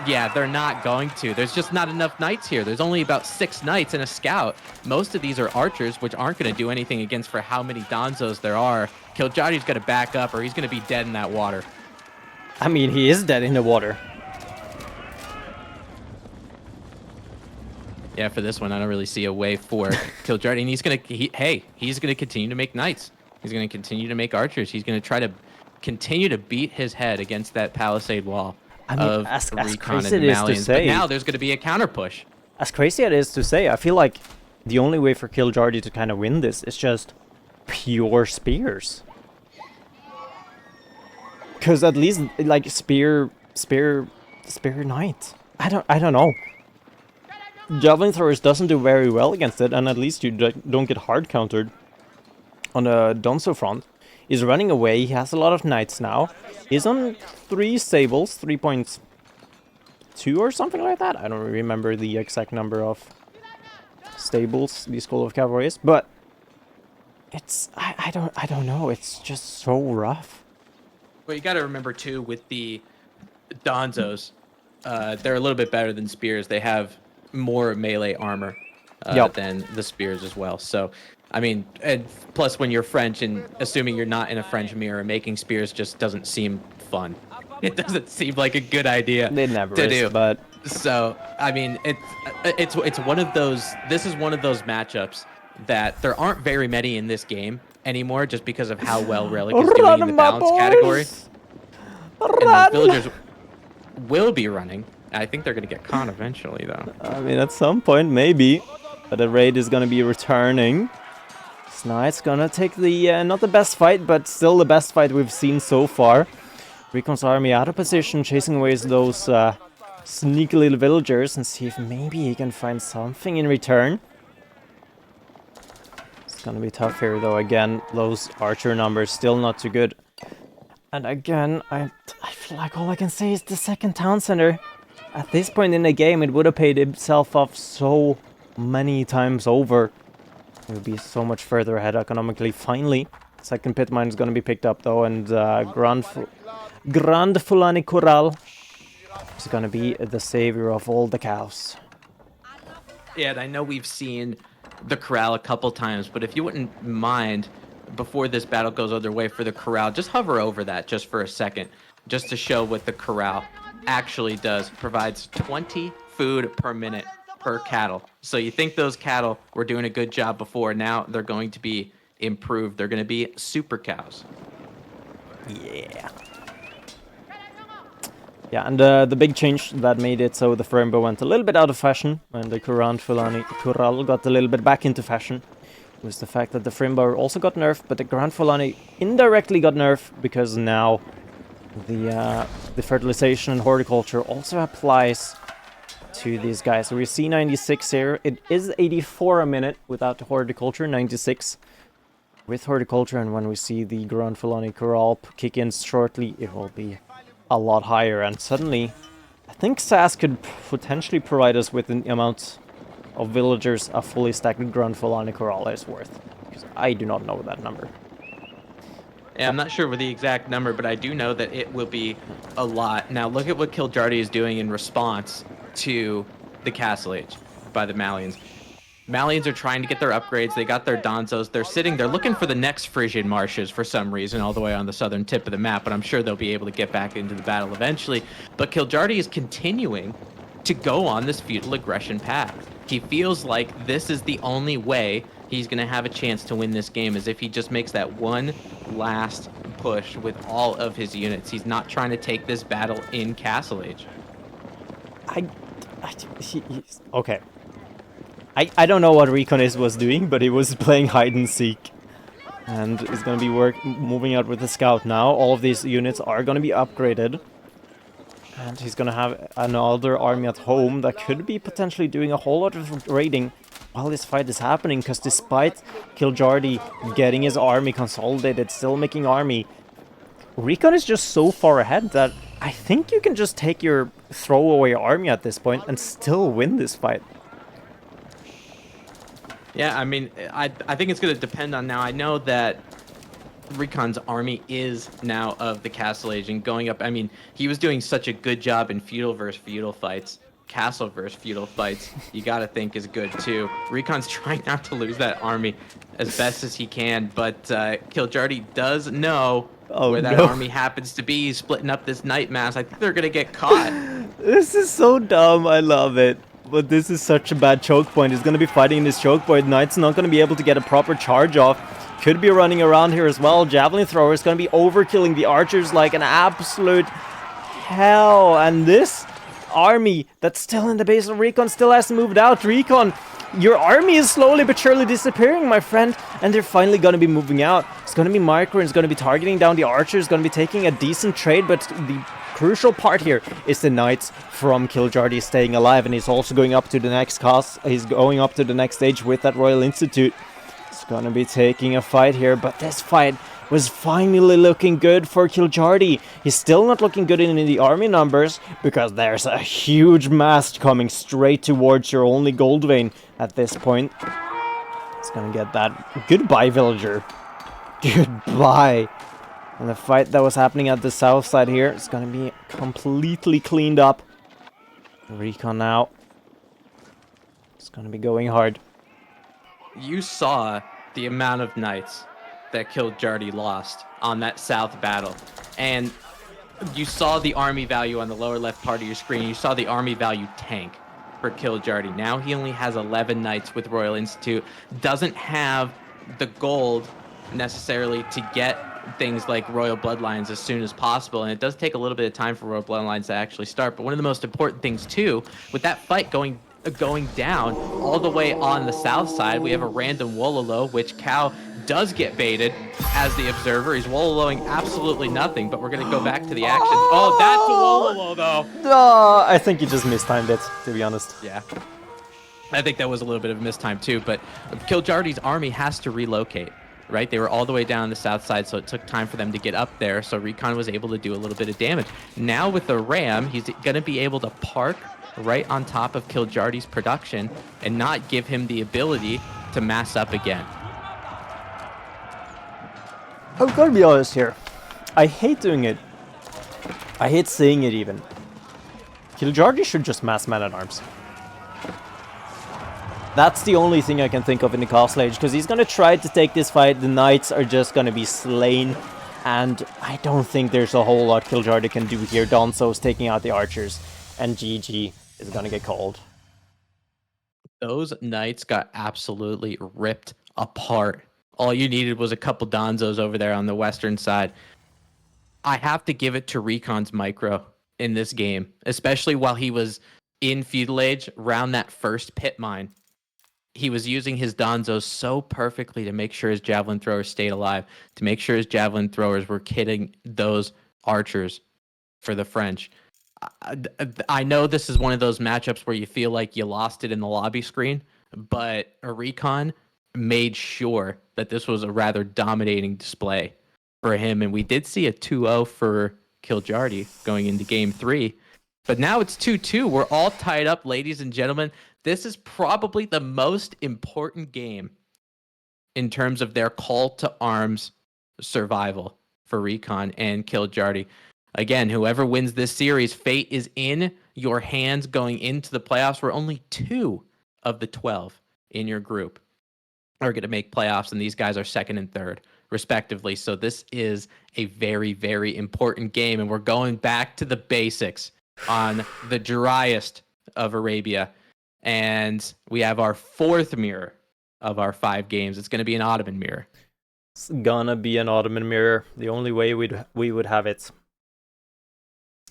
Yeah, they're not going to. There's just not enough knights here. There's only about 6 knights and a scout. Most of these are archers, which aren't going to do anything against for how many Donzos there are. Kiljardi's going to back up, or he's going to be dead in that water. I mean, he is dead in the water. Yeah, for this one, I don't really see a way for Kiljardi. And he's going to continue to make knights. He's going to continue to make archers. He's going to try to continue to beat his head against that palisade wall. I mean, as crazy it is to say, but now there's going to be a counter push. As crazy it is to say, I feel like the only way for Kiljardi to kind of win this is just pure spears. Because at least like spear knight. I don't know. Javelin throwers doesn't do very well against it, and at least you don't get hard countered on the Donzo front. He's running away. He has a lot of knights now. He's on 3 stables, 3.2 or something like that. I don't remember the exact number of stables the School of Cavalry is, but it's I don't know. It's just so rough. Well, you got to remember too with the Donzos, they're a little bit better than spears. They have more melee armor than the spears as well. So. I mean, and plus when you're French, and assuming you're not in a French mirror, making spears just doesn't seem fun. It doesn't seem like a good idea It never to is, do. But so, I mean, it's one of those. This is one of those matchups that there aren't very many in this game anymore, just because of how well Relic is doing in the balance category. And the villagers will be running. I think they're going to get caught eventually, though. I mean, at some point, maybe. But the raid is going to be returning. Knight's gonna take the, not the best fight, but still the best fight we've seen so far. Recon's army out of position, chasing away those sneaky little villagers, and see if maybe he can find something in return. It's gonna be tough here, though. Again, those archer numbers still not too good. And again, I feel like all I can say is the second town center. At this point in the game, it would have paid itself off so many times over. It would be so much further ahead economically. Finally, second pit mine is going to be picked up though, and Grand Fulani Corral is going to be the savior of all the cows. Yeah, and I know we've seen the corral a couple times, but if you wouldn't mind, before this battle goes underway for the corral, just hover over that just for a second, just to show what the corral actually does. Provides 20 food per minute per cattle. So you think those cattle were doing a good job before, now they're going to be improved. They're going to be super cows. Yeah. Yeah, and the big change that made it so the Frimbo went a little bit out of fashion, and the Kural got a little bit back into fashion, was the fact that the Frimbo also got nerfed, but the Grand Fulani indirectly got nerfed, because now the fertilization and horticulture also applies to these guys. So we see 96 here. It is 84 a minute without the horticulture, 96 with horticulture, and when we see the Grand Fulani Kural kick in shortly, it will be a lot higher, and suddenly I think SAS could potentially provide us with an amount of villagers a fully stacked Grand Fulani Kural is worth, because I do not know that number. Yeah, I'm not sure with the exact number, but I do know that it will be a lot. Now look at what Kiljardi is doing in response to the Castle Age by the Malians. Malians are trying to get their upgrades. They got their Donzos. They're looking for the next Frisian marshes for some reason, all the way on the southern tip of the map, but I'm sure they'll be able to get back into the battle eventually. But Kiljardi is continuing to go on this feudal aggression path. He feels like this is the only way he's going to have a chance to win this game, as if he just makes that one last push with all of his units. He's not trying to take this battle in Castle Age. Okay. I don't know what Recon was doing, but he was playing hide and seek. And he's going to be moving out with the scout now. All of these units are going to be upgraded. And he's going to have another army at home that could be potentially doing a whole lot of raiding while this fight is happening. Because despite Kiljardi getting his army consolidated, still making army, Recon is just so far ahead that I think you can just take your throwaway army at this point and still win this fight. Yeah, I mean, I think it's going to depend on now. I know that Recon's army is now of the Castle Age and going up. I mean, he was doing such a good job in feudal versus feudal fights. Castle versus feudal fights, you got to think is good too. Recon's trying not to lose that army as best as he can, but Kiljardi does know where that army happens to be. He's splitting up this knight mass. I think they're going to get caught. This is so dumb. I love it. But this is such a bad choke point. He's going to be fighting in this choke point. Knight's not going to be able to get a proper charge off. Could be running around here as well. Javelin thrower is going to be overkilling the archers like an absolute hell. And this army that's still in the base of Recon still hasn't moved out. Recon, your army is slowly but surely disappearing, my friend. And they're finally going to be moving out. It's going to be micro. It's going to be targeting down the archers. Going to be taking a decent trade, but the crucial part here is the knights from Kiljardi staying alive, and he's also going up to the next cast. He's going up to the next stage with that Royal Institute. He's gonna be taking a fight here, but this fight was finally looking good for Kiljardi. He's still not looking good in the army numbers, because there's a huge mass coming straight towards your only gold vein at this point. He's gonna get that. Goodbye, villager. Goodbye. And the fight that was happening at the south side here is going to be completely cleaned up. Recon now. It's going to be going hard. You saw the amount of knights that Kiljardi lost on that south battle. And you saw the army value on the lower left part of your screen. You saw the army value tank for Kiljardi. Now he only has 11 knights with Royal Institute. Doesn't have the gold necessarily to get things like royal bloodlines as soon as possible, and it does take a little bit of time for royal bloodlines to actually start. But one of the most important things too, with that fight going down all the way on the south side, we have a random Wololo, which Cow does get baited as the observer. He's Wololoing absolutely nothing, but we're going to go back to the action. Oh, that's a Wololo though. I think you just mistimed it, to be honest. Yeah, I think that was a little bit of a mistime too, but Kiljardi's army has to relocate. Right, they were all the way down the south side, so it took time for them to get up there. So Recon was able to do a little bit of damage. Now with the ram, he's going to be able to park right on top of Kiljardi's production and not give him the ability to mass up again. I've got to be honest here. I hate doing it. I hate saying it even. Kiljardi should just mass man-at-arms. That's the only thing I can think of in the Castle Age, because he's going to try to take this fight. The knights are just going to be slain, and I don't think there's a whole lot Kiljardi can do here. Donzo's taking out the archers, and GG is going to get called. Those knights got absolutely ripped apart. All you needed was a couple Donzos over there on the western side. I have to give it to Recon's micro in this game, especially while he was in Feudal Age around that first pit mine. He was using his Donzos so perfectly to make sure his javelin throwers stayed alive, to make sure his javelin throwers were hitting those archers for the French. I know this is one of those matchups where you feel like you lost it in the lobby screen, but Recon made sure that this was a rather dominating display for him. And we did see a 2-0 for Kiljardi going into game 3. But now it's 2-2. We're all tied up, ladies and gentlemen. This is probably the most important game in terms of their call to arms survival for Recon and Kiljardi. Again, whoever wins this series, fate is in your hands going into the playoffs, where only 2 of the 12 in your group are going to make playoffs, and these guys are second and third, respectively. So this is a very, very important game, and we're going back to the basics on the driest of Arabia. And we have our 4th mirror of our 5 games. It's going to be an Ottoman mirror. It's gonna be an Ottoman mirror. The only way we would have it.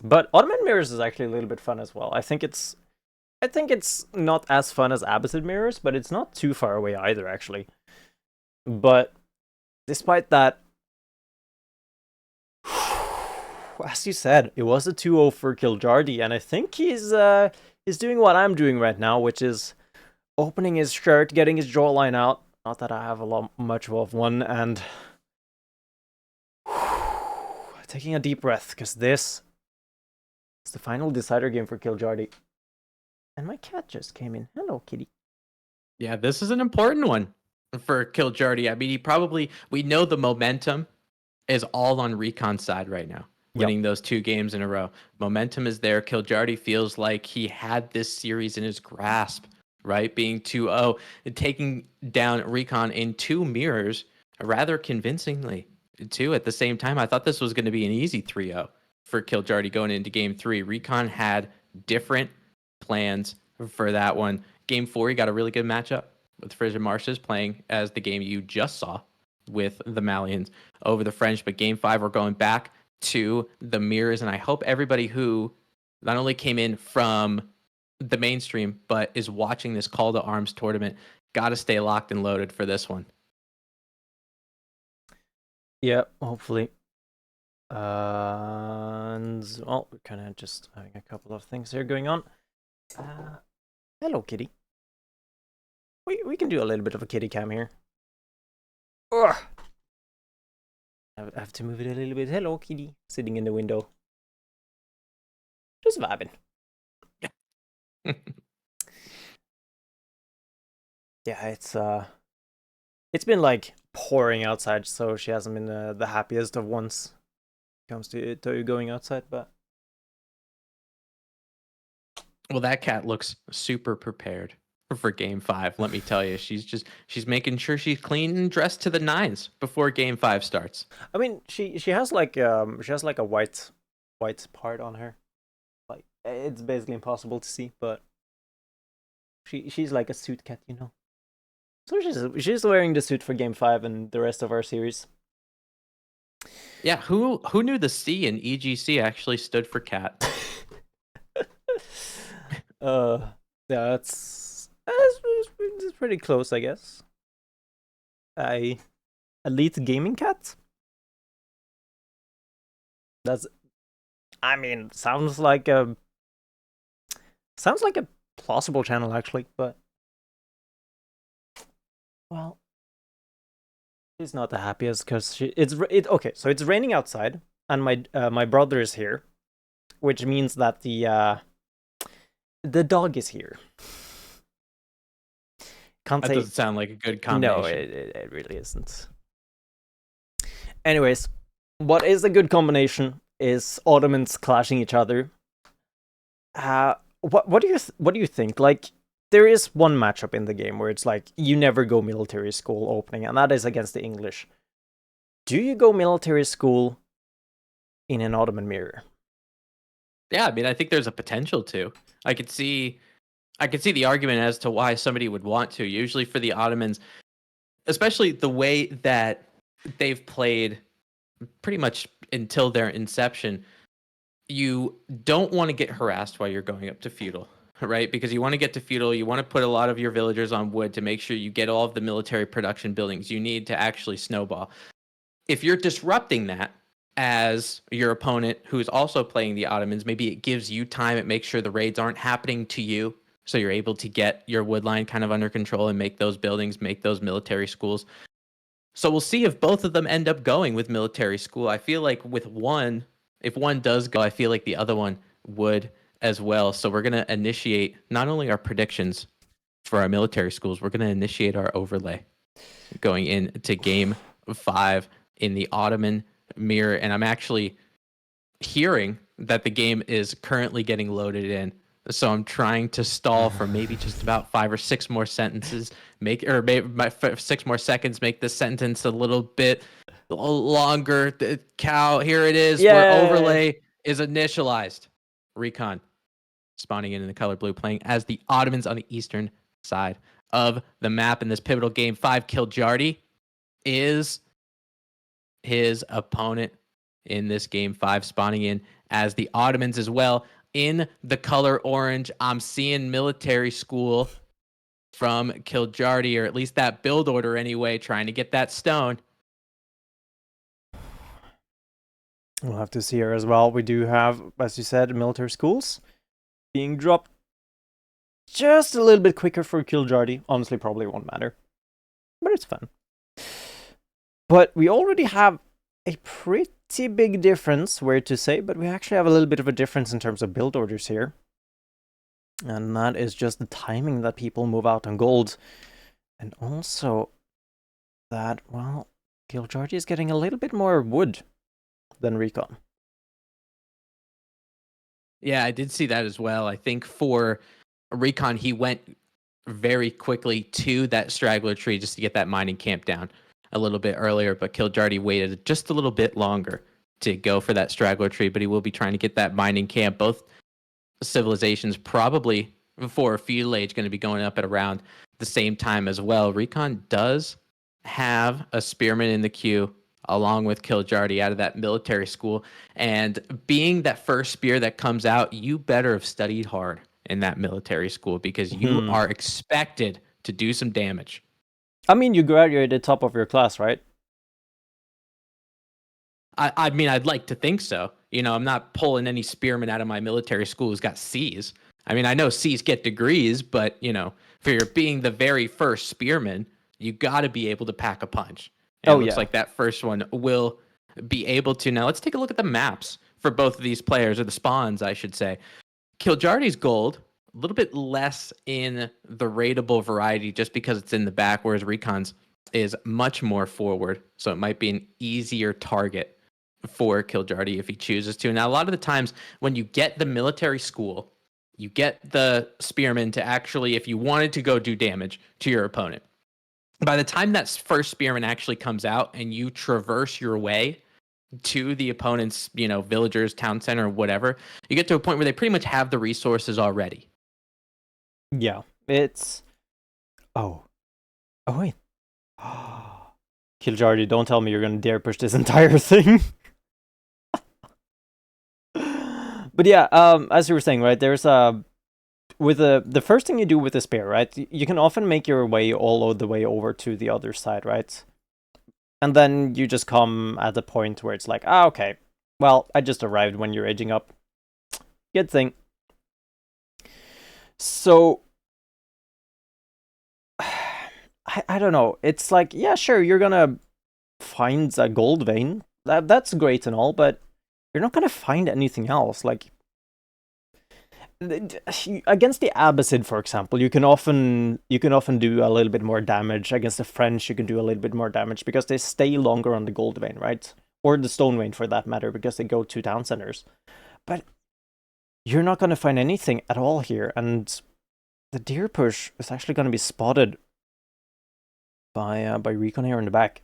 But Ottoman mirrors is actually a little bit fun as well. I think it's not as fun as Abbasid mirrors, but it's not too far away either, actually. But despite that, as you said, it was a 2-0 for Kiljardi, and I think he's doing what I'm doing right now, which is opening his shirt, getting his jawline out. Not that I have much of one, and taking a deep breath, because this is the final decider game for Kiljardi. And my cat just came in. Hello, kitty. Yeah, this is an important one for Kiljardi. I mean, we know the momentum is all on Recon's side right now. Winning those 2 games in a row. Momentum is there. Kiljardi feels like he had this series in his grasp, right? Being 2-0 and taking down Recon in 2 mirrors rather convincingly, too. At the same time, I thought this was going to be an easy 3-0 for Kiljardi going into game 3. Recon had different plans for that one. Game 4, he got a really good matchup with Frisian Marshes playing as the game you just saw with the Malians over the French. But game 5, we're going back to the mirrors, and I hope everybody who not only came in from the mainstream but is watching this call to arms tournament got to stay locked and loaded for this one. Yeah, hopefully. And well, we're kind of just having a couple of things here going on. Hello, kitty. We can do a little bit of a kitty cam here. Ugh. I have to move it a little bit. Hello, kitty. Sitting in the window. Just vibing. Yeah, it's been like pouring outside, so she hasn't been the happiest of ones when it comes to going outside, but well, that cat looks super prepared for game 5. Let me tell you, she's making sure she's clean and dressed to the nines before game 5 starts. I mean, she has like a white part on her, like it's basically impossible to see, but she's like a suit cat, you know. So she's wearing the suit for game 5 and the rest of our series. Yeah, who knew the C in EGC actually stood for cat? Yeah, it's pretty close, I guess. Elite gaming cat. I mean, sounds like a plausible channel actually, but well, she's not the happiest because okay. So it's raining outside, and my brother is here, which means that the dog is here. That doesn't sound like a good combination. No, it really isn't. Anyways, what is a good combination is Ottomans clashing each other. What do you think? Like, there is one matchup in the game where it's like you never go military school opening, and that is against the English. Do you go military school in an Ottoman mirror? Yeah, I mean, I think there's a potential to. I could see the argument as to why somebody would want to. Usually for the Ottomans, especially the way that they've played pretty much until their inception, you don't want to get harassed while you're going up to Feudal, right? Because you want to get to Feudal, you want to put a lot of your villagers on wood to make sure you get all of the military production buildings you need to actually snowball. If you're disrupting that as your opponent who's also playing the Ottomans, maybe it gives you time, it makes sure the raids aren't happening to you, so you're able to get your wood line kind of under control and make those buildings, make those military schools. So we'll see if both of them end up going with military school. I feel like with one, if one does go, I feel like the other one would as well. So we're going to initiate not only our predictions for our military schools, we're going to initiate our overlay going into game 5 in the Ottoman mirror. And I'm actually hearing that the game is currently getting loaded in. So I'm trying to stall for maybe just about 5 or 6 more sentences, maybe 6 more seconds, make this sentence a little bit longer. The cow, here it is. Yay! Where overlay is initialized. Recon spawning in the color blue, playing as the Ottomans on the eastern side of the map in this pivotal game 5. Kiljardi is his opponent in this game 5, spawning in as the Ottomans as well. In the color orange, I'm seeing military school from Kiljardi, or at least that build order anyway, trying to get that stone. We'll have to see here as well. We do have, as you said, military schools being dropped just a little bit quicker for Kiljardi. Honestly, probably won't matter, but it's fun. But we already have a pretty big difference, weird to say, but we actually have a little bit of a difference in terms of build orders here. And that is just the timing that people move out on gold. And also that, well, Kiljardi is getting a little bit more wood than Recon. Yeah, I did see that as well. I think for Recon, he went very quickly to that straggler tree just to get that mining camp down a little bit earlier, but Kiljardi waited just a little bit longer to go for that straggler tree, but he will be trying to get that mining camp. Both civilizations probably for feudal age going to be going up at around the same time as well. Recon does have a spearman in the queue along with Kiljardi out of that military school, and being that first spear that comes out, you better have studied hard in that military school because you are expected to do some damage. I mean, you graduated top of your class, right? I mean, I'd like to think so. You know, I'm not pulling any spearmen out of my military school who's got C's. I mean, I know C's get degrees, but, you know, for your being the very first spearman, you got to be able to pack a punch. And it looks like that first one will be able to. Now, let's take a look at the maps for both of these players, or the spawns, I should say. Kiljardi's gold, a little bit less in the raidable variety just because it's in the back, whereas Recon's is much more forward. So it might be an easier target for Kiljardi if he chooses to. Now, a lot of the times when you get the military school, you get the spearman to actually, if you wanted to go do damage to your opponent, by the time that first spearman actually comes out and you traverse your way to the opponent's, you know, villagers, town center, whatever, you get to a point where they pretty much have the resources already. Yeah, it's... Oh, wait. Kiljardi, don't tell me you're gonna dare push this entire thing. But yeah, as you were saying, right, there's with the first thing you do with the spear, right, you can often make your way all the way over to the other side, right? And then you just come at the point where it's like, okay, well, I just arrived when you're aging up. Good thing. So, I don't know. It's like, yeah, sure, you're gonna find a gold vein. That's great and all, but you're not gonna find anything else. Like, against the Abbasid, for example, you can often do a little bit more damage. Against the French, you can do a little bit more damage because they stay longer on the gold vein, right? Or the stone vein, for that matter, because they go to town centers. But you're not gonna find anything at all here, and the deer push is actually gonna be spotted by Recon here in the back.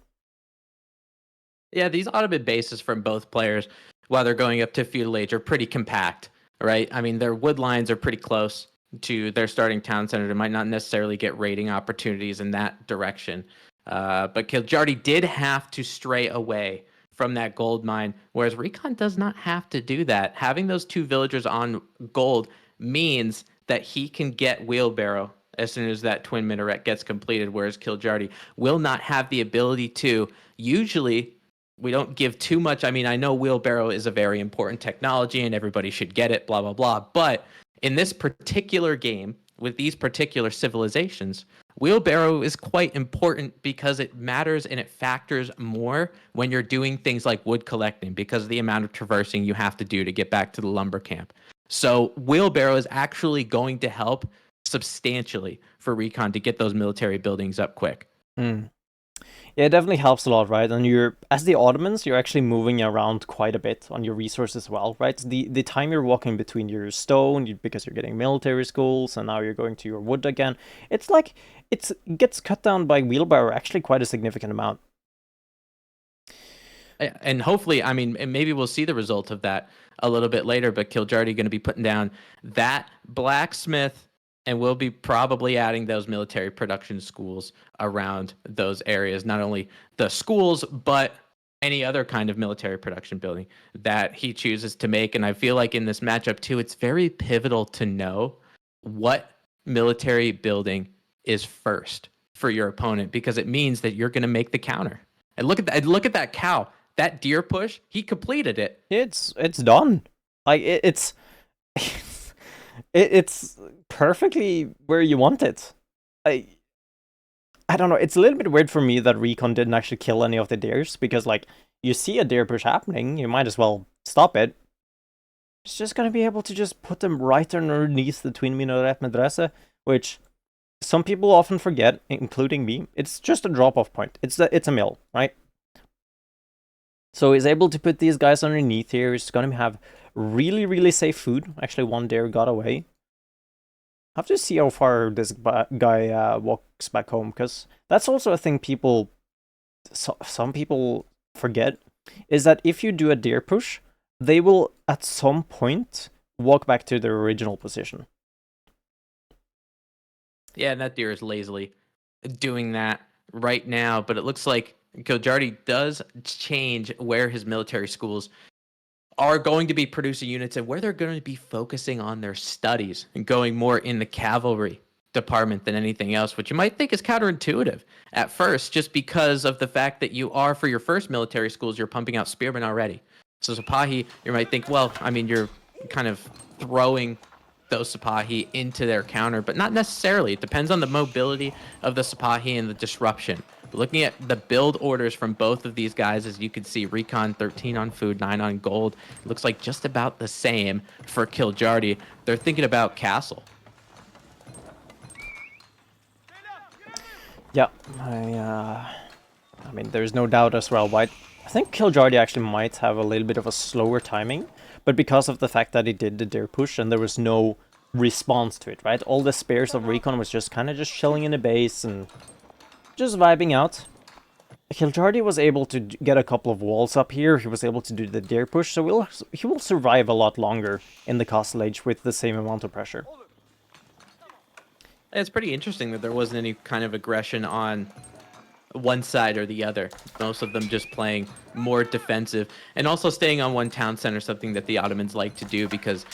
Yeah, these Ottoman bases from both players, while they're going up to feudal age, are pretty compact, right? I mean, their wood lines are pretty close to their starting town center. They might not necessarily get raiding opportunities in that direction. But Kiljardi did have to stray away from that gold mine, whereas Recon does not have to do that. Having those 2 villagers on gold means that he can get wheelbarrow as soon as that twin minaret gets completed, whereas Kiljardi will not have the ability to. Usually, we don't give too much. I mean, I know wheelbarrow is a very important technology and everybody should get it, blah, blah, blah. But in this particular game, with these particular civilizations, wheelbarrow is quite important because it matters and it factors more when you're doing things like wood collecting because of the amount of traversing you have to do to get back to the lumber camp. So wheelbarrow is actually going to help substantially for Recon to get those military buildings up quick. Mm. Yeah, it definitely helps a lot, right? And you're, as the Ottomans, you're actually moving around quite a bit on your resources as well, right? The time you're walking between your stone, because you're getting military schools, and now you're going to your wood again, it's like, it gets cut down by wheelbarrow actually quite a significant amount. And hopefully, I mean, maybe we'll see the result of that a little bit later, but Kiljardi going to be putting down that blacksmith, and we'll be probably adding those military production schools around those areas. Not only the schools, but any other kind of military production building that he chooses to make. And I feel like in this matchup, too, it's very pivotal to know what military building is first for your opponent, because it means that you're going to make the counter. And look at that cow. That deer push, he completed it. It's done. Like it's it's perfectly where you want it. I don't know. It's a little bit weird for me that Recon didn't actually kill any of the deers, because like you see a deer push happening, you might as well stop it. It's just gonna be able to just put them right underneath the twin minaret madrasa, which some people often forget, including me. It's just a drop-off point. It's a mill, right? So he's able to put these guys underneath here. He's going to have really, really safe food. Actually, one deer got away. I have to see how far this guy walks back home, because that's also a thing some people forget, is that if you do a deer push, they will at some point walk back to their original position. Yeah, and that deer is lazily doing that right now, but it looks like Kiljardi does change where his military schools are going to be producing units and where they're going to be focusing on their studies and going more in the cavalry department than anything else, which you might think is counterintuitive at first, just because of the fact that you are, for your first military schools, you're pumping out spearmen already. So Sipahi, you might think, well, I mean, you're kind of throwing those Sipahi into their counter, but not necessarily. It depends on the mobility of the Sipahi and the disruption. But looking at the build orders from both of these guys, as you can see, Recon 13 on food, 9 on gold. It looks like just about the same for Kiljardi. They're thinking about castle. Yeah, I mean, there's no doubt as well, right? I think Kiljardi actually might have a little bit of a slower timing, but because of the fact that he did the deer push and there was no response to it, right? All the spares of Recon was just kind of just chilling in the base and just vibing out. Kiljardi was able to get a couple of walls up here. He was able to do the deer push, so he will survive a lot longer in the castle age with the same amount of pressure. It's pretty interesting that there wasn't any kind of aggression on one side or the other. Most of them just playing more defensive and also staying on one town center, something that the Ottomans like to do, because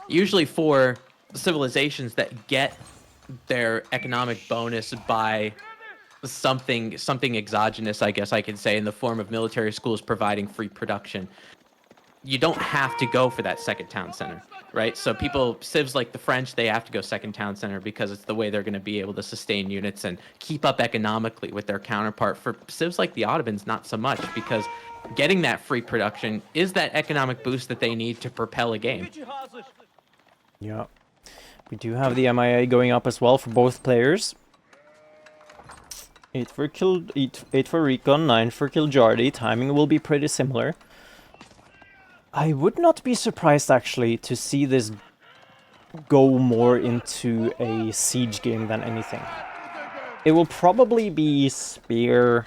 usually for civilizations that get their economic bonus by something exogenous, I guess I could say, in the form of military schools providing free production, you don't have to go for that second town center, right? So civs like the French, they have to go second town center because it's the way they're going to be able to sustain units and keep up economically with their counterpart. For civs like the Ottomans, not so much, because getting that free production is that economic boost that they need to propel a game. Yeah, we do have the MIA going up as well for both players. 8 for Recon, 9 for Kiljardi. Timing will be pretty similar. I would not be surprised, actually, to see this go more into a siege game than anything. It will probably be Spear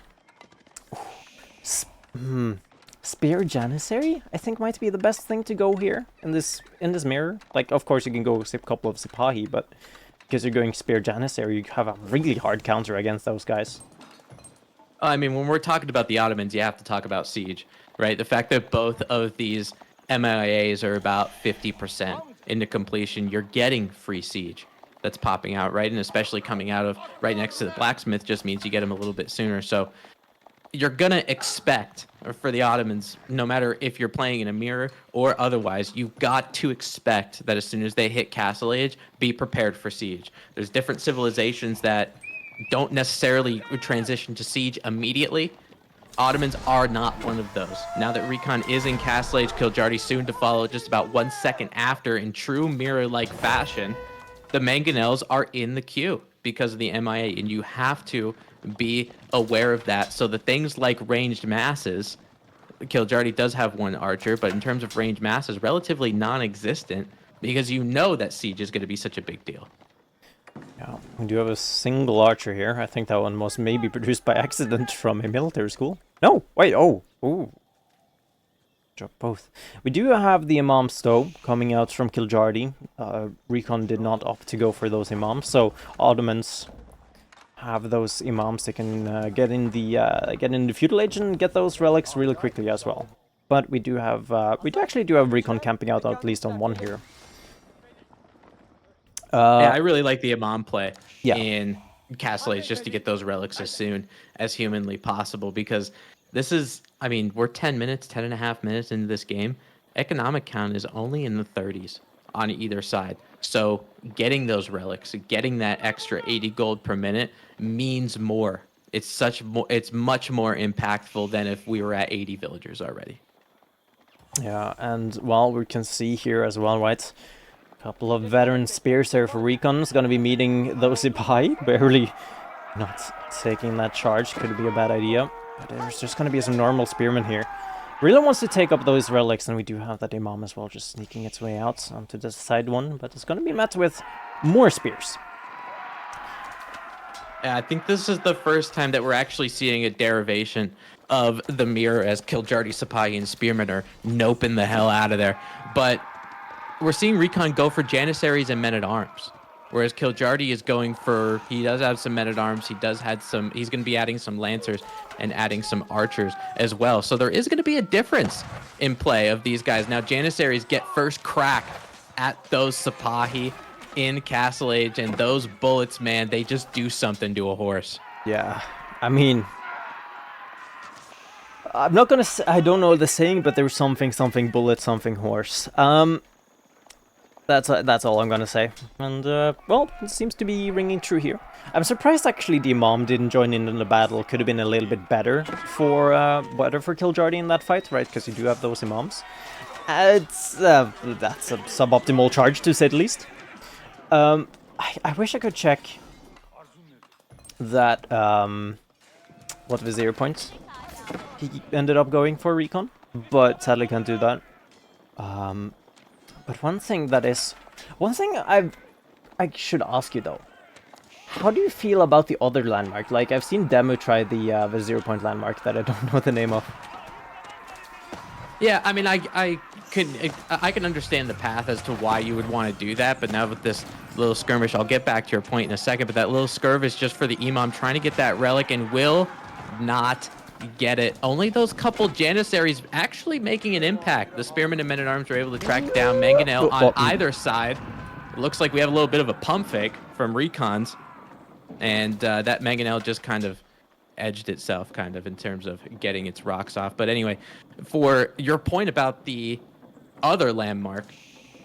Janissary, I think, might be the best thing to go here in this mirror. Like, of course, you can go a couple of Sipahi, but because you're going Spear Janissary, you have a really hard counter against those guys. I mean, when we're talking about the Ottomans, you have to talk about siege, right? The fact that both of these MIAs are about 50% into completion, you're getting free siege that's popping out, right? And especially coming out of right next to the blacksmith just means you get them a little bit sooner. So you're going to expect for the Ottomans, no matter if you're playing in a mirror or otherwise, you've got to expect that as soon as they hit Castle Age, be prepared for siege. There's different civilizations that don't necessarily transition to siege immediately. Ottomans are not one of those. Now that Recon is in Castle Age, Kiljardi soon to follow just about 1 second after in true mirror-like fashion, the Mangonels are in the queue because of the MIA, and you have to be aware of that. So the things like ranged masses, Kiljardi does have one archer, but in terms of ranged masses, relatively non-existent because you know that siege is going to be such a big deal. Yeah, we do have a single archer here. I think that one was maybe produced by accident from a military school. No, wait, oh, ooh. Drop both. We do have the imams though, coming out from Kiljardi. Recon did not opt to go for those imams, so Ottomans have those imams. They can get in the feudal age and get those relics really quickly as well. But we do have, actually do have Recon camping out at least on one here. Yeah, I really like the Imam play Yeah. in Castle Age just to get those relics as soon as humanly possible because this is, I mean, we're 10 and a half minutes into this game. Economic count is only in the 30s on either side. So getting those relics, getting that extra 80 gold per minute means more. It's much more impactful than if we were at 80 villagers already. Yeah, and well, we can see here as well, right? Couple of veteran spears there for Recon. Is going to be meeting those Ipai. Barely not taking that charge. Could be a bad idea. But there's just going to be some normal spearmen here. Really wants to take up those relics, and we do have that Imam as well, just sneaking its way out onto the side one. But it's going to be met with more spears. Yeah, I think this is the first time that we're actually seeing a derivation of the mirror as Kiljardi, Sipahi, and Spearmen are noping the hell out of there. But we're seeing Recon go for Janissaries and Men-at-Arms, whereas Kiljardi is going for, he does have some Men-at-Arms, he's going to be adding some Lancers and adding some Archers as well. So there is going to be a difference in play of these guys. Now, Janissaries get first crack at those Sipahi in Castle Age, and those bullets, man, they just do something to a horse. Yeah, I mean, I'm not gonna say, I don't know the saying, but there's something bullet, something horse. That's all I'm gonna say. And, well, it seems to be ringing true here. I'm surprised, actually, the Imam didn't join in the battle. Could have been a little bit better for Kiljardi in that fight, right? Because you do have those Imams. That's a suboptimal charge, to say the least. I wish I could check that, what Vizier points he ended up going for Recon, but sadly can't do that. But one thing I should ask you though, how do you feel about the other landmark? Like, I've seen Demu try the 0 point landmark that I don't know the name of. Yeah, I mean, I can understand the path as to why you would want to do that, but now with this little skirmish, I'll get back to your point in a second, but that little skirmish just for the Imam trying to get that relic and will not get it. Only those couple Janissaries actually making an impact. The Spearmen and Men-at-Arms were able to track down Mangonel on either side. It looks like we have a little bit of a pump fake from Recon's, and that Mangonel just kind of edged itself kind of in terms of getting its rocks off. But anyway, for your point about the other landmark,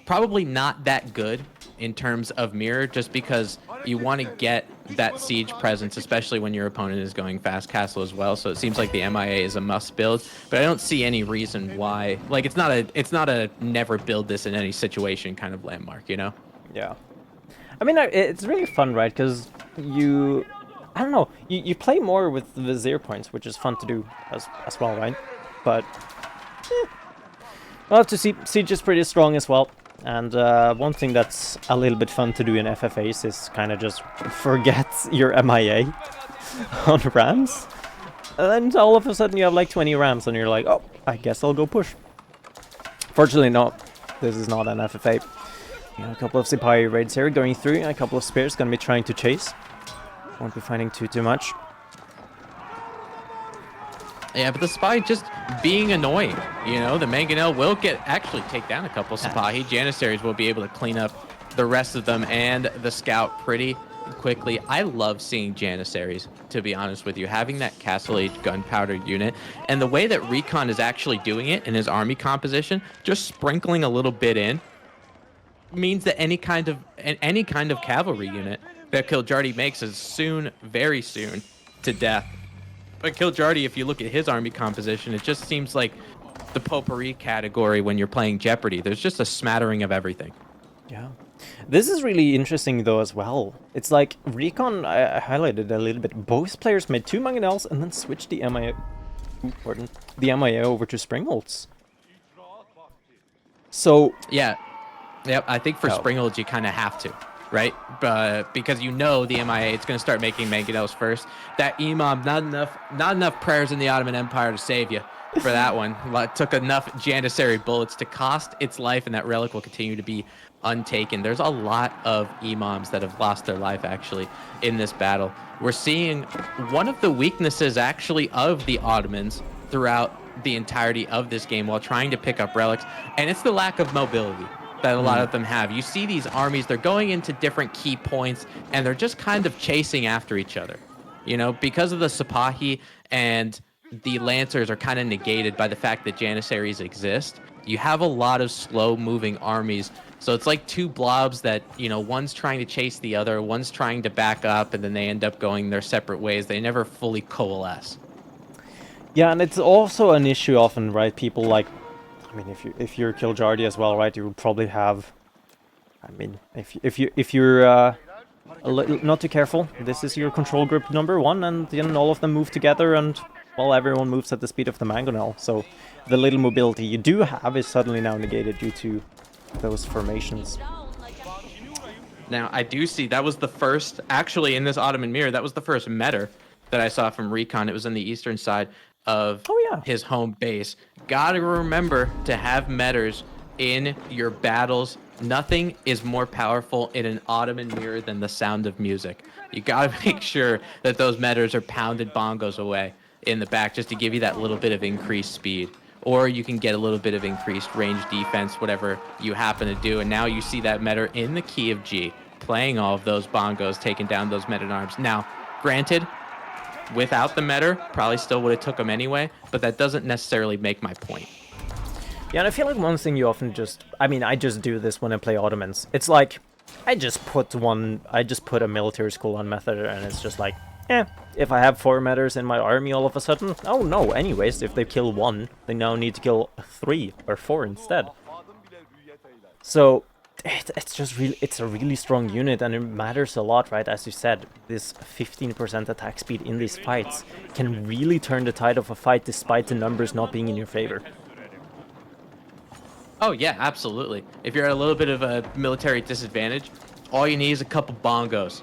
probably not that good in terms of mirror, just because you want to get that siege presence, especially when your opponent is going fast castle as well. So it seems like the MIA is a must build, but I don't see any reason why. Like, it's not a never build this in any situation kind of landmark, you know? Yeah. I mean, it's really fun, right? Because I don't know, you play more with the Vizier points, which is fun to do as well, right? But we'll have to see. Siege is pretty strong as well. And one thing that's a little bit fun to do in FFAs is kind of just forget your MIA on rams. And then all of a sudden you have like 20 rams and you're like, oh, I guess I'll go push. Fortunately, no. This is not an FFA. You know, a couple of Sipahi raids here going through, and a couple of spears going to be trying to chase. Won't be finding too much. Yeah, but the Spy just being annoying. You know, the Mangonel will actually take down a couple Sipahi. Janissaries will be able to clean up the rest of them and the Scout pretty quickly. I love seeing Janissaries, to be honest with you. Having that Castle Age gunpowder unit and the way that Recon is actually doing it in his army composition, just sprinkling a little bit in, means that any kind of cavalry unit that Kiljardi makes is soon, very soon, to death. But Kiljardi, if you look at his army composition, it just seems like the potpourri category when you're playing Jeopardy. There's just a smattering of everything. Yeah. This is really interesting, though, as well. It's like, Recon, I highlighted a little bit. Both players made 2 Mangonels and then switched the MIA... the MIA over to Springholds. So... Yeah. Yep, I think for Springholds, you kind of have to. Right? Because you know the MIA, it's going to start making Mangonels first. That Imam, not enough prayers in the Ottoman Empire to save you for that one. It took enough Janissary bullets to cost its life, and that relic will continue to be untaken. There's a lot of Imams that have lost their life, actually, in this battle. We're seeing one of the weaknesses, actually, of the Ottomans throughout the entirety of this game while trying to pick up relics, and it's the lack of mobility that a lot of them have. You see these armies, they're going into different key points, and they're just kind of chasing after each other. You know, because of the Sipahi and the Lancers are kind of negated by the fact that Janissaries exist, you have a lot of slow-moving armies. So it's like 2 blobs that, you know, one's trying to chase the other, one's trying to back up, and then they end up going their separate ways. They never fully coalesce. Yeah, and it's also an issue often, right? People like... I mean, if you're Kiljardi as well, right? You would probably have. I mean, if you're not too careful, this is your control group number 1, and then all of them move together, and well, everyone moves at the speed of the Mangonel. So the little mobility you do have is suddenly now negated due to those formations. Now, I do see that was the first, actually, in this Ottoman mirror, that was the first meter that I saw from Recon. It was on the eastern side of his home base. Gotta remember to have metters in your battles. Nothing is more powerful in an Ottoman mirror than the sound of music. You gotta make sure that those metters are pounded bongos away in the back just to give you that little bit of increased speed. Or you can get a little bit of increased range defense, whatever you happen to do. And now you see that metter in the key of G, playing all of those bongos, taking down those men-at-arms. Now, granted, without the meter, probably still would have took them anyway, but that doesn't necessarily make my point. Yeah, and I feel like one thing you often just... I mean, I just do this when I play Ottomans. It's like, I just put a military school on method, and it's just like, if I have 4 metters in my army all of a sudden, oh no, anyways, if they kill 1, they now need to kill 3 or 4 instead. So... It's just really, it's a really strong unit, and it matters a lot, right? As you said, this 15% attack speed in these fights can really turn the tide of a fight despite the numbers not being in your favor. Oh yeah, absolutely. If you're at a little bit of a military disadvantage, all you need is a couple bongos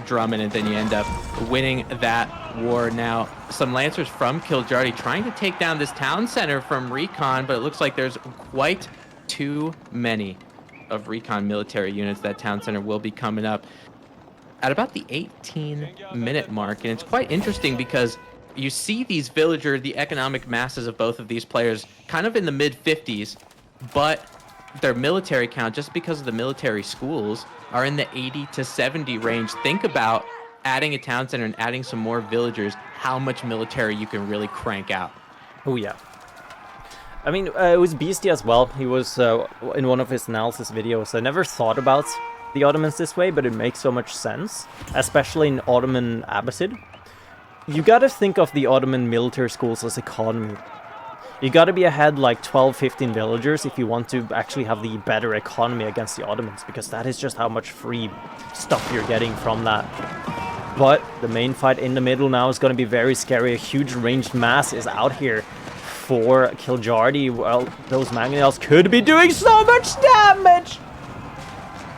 drumming, and then you end up winning that war. Now, some Lancers from Kiljardi trying to take down this town center from Recon, but it looks like there's quite too many of Recon military units. That town center will be coming up at about the 18-minute mark, and it's quite interesting because you see these the economic masses of both of these players kind of in the mid-50s, but their military count, just because of the military schools, are in the 80 to 70 range. Think about adding a town center and adding some more villagers, how much military you can really crank out. Oh yeah. I mean, it was Beastie as well. He was in one of his analysis videos. I never thought about the Ottomans this way, but it makes so much sense, especially in Ottoman Abbasid. You gotta think of the Ottoman military schools as economy. You gotta be ahead like 12, 15 villagers if you want to actually have the better economy against the Ottomans, because that is just how much free stuff you're getting from that. But the main fight in the middle now is gonna be very scary. A huge ranged mass is out here for Kiljardi. Well, those Mangonels could be doing so much damage!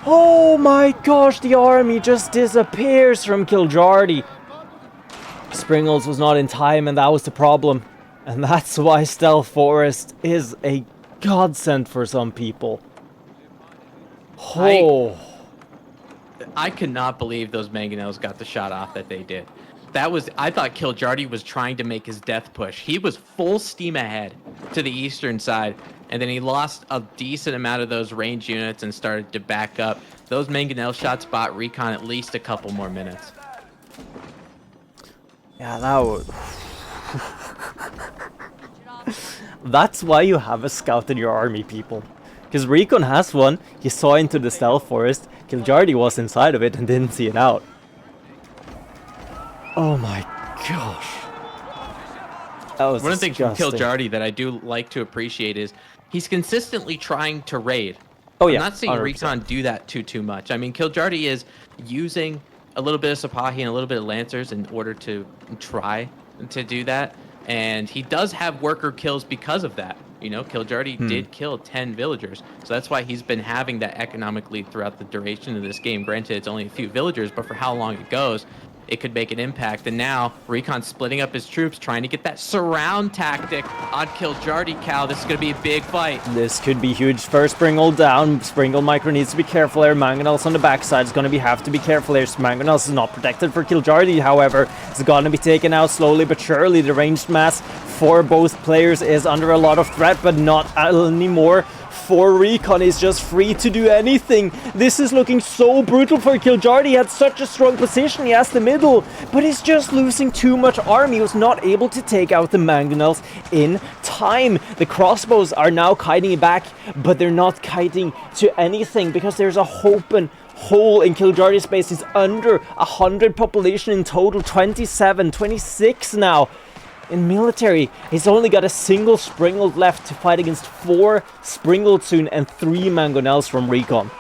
Oh my gosh, the army just disappears from Kiljardi. Springles was not in time, and that was the problem. And that's why Stealth Forest is a godsend for some people. Oh. I cannot believe those Mangonels got the shot off that they did. I thought Kiljardi was trying to make his death push. He was full steam ahead to the eastern side, and then he lost a decent amount of those range units and started to back up. Those mangonel shots bought Recon at least a couple more minutes. Yeah, that was... That's why you have a scout in your army, people. Because Recon has one, he saw into the stealth forest, Kiljardi was inside of it and didn't see it out. Oh my gosh. That was One of the things from disgusting. Kiljardi that I do like to appreciate is he's consistently trying to raid. Oh yeah, I'm not seeing 100%. Recon do that too much. I mean, Kiljardi is using a little bit of Sipahi and a little bit of Lancers in order to try to do that. And he does have worker kills because of that. You know, Kiljardi did kill 10 villagers. So that's why he's been having that economically throughout the duration of this game. Granted, it's only a few villagers, but for how long it goes, it could make an impact. And now Recon's splitting up his troops, trying to get that surround tactic on Kiljardi. Cow, this is going to be a big fight. This could be huge. First Springle down. Springle Micro needs to be careful here. Mangonels on the backside is going to have to be careful here. Mangonels is not protected for Kiljardi, however. It's going to be taken out slowly but surely. The ranged mass for both players is under a lot of threat, but not anymore. For Recon is just free to do anything. This is looking so brutal for Kiljardi. He had such a strong position. He has the middle, but he's just losing too much army. He was not able to take out the mangonels in time. The crossbows are now kiting back, but they're not kiting to anything because there's a open hole in Kiljardi's base. He's under 100 population in total, 27, 26 now. In military, he's only got a single Springled left to fight against 4 Springled soon and 3 Mangonels from Recon.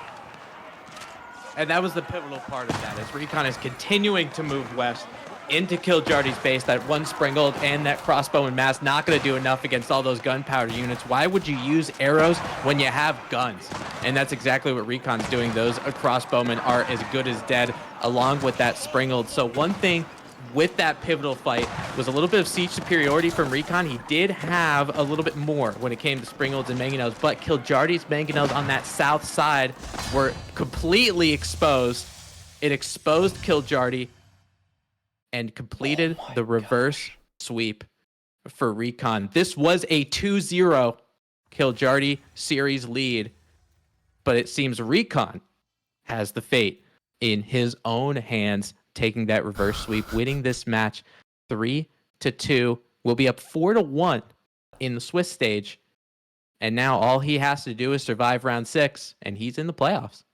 And that was the pivotal part of that, as Recon is continuing to move west into Kiljardi's base. That one Springled and that crossbow and mass not going to do enough against all those gunpowder units. Why would you use arrows when you have guns? And that's exactly what Recon's doing. Those crossbowmen are as good as dead along with that Springled. So one thing with that pivotal fight was a little bit of siege superiority from Recon. He did have a little bit more when it came to Springleds and Mangonels, but Kiljardi's Mangonels on that south side were completely exposed. It exposed Kiljardi and completed the reverse sweep for Recon. This was a 2-0 Kiljardi series lead, but it seems Recon has the fate in his own hands, taking that reverse sweep, winning this match 3-2. Will be up 4-1 in the Swiss stage. And now all he has to do is survive round 6, and he's in the playoffs.